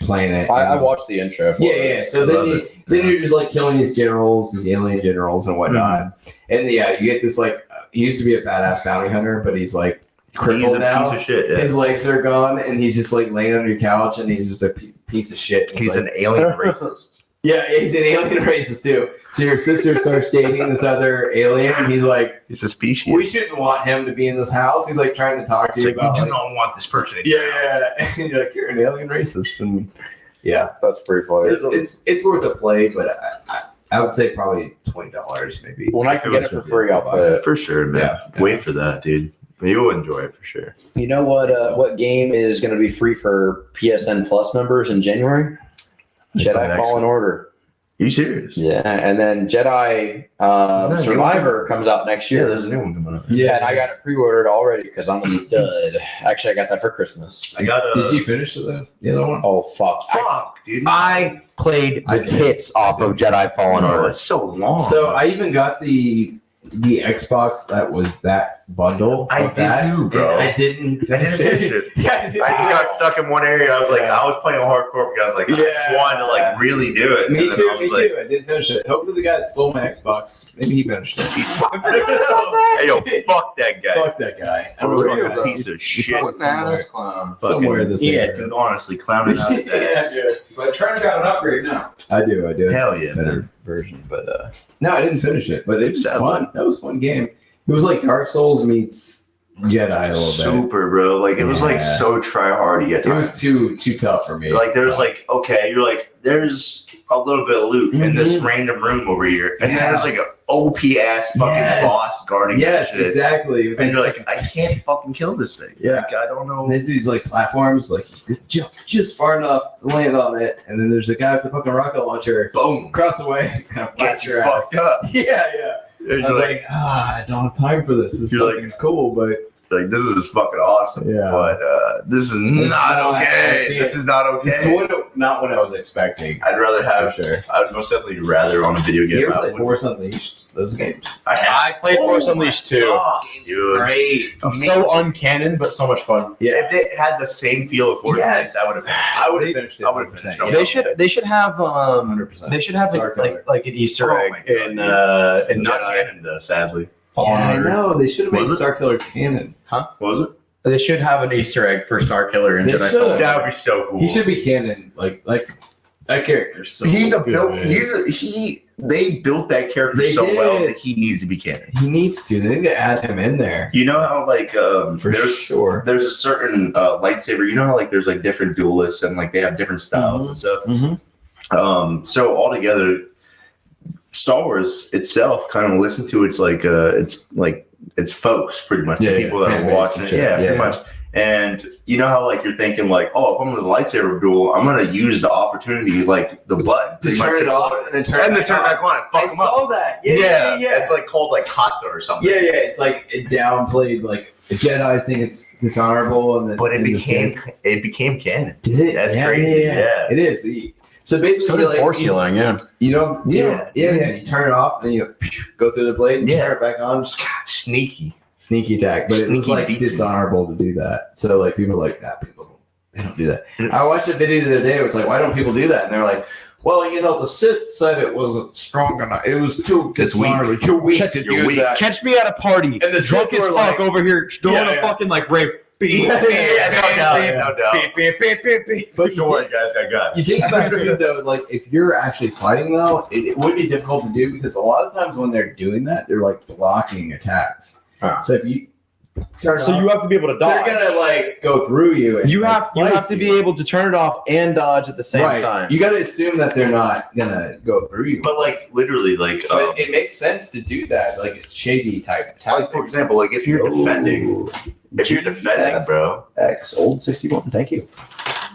planet. I and- watched the intro. for Yeah, it. yeah. So Love then you're just like killing these generals, these alien generals and whatnot. And you get this like he used to be a badass bounty hunter, but he's like crippled He's a now. piece of shit. Yeah. His legs are gone, and he's just like laying on your couch, and he's just a piece of shit. He's like, an alien racist. yeah, he's an alien racist too. So your sister starts dating this other alien, and he's like, He's a species. we shouldn't want him to be in this house. He's like trying to talk to It's you like, you about do like, not want this person. In yeah, your house. yeah, and you're like, you're an alien racist, and yeah, That's pretty funny. it's worth a play, but I would say probably $20 maybe. When I can get it for free, I'll play it. For sure, man. Yeah. Wait for that, dude. You'll enjoy it for sure. You know what game is going to be free for PSN Plus members in January? Jedi Next Fallen one. Order. You serious? Yeah, and then Jedi that a new Survivor comes out next Yeah, year. there's a new one coming up. Yeah, and I got it pre-ordered already because I'm a stud. Actually, I got that for Christmas. I got a. Did you finish the other one? Oh fuck! Fuck, dude. I played I the did. tits off of Jedi Fallen Oh, Order. it's so long. So I even got the Xbox that was that bundle. I of did that, too, bro. and I didn't didn't finish it. Yeah, I just got stuck in one area. I was like, Yeah. I was playing hardcore because I was like, I just Yeah. wanted to like really do it. Me And then too, I me was like, too. I didn't finish it. Hopefully the guy that stole my Xbox, maybe he finished it. Hey yo, fuck that guy. Fuck that guy. What a really fucking gonna- piece of he's shit. probably somewhere. clown. Somewhere in this Yeah, area. dude, honestly, clowning out his ass. Yeah, yeah. But Trent got an upgrade now. I do. Hell yeah, Better man. version, but no, I didn't finish it. But it was Sad. fun. That was a fun game. It was like Dark Souls meets Jedi a little bit. Super, bro. Like it was like Yeah. so try hardy at It was times. too tough for me. Like there's like okay, you're like there's a little bit of loot in this random room over here, and then there's like an OP ass fucking Yes. boss guarding yes, that shit. exactly. And you're like, I can't fucking kill this thing. Yeah. Like, I don't know. And they do these like platforms, like you jump just far enough to land on it, and then there's a guy with the fucking rocket launcher. Boom. Across the way, he's gonna Get blast you your ass. fucked up. Yeah, yeah. And I was you're like, I don't have time for this. This is You're fucking cool, but like, this is fucking awesome. Yeah. But this is It's not not- okay. I This is not okay. this is not what I was expecting. I'd rather For have. sure. I would most definitely rather on a video game. You ever I play would- Force Unleashed? Those games. I played Force Unleashed too. God, dude. Great. So uncanon, but so much fun. Yeah. If it had the same feel of Fortnite, Yes. I would have. I would have finished it. I would've finished it. 100%. They should have 100%. They should have Sorry, Connor. like an Easter Oh egg my God, in dude. in Not Jedi canon though, sadly. Fallen I Order. know. They should have made Was it? Star Killer canon. What was it? They should have an Easter egg for Star Killer and They Jedi should. Fallen. That would be so cool. He should be canon. Like that character's so He's a good. built. They built that character They so well did. that he needs to be canon. He needs to. They need to add him in there. You know how like For there's sure. there's a certain lightsaber. You know how like there's like different duelists and like they have different styles and stuff. Mm-hmm. So altogether, Star Wars itself kind of listen to it's folks pretty much, Yeah, the people that fan are base watching and it. shit. Yeah, Yeah, pretty yeah. much. And you know how like you're thinking like, oh, if I'm in the lightsaber duel, I'm gonna use the opportunity like the button To pretty turn much. it off and then turn and it then turn back back on and fuck I them up. saw that. Yeah, yeah. It's like called like kata or something. Yeah, yeah. It's like it downplayed. Like the Jedi think it's dishonorable, and then But it and the became canon. Sith- did it? That's Yeah, crazy. Yeah, Yeah. it is. So basically, So did like, force healing, yeah. You know, Yeah. You turn it off, and you go through the blade, and Yeah. turn it back on. Just Sneaky. sneaky attack, but it was Sneaky like beaky. dishonorable to do that. So like people are like that. They don't do that. Mm. I watched a video the other day. It was like, why don't people do that? And they're like, well, you know, the Sith said it wasn't strong enough. It was too It's weak. dishonorable. Too weak Catch- to you're do weak. that. Catch me at a party, And the drunk Sith as were fuck like- over here, doing Yeah, a yeah. fucking like rave. Beep, Yeah, beep, Yeah, no beep, doubt. beep, No doubt. beep, beep, beep, beep, beep. But Don't worry, guys. I got you think back to though, like if you're actually fighting though, it would be difficult to do because a lot of times when they're doing that, they're like blocking attacks. Ah. So if you turn So it you off, have to be able to they're dodge. gonna like go through you. And, You like, have slice to be you. able to turn it off and dodge at the same right. time. You got to assume that they're not gonna go through you. But like literally, like But it makes sense to do that, like it's shady type attack. like for example, like if you're defending, bro, X old 61. Thank you.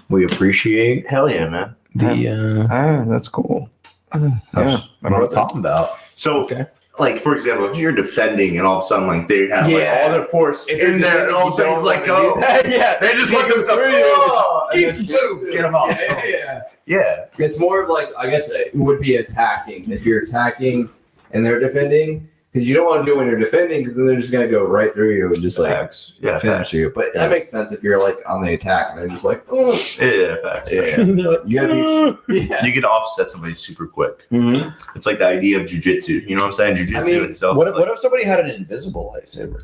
We appreciate hell yeah, man. the. that's cool. I don't know what I'm talking about. So, Okay. like for example, if you're defending and all of a sudden like they have like Yeah. all their force If you're in there, and all of a sudden you let go, yeah, they just They let go themselves through you, oh, and and then- boom, get them off. yeah. Yeah, It's more of like I guess it would be attacking if you're attacking and they're defending because you don't want to do it when you're defending because then they're just gonna go right through you and just like facts. Yeah, finish facts. you. But that makes sense if you're like on the attack and they're just like, oh, Yeah, facts. yeah, They're like, you gotta be, yeah. You can offset somebody super quick. Mm-hmm. It's like the idea of jujitsu. You know what I'm saying? Jujitsu I mean, itself. What is if, what if somebody had an invisible lightsaber?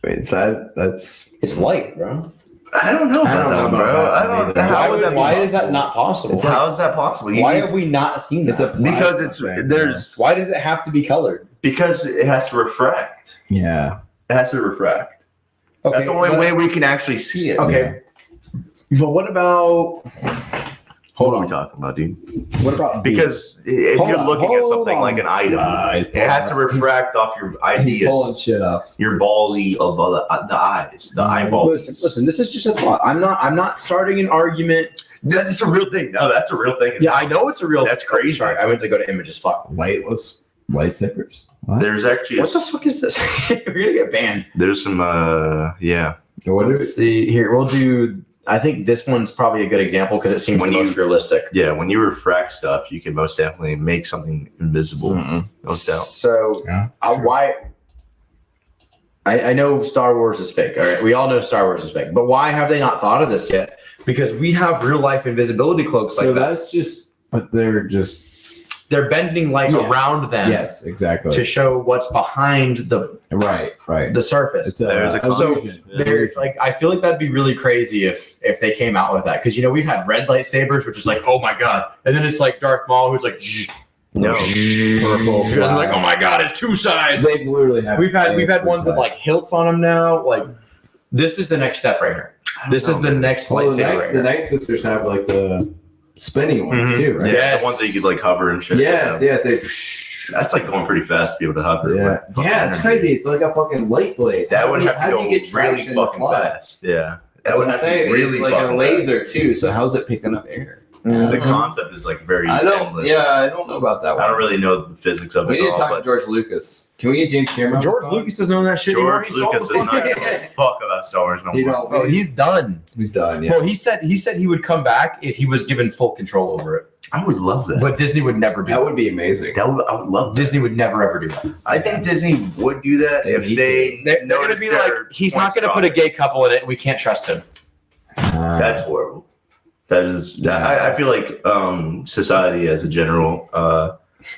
Wait, so that's It's light, bro. I don't know I about don't know that, about bro. that I don't. either. How would that? Why be is that possible? not possible? It's How is that possible? You Why need- have we not seen it's that? a because it's thing, there's Why does it have to be colored? because it has to refract. yeah. It has to refract. Okay, That's the only but- way we can actually see it. Okay. But what about? What are we talking about, dude? What about Because if Hold you're on, looking at hold something on. like an item, He's it has to refract off your He's pulling ideas, shit up. your body of the eyes, the eyeballs. Listen. This is just a thought. I'm not starting an argument. That's a real thing. No, that's a real thing. Yeah, I know it's a real. That's crazy. Sorry, I went to go to images. Fuck. Lightless lightsabers. What? There's actually What the fuck is this? We're gonna get banned. there's some yeah. What are Let's see here. We'll do. I think this one's probably a good example because it seems When the you- most realistic. Yeah, when you refract stuff, you can most definitely make something invisible. No doubt. So Yeah, why? I know Star Wars is fake. All right, we all know Star Wars is fake. But why have they not thought of this yet? Because we have real life invisibility cloaks So like that. that's just, but they're just They're bending light Yes. around them yes, exactly. to show what's behind right. the surface. It's a, There's a illusion. There's like I feel like that'd be really crazy if they came out with that because we've had red lightsabers which is like oh my god and then it's like Darth Maul who's like "Zh," No. Purple and they're like oh my god it's two sides. They literally have. We've had ones with like hilts on them now. Like this is the next step right here. This is the next Well, lightsaber right the here. Night Sisters have like the spinning ones too, right? Yeah, Yes. the ones that you could like hover and shit. Yes, yes, they. That's like going pretty fast to be able to hover. Yeah, with fucking yeah, it's energy. crazy. It's like a fucking light blade. That would have how to do go you get really traction to fucking fly? fast. Yeah. That That's would what I'm have to be saying. really It's like a fucking laser too. So how's it picking up air? fast. The concept is like very I don't. endless. Yeah, I don't know about that one. I don't really know the physics of We it need to all, talk to but George Lucas. Can we get James Cameron? George on the phone? Lucas doesn't know that shit. George He already Lucas sold is the not fuck- giving a fuck about Star Wars no You more. know, Bro, he's done. he's done. Yeah. Well, he said he would come back if he was given full control over it. I would love that. But Disney would never do That that. would be amazing. I would love that. Disney would never ever do that. I think Disney would do that They if need they They're going to noticed be their like, he's not points going to put a dropping. gay couple in it. We can't trust him. That's horrible. That is. Yeah. I feel like society as a general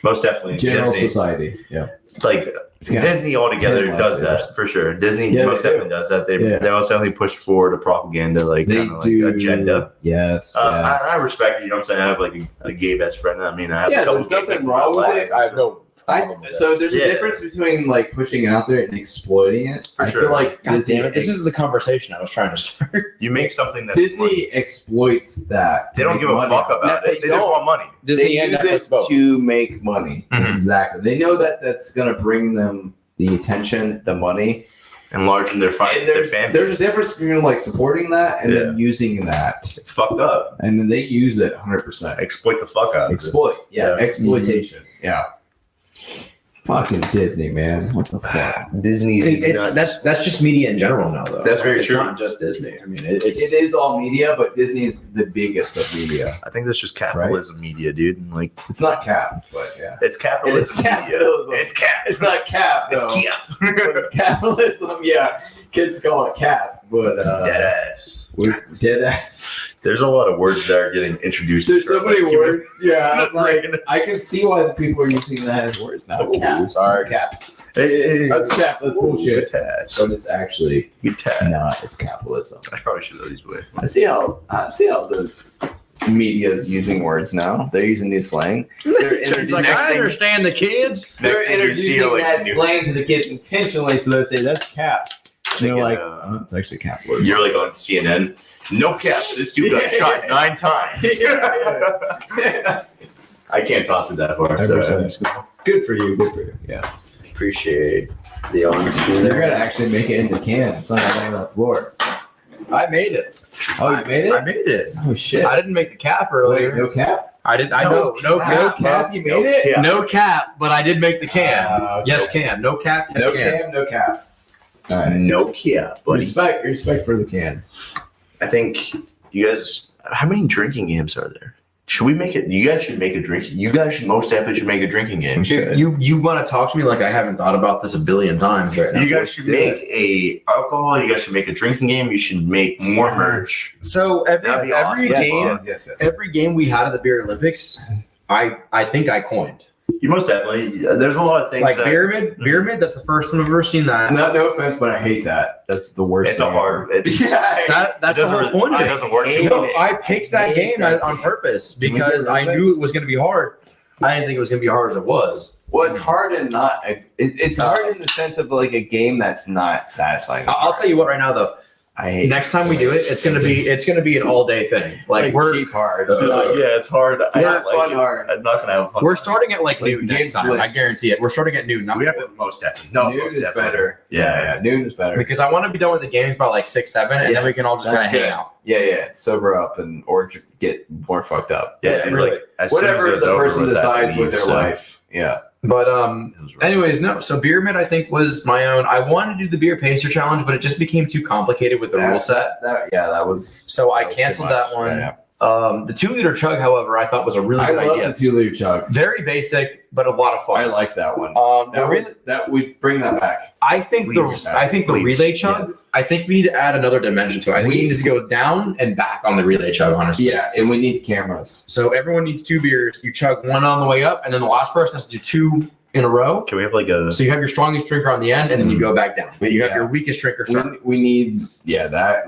Most definitely. General Disney. society. Yeah. Like got Disney altogether 10 does lifesavers. that for sure. Disney Yeah, most they do. definitely does that. They Yeah. they also definitely push forward a propaganda agenda. Yes. I respect it. You know what I'm saying? I have like a gay best friend. I mean, I have Yeah, a couple there's gay nothing people wrong in my with life. it. I have no problem with that. So there's Yeah. a difference between like pushing it out there and exploiting it. For I sure. feel like God Disney, damn it! This is the conversation I was trying to start. You make something that's Disney money. exploits that. They don't give a fuck about it. They just want money. Disney They and use Netflix it both. to make money. Mhm. Exactly. They know that that's going to bring them the attention, the money. Enlarging their And their fan there's a base. difference between like supporting that and then using that. It's fucked up. And then they use it 100%. Exploit the fuck out of it. Exploit. Yeah, Yeah. exploitation. Yeah. Fucking Disney, man. What the fuck? Disney's That's just media in general now, though. That's very it's true. not just Disney. I mean, it's It is all media, but Disney is the biggest of media. I think that's just capitalism media, dude. And like It's not cap, but yeah. it's capitalism. It is capitalism. Media. It's cap. It's not cap. It's no. cap. But it's capitalism. Yeah, kids call it cap, but Dead ass. we're dead ass. There's a lot of words that are getting introduced. There's so many Like, words. Yeah, like Right. I can see why the people are using that as words now. Oh, Cap. sorry. It's cap. Hey, That's cap. That's bullshit. Attached. But it's actually Attached. not. It's capitalism. I probably should know these ways. I see how the media is using words now. They're using new slang. They're introducing, Next thing- understand the kids. they're Next thing you see, introducing like, that new- slang to the kids intentionally, so they say that's cap. And they're get, like, uh, oh, it's actually capitalism. You're like on CNN. No cap. This dude got Yeah. shot 9 times. I can't toss it that far. So 100%. Good for you. Good for you. Yeah. Appreciate the honesty You're there. gonna actually make it in the can. It's not gonna land on the floor. I made it. Oh, you made I it? made it. Oh shit. I didn't make the cap Wait, earlier. no cap? I did. I know. No cap. Cap, you made it? cap. No cap, but I did make the can. Okay. Yes, can. No cap. Yes, No can. cap, no cap. All right. No cap, buddy. Respect for the can. I think you guys. How many drinking games are there? Should we make it? You guys should make a drink. You guys should most definitely should make a drinking game. should. You want to talk to me like I haven't thought about this a billion times right now. You guys should make a alcohol. You guys should make a drinking game. You should make more merch. So That'd be awesome. Yes. every game we had at the Beer Olympics, I think I coined. You most definitely. There's a lot of things. Like that, Pyramid, that's the first time I've ever seen that. No offense, but I hate that. That's the worst. It's a thing hard. ever. It's, Yeah. That's it the whole doesn't. point of It it. doesn't work too Hate well. No, I picked that Hate game that on game. purpose Can we get because rid of I it? knew it was going to be hard. I didn't think it was going to be hard as it was. Well, it's hard and not. It's hard in the sense of like a game that's not satisfying. I'll tell you what right now though. I hate Next time we do it, it's gonna be an all day thing. Like we're cheap hard. Yeah, it's hard. I Not like fun it. hard. I'm not gonna have fun. we're starting at like Like noon games next time. I glitched. guarantee it. We're starting at noon. Not We have to most definitely. No, Noon most is definitely. better. Yeah, noon is better. because I want to be done with the games by like 6, 7, and then we Yes, can all just kind of that's hang good. out. Yeah. Sober up or get more fucked up. Yeah, Yeah, dude, really. like, as soon as Whatever it's the over person with that, decides we with their leave, so life. Yeah. But it was rough. anyways, no. So Beer Mid, I think, was my own. I wanted to do the beer pacer challenge, but it just became too complicated with the rule set. That was. So I that was too canceled much. that one. Yeah. The 2-liter chug, however, I thought was a really I good love idea. the 2-liter chug. Very basic, but a lot of fun. I like that one. We bring that back. I think Please, the please. relay chug. Yes. I think we need to add another dimension to it. I think we need to go down and back on the relay chug, honestly. Yeah, and we need cameras. So everyone needs 2 beers. You chug one on the way up, and then the last person has to do 2 in a row. Can we have like a? So you have your strongest drinker on the end, and then you go back down. You have Yeah. your weakest drinker start. We need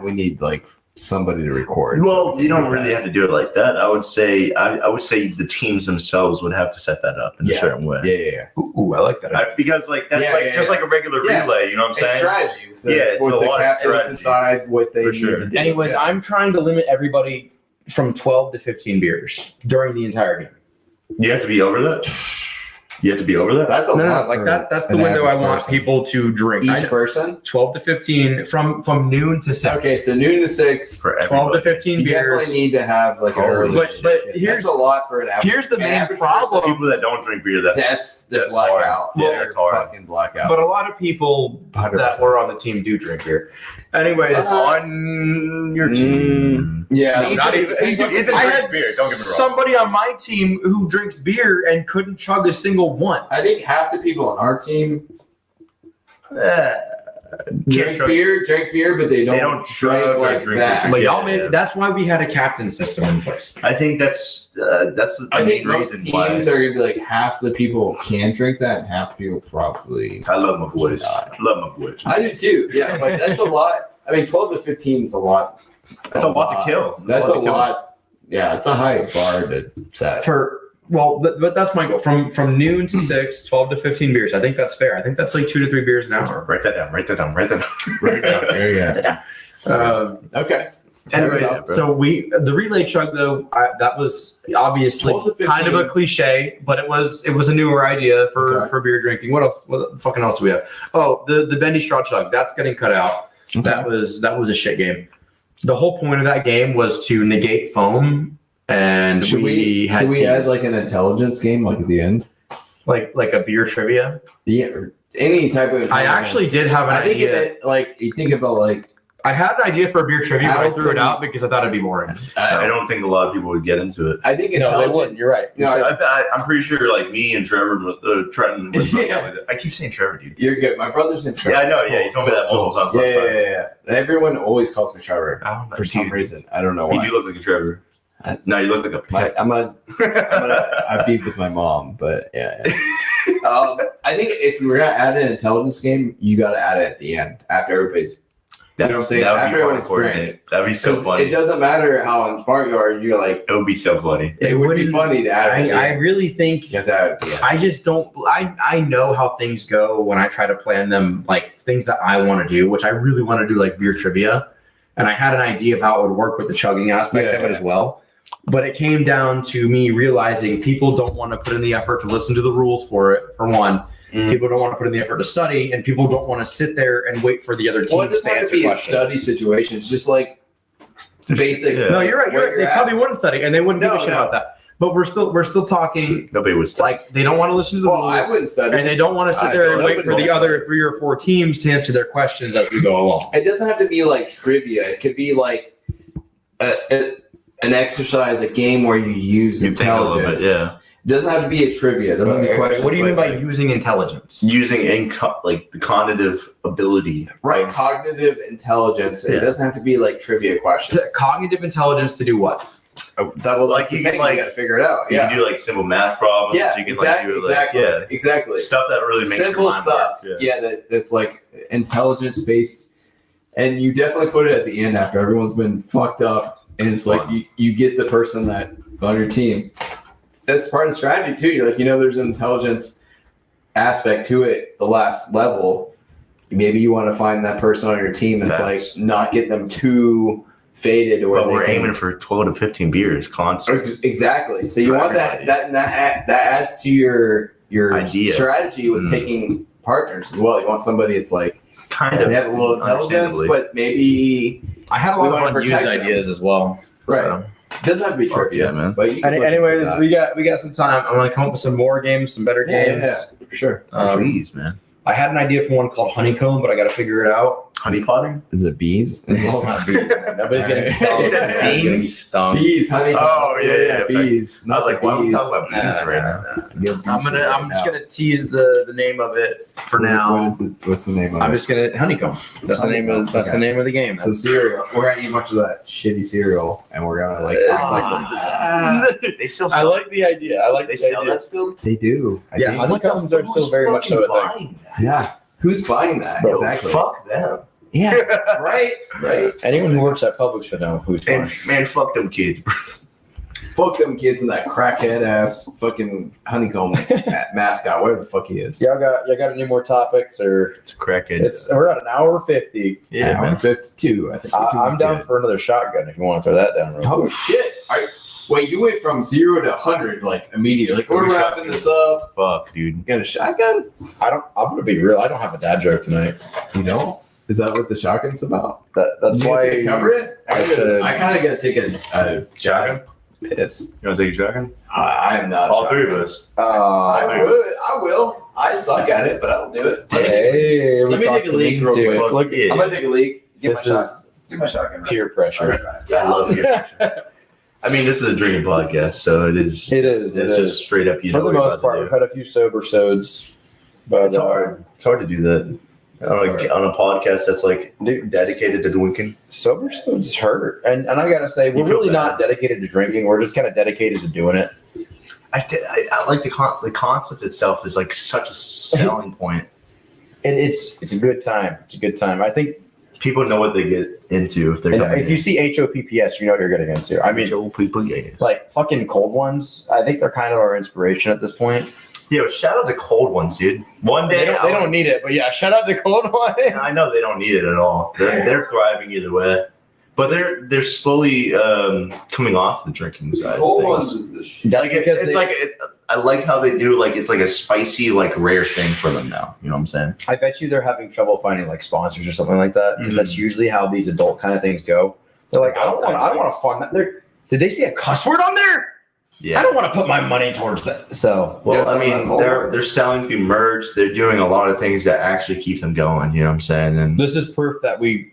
we need like somebody to record. Well, so you don't we can really do have to do it like that. I would say the teams themselves would have to set that up in a Yeah. certain way. that. Yeah. Ooh, I like that. Because like that's Yeah, like yeah, just yeah. like a regular Yeah. relay. You know what I'm It's saying? strategy. With the, Yeah, it's with a the lot of captains strategy. decide what they For need sure. to do. Anyways, Yeah. I'm trying to limit everybody from 12 to 15 beers during the entire game. You have to be over that. You have to be over that. That's a No, lot. like for that's the an window I average want person. people to drink. Each person. 12 to 15 from noon to 6. Okay, so noon to 6. For 12 to everybody. 15 You beers. definitely need to have like an Holy early. But shit. here's that's a lot for an average. here's the an main average problem. People that don't drink beer. That's the that's blackout. hard. Yeah, They're that's hard. Fucking blackout. But a lot of people 100%. that were on the team do drink beer. Anyways, On your team. yeah, No, not even- Ethan I drinks had beer, don't get me wrong. somebody on my team who drinks beer and couldn't chug a single one. I think half the people on our team drink beer, but they don't drink drug or like drink that. drink. Like Yeah, y'all made. yeah. That's why we had a captain system in place. I think that's the I think main most reason teams why. are gonna be like half the people can drink that, and half the people probably. I love my boys. Love my boys. I do too. Yeah, but that's a lot. I mean, 12 to 15 is a lot. That's a lot to kill. That's a to kill. lot. Yeah, it's a high bar to set. But that's my goal. From noon to 6, 12 to 15 beers. I think that's fair. I think that's like 2 to 3 beers an hour. Write that down. Write that down. Write that down. Right now. There you go. Okay. Anyways, Fair enough, bro. so the relay chug though, that was obviously 12 to 15. kind of a cliche, but it was a newer idea Okay. for beer drinking. What else? What fucking else do we have? Oh, the bendy straw chug. That's getting cut out. That was a shit game. The whole point of that game was to negate foam, and Should we had add teams. like an intelligence game like at the end? like a beer trivia. Yeah, any type of. I actually did have an I think idea. it like you think about like I had an idea for a beer trivia, but I threw it Allison- out because I thought it'd be boring. I don't think a lot of people would get into it. I think No, they intelligence. wouldn't. You're right. No, I'm pretty sure like me and Trevor, Trenton. Yeah. I keep saying Trevor, dude. You're good. My brother's named Trevor. Yeah, I know. Yeah, you told me that multiple times last time. Yeah. Everyone always calls me Trevor I don't know, for some dude. reason. I don't know You why. do look like a Trevor. I- No, you look like a pet. I beef with my mom, but yeah. I think if we're gonna add an intelligence game, you got to add it at the end after everybody's. You know what I'm saying? That would After be everyone's hardcore, drank. man. That'd be so 'Cause funny. It doesn't matter how smart you are. You're like, It would be so funny. it would be wouldn't- funny to add it. At the I end. really think You have to add it at the end. I just don't. I know how things go when I try to plan them, like things that I want to do, which I really want to do, like beer trivia. And I had an idea of how it would work with the chugging aspect of it Yeah. as well. But it came down to me realizing people don't want to put in the effort to listen to the rules for it. For one, Mm. people don't want to put in the effort to study, and people don't want to sit there and wait for the other Well, it teams doesn't to have to answer be a questions. study situation. It's just like basic. Yeah. No, you're right. Where They you're at. probably wouldn't study, and they wouldn't give a No, shit no. about that. But we're still talking. Nobody would stop. Like they don't want to listen to the Well, rules. I wouldn't study. And they don't want to sit I there don't and know, wait but for the also- other 3 or 4 teams to answer their questions as we go along. It doesn't have to be like trivia. It could be like an exercise, a game where you use You think a little intelligence. bit, yeah. It doesn't have to be a trivia. It doesn't have to be questions. What do you mean by like, using intelligence? Using like the cognitive ability. right? Cognitive intelligence. Yeah. It doesn't have to be like trivia questions. Cognitive intelligence to do what? That will Like, like you you can, can like- got to figure it out. You Yeah. can do like simple math problems. Yeah. You can Exactly. like do like exactly. Exactly. stuff that really makes Simple your mind stuff. work. Yeah. That's like intelligence based, and you definitely put it at the end after everyone's been fucked up, and it's like fun. you get the person that on your team. That's part of the strategy too. You're like, there's an intelligence aspect to it. The last level, maybe you want to find that person on your team that's Facts. like not get them too faded, or But we're aiming for 12 to 15 beers constantly. exactly. So you For want that everybody. that adds to your Idea. strategy with Mm. picking partners as well. You want somebody that's like Kind they of. have a little intelligence, Understandably. but maybe I had a We lot wanna of unused protect them. ideas as well. right. So. It doesn't have to be Fuck trivia, yeah, man. But you can look into Anyways, that. we got some time. I'm gonna come up with some more games, some better Yeah, games. yeah, for sure. Trees, man. I had an idea for one called Honeycomb, but I got to figure it out. Honey potting? Is it bees? It's not bees. Nobody's getting stung. You said Nobody's getting bees? stung. Bees, honey. Oh, yeah. bees. I was like, why are we bees. talking about bees right now? I'm just gonna tease the name of it for now. What's the name of I'm it? just gonna Honeycomb. That's the name of Okay. the game. So cereal. We're gonna eat much of that shitty cereal, and we're gonna like act like They still I like the idea. I like they the sell idea. that still? they do. I Yeah, think. Honeycombs are still very much so a thing. Yeah. Who's buying that? Bro, Exactly. Fuck them. Yeah. Right. Right. Anyone who works at Publix should know who's And buying. man, fuck them kids. Fuck them kids and that crackhead ass fucking honeycomb mascot, whatever the fuck he is. Y'all got any more topics or It's a crackhead. we're at an hour 50. yeah, man. 52. I think. I'm down for another shotgun if you want to throw that down real Oh quick. shit! Wait, you went from 0 to 100 like immediately. Like we're We wrapping this up. Fuck, dude. You got a shotgun? I'm gonna be real. I don't have a dad joke tonight. You know? Is that what the shotgun's about? That's You why gonna cover it. I said- I kind of got to take a Shotgun? piss. You want to take a shotgun? I am not. a All three shotgun. of us. I would. I will. I suck at it, but I'll do it. Hey, Let me take a leak real quick. Fuck Look, yeah. I'm gonna take a leak. This is Get my shotgun. peer pressure. I love it. I mean, this is a drinking podcast, so it is. It is, It's it just is. straight up. You For know the what you're most about part, to we've do. had a few sober sods, but It's hard. It's hard to do that. on a podcast that's like Dude, dedicated to drinking. sober spoons hurt, and I gotta say, we're You feel really bad. not dedicated to drinking. We're just kind of dedicated to doing it. I like the concept itself is like such a selling point. And it's a good time. It's a good time. I think People know what they get into if they're if you see HOPPS, you know what you're getting into. I mean, people get it. like fucking cold ones. I think they're kind of our inspiration at this point. Yeah, shout out the cold ones, dude. One day They don't need it, but yeah, shout out to cold one. I know they don't need it at all. They're thriving either way, but they're slowly coming off the drinking side. Cold of ones things. is the shit. That's Like because it's I like how they do like it's like a spicy like rare thing for them now. You know what I'm saying? I bet you they're having trouble finding like sponsors or something like that because that's usually how these adult kind of things go. They're like, I don't want to fund that. Did they say a cuss word on there? Yeah. I don't want to put my money towards that. So Well, Yeah, I mean, cold they're ones. they're selling through merch. They're doing a lot of things that actually keep them going. You know what I'm saying? And this is proof that we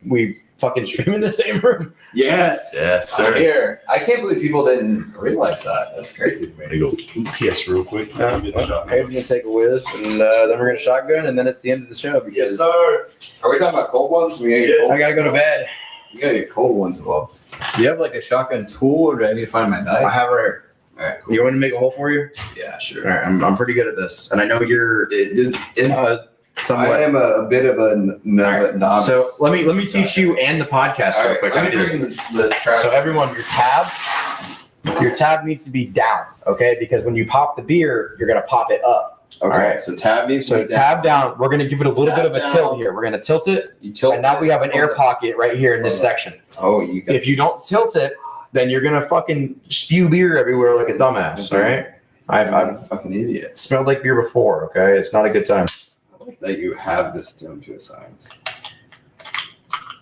fucking stream in the same room. Yes. yeah, sir. Here. I can't believe people didn't realize that. That's crazy to There me. you go. PS real quick. Abe's gonna take a whiz, and then we're gonna shotgun, and then it's the end of the show because sir. Are we talking about cold ones? We gotta get Yes. cold, I gotta go to bed. we gotta get cold ones involved. Do you have like a shotgun tool, or do I need to find my I knife? have it right here. All right, cool. You want me to make a hole for you? Yeah, All sure. right, I'm pretty good at this, and I know you're I somewhat. am a bit of a novice. So let me teach you and the podcast All real right, quick. let how me to do bring this. the trash. So everyone, your tab needs to be down, okay? Because when you pop the beer, you're gonna pop it up. Okay, all right. so tab needs to So be tab down. We're gonna give it a little Tab bit of a down. tilt here. We're gonna tilt it, You tilt and now we have an it. air pocket right here in this section. Oh, you got If you don't tilt it, then you're gonna fucking spew beer everywhere like a dumbass. All right? I'm I've a fucking idiot. smelled like beer before. Okay, it's not a good time. I like that you have this down to a science.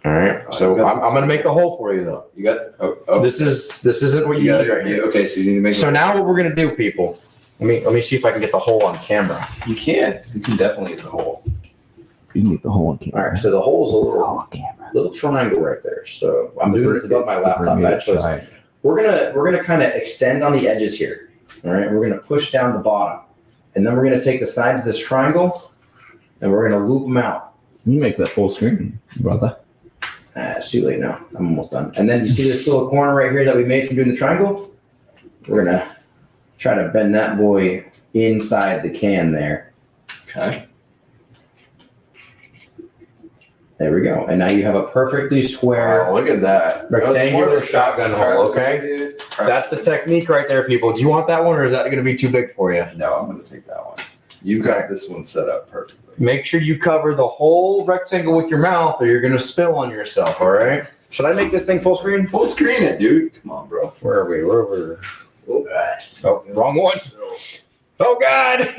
All right. So I'm gonna make the hole for you though. You got oh This isn't what you got need right here. Okay, so you need to make. So now what we're gonna do, people? Let me see if I can get the hole on camera. you can. You can definitely get the hole. You can get the hole in All right. So the hole's a little triangle right there. So I'm doing this above my laptop. Actually, we're gonna kind of extend on the edges here. All right. We're gonna push down the bottom, and then we're gonna take the sides of this triangle, and we're gonna loop them out. You make that full screen, brother. It's too late now. I'm almost done. And then you see this little corner right here that we made from doing the triangle? We're gonna try to bend that boy inside the can there. Okay. There we go. And now you have a perfectly square. Wow, look at that. Rectangular That's more shotgun try hole, this one, okay? dude. Try That's the this. technique right there, people. Do you want that one, or is that gonna be too big for you? No, I'm gonna take that one. You've got this one set up perfectly. Make sure you cover the whole rectangle with your mouth, or you're gonna spill on yourself. All right. Should I make this thing full screen? Full screen it, dude. Come on, bro. Where are we? Oh, wrong one. Oh God.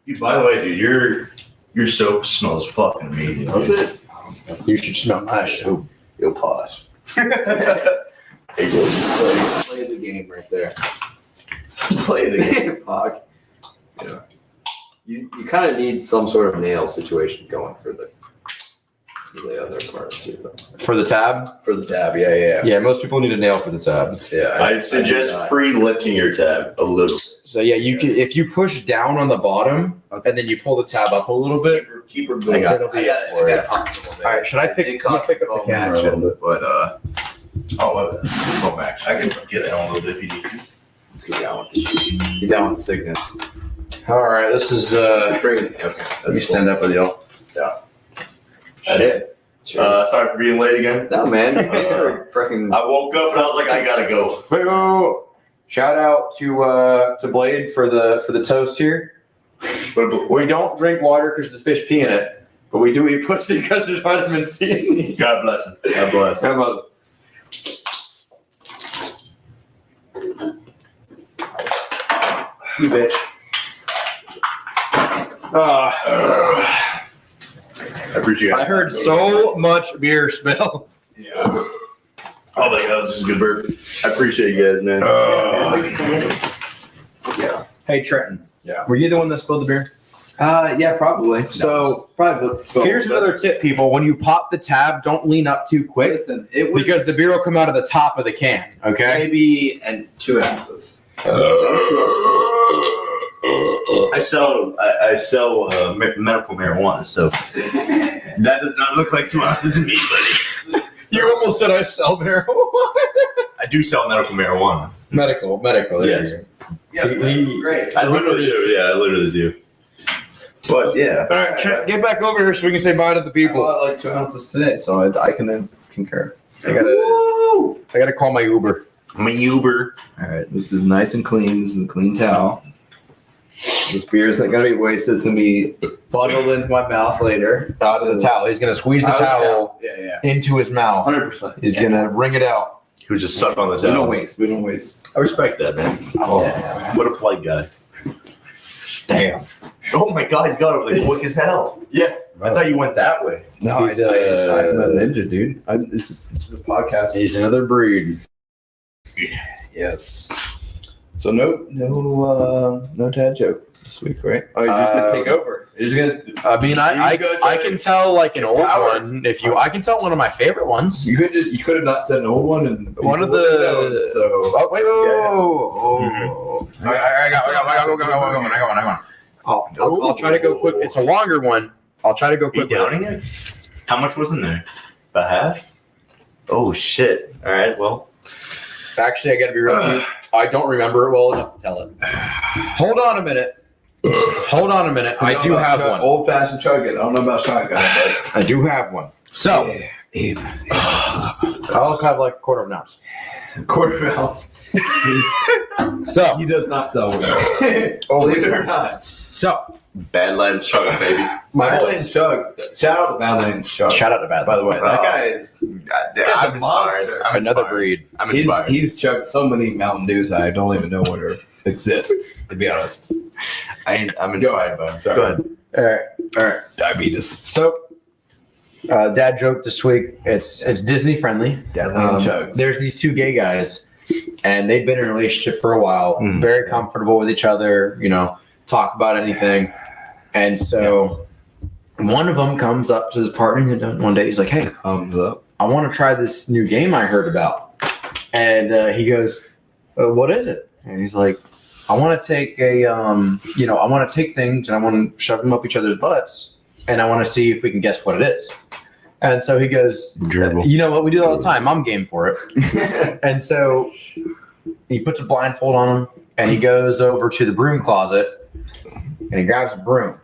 Dude, by the way, dude, your soap smells fucking amazing. That's dude. it. You should smell my soap. You'll pause. Hey, dude, Play the game right there. play the game. Fuck. Yeah. You kind of need some sort of nail situation going for the other part too. Though. For the tab? For the tab, yeah. Yeah, most people need a nail for the tab. Yeah. I'd suggest pre-lifting your tab a little. So yeah, you can, if you push down on the bottom and then you pull the tab up a little bit. Keep her I going. got It'll be I got it for I you. got a possible there. All right, should I pick? It Let me costs pick up the foam can action, a little bit. but Oh, my bad. Foam action. I can get it on a little bit if you need to. let's get down with the shit. Get down with the sickness. All right, this is. Okay, Let me stand up with y'all. Yeah. Shit. Sorry for being late again. No man, thanks for freaking. I woke up and I was like, I gotta go. Wait. Shout out to Blade for the toast here. But We don't drink water because the fish pee in it, but we do eat pussy because there's vitamin C. God bless him. God bless. How about You bitch. I appreciate it. I heard so much beer smell. Yeah. Oh my God, this is a good burp. I appreciate you guys, man. Yeah. Hey Trenton. Yeah. Were you the one that spilled the beer? Yeah, probably. So Probably. here's another tip, people. When you pop the tab, don't lean up too quick Listen, it was because the beer will come out of the top of the can. Okay. maybe and 2 ounces. I sell medical marijuana, so That does not look like 2 ounces of meat, buddy. You almost said I sell marijuana. I do sell medical marijuana. Medical. There Yes. you go. Yeah, great. I literally do. Yeah, I literally do. But yeah. All right, Trent, get back over here so we can say bye to the I people. bought like 2 ounces today, so I can concur. I gotta call my Uber. I'm a Uber. All right, this is nice and clean. This is a clean towel. This beer isn't gonna be wasted. It's gonna be funneled into my mouth later. Out of the towel. He's gonna squeeze the towel Yeah, into his mouth. 100%. He's gonna wring it out. He was just sucked on the We don't towel. waste. We don't waste. I respect that, man. Oh, What a polite guy. damn. Oh my god, you got over there quick as hell. Yeah. I thought you went that way. No, He's, I'm a ninja, dude. This is a podcast. He's another breed. Yes. So no dad joke this week, right? Oh, you're just gonna take over. You're just gonna. I mean, I can tell like an old one. I can tell one of my favorite ones. You could have not said an old one and One of people would've the. known, so Oh wait, Mm-hmm. whoa. I got one. I'll try to go quick. It's a longer one. I'll try to go Are you quick. downing it? How much was in there? About half? Oh shit. Alright, well. Actually, I gotta be real with you. I don't remember it well enough to tell it. Hold on a minute. I do have one. Old fashioned chugging. I don't know about shotgun, but I do have one. So I also have like a quarter of an ounce. quarter ounce. So He does not sell one. Believe it or not. Badlands chug, baby. my Badlands Chugs. Shout out to Badlands Chugs. shout out to Bad. By the way, that guy is I'm inspired. I'm Another inspired. breed. I'm he's inspired. chugged so many Mountain Dews I don't even know what exist, to be honest. I'm inspired by him. Sorry. Go ahead. All right. Diabetes. So, dad joke this week. It's Disney friendly. Badlands Chugs. There's these two gay guys, and they've been in a relationship for a while. Mm. Very comfortable with each other. Talk about anything. And so, one of them comes up to his partner one day. He's like, "Hey, Thumbs up. I want to try this new game I heard about." And he goes, "What is it?" And he's like, "I want to take I want to take things and I want to shove them up each other's butts, and I want to see if we can guess what it is." And so he goes, Dribble. "You know what? We do that all the time. I'm game for it." And so he puts a blindfold on him, and he goes over to the broom closet, and he grabs a broom,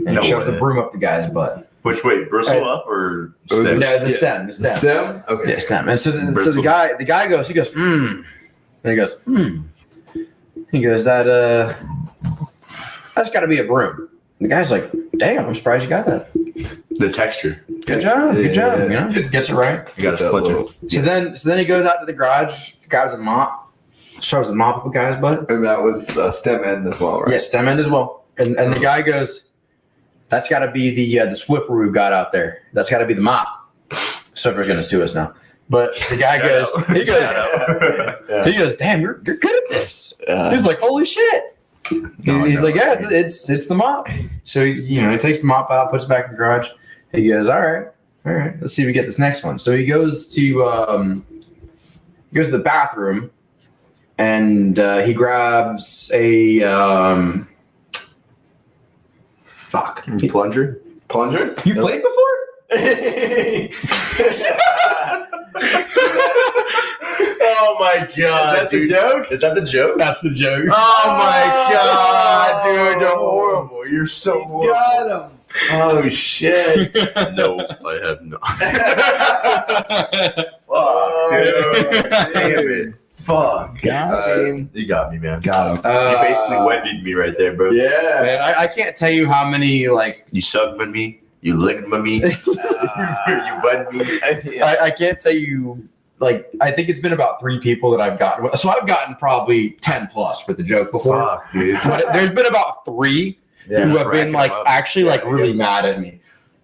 and No he shoves way. the broom up the guy's butt. Which way? Bristle up or Oh, is stem? No, the Yeah. stem. The stem? Okay. Yeah, stem. And so the Bristle. guy goes, and he goes, He goes, that's got to be a broom. The guy's like, damn, I'm surprised you got that. The texture. Good job. Yeah. Gets it right. You got a That splinter. little- So then he goes out to the garage, grabs a mop, shoves the mop up a guy's butt. And that was stem end as well, right? Yeah, stem end as well. And the guy goes, that's got to be the Swiffer we've got out there. That's got to be the mop. Swiffer's going to sue us now. But the guy goes, he goes, damn, you're good at this. He's like, holy shit. He's like, yeah, it's the mop. So he takes the mop out, puts it back in the garage. He goes, all right, let's see if we get this next one. So he goes to the bathroom, and he grabs a Plunger? Plunger? You played before? Oh my god. Is that the joke? Is that the joke? That's the joke. Oh my god, dude, you're Oh. horrible. You're so horrible. Got him. Oh shit. No, I have not. Fuck, dude. Damn it. Fuck. Got You got me, man. Got him. You basically wetted me right there, bro. Yeah. Man, I can't tell you how many You sucked with me. You licked with me. You wetted me. I can't say you I think it's been about 3 people that I've gotten. So I've gotten probably 10 plus with the joke before. Fuck, dude. But there's been about 3 who have been racking like them up. actually like really mad at me.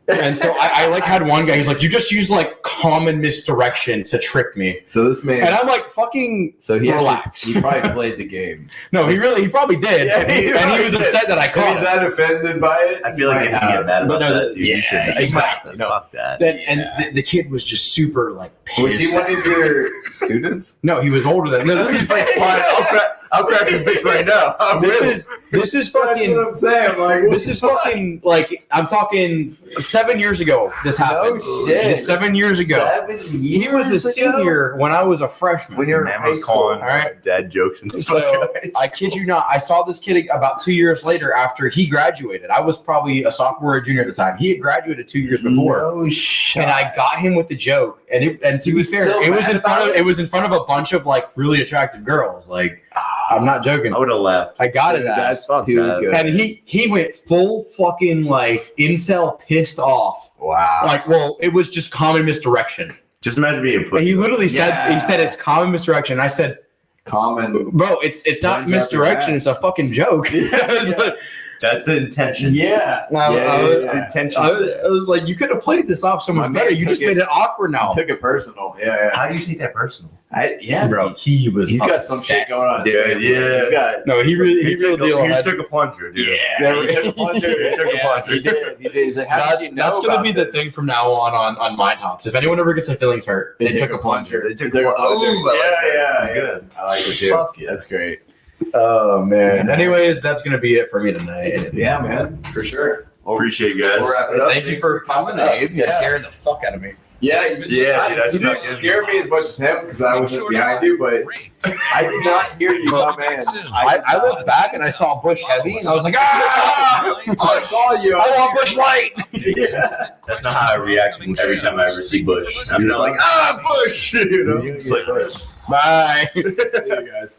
And so I like had one guy, he's like, you just use like common misdirection to trick me. So this man. And I'm like, fucking So he relax. He probably played the game. no, he probably did. Yeah, he and he probably was did. upset that I If caught he's him. that offended by it, I feel like if you get mad But about no, that, dude, yeah, you should. exactly. No. Fuck that. And the kid was just super like pissed. was he one of your students? No, he was older than. No, this is like I'll crack this bitch right now. This is That's what fucking. I'm saying. Like, This is fucking like I'm talking 7 years ago. This happened. No shit. 7 years ago. 7 He was a years ago? senior when I was a freshman. When you're in Man high was school. calling all right? dad jokes and So I kid you not, I saw this kid about 2 years later after he graduated. I was probably a sophomore or junior at the time. He had graduated 2 years before, No shit. and I got him with the joke. And to be was fair, still it was mad in front about of it? it was in front of a bunch of like really attractive girls. Like I'm not joking. I would have left. I got his That's ass. too good. And he went full fucking like incel pissed off. Wow. Like, well, it was just common misdirection. Just imagine being And pushed. he literally said Yeah. he said it's common misdirection. I said, Common. bro, it's not Points misdirection, after it's a fucking joke. It's like- That's the intention. Yeah. The intention. I was like, you could have played this off so much My better. man You just took made it awkward now. Took it personal. Yeah. How do you take that personal? Yeah, Bro, he was He's got some shit going on. Dude, yeah. He's got. No, he really He deal took had. a plunger, dude. Yeah, he took a plunger. He took a plunger. He did. He did. He's like, how did you know That's gonna about be the this? thing from now on Mind Hops. If anyone ever gets their feelings hurt, they took a plunger. They took Took a a plunger. plunger. Oh, I like that. Yeah, That's good. I like it too. Fuck yeah. That's great. Oh man. Anyways, that's gonna be it for me tonight. Yeah, man, for sure. Appreciate you guys. We'll wrap it up. Thank you for coming, Abe. You scared the fuck out of me. Yeah, Yeah, dude, I you snuck didn't in. scare me as much as him because I wasn't behind you, but I did not hear you come in. I looked back and I saw Bush Heavy and I was like, ah! I saw you. I want Bush Light. That's not how I react every time I ever see Bush. I'm not like, Bush! You know? It's like, Bye. See you guys.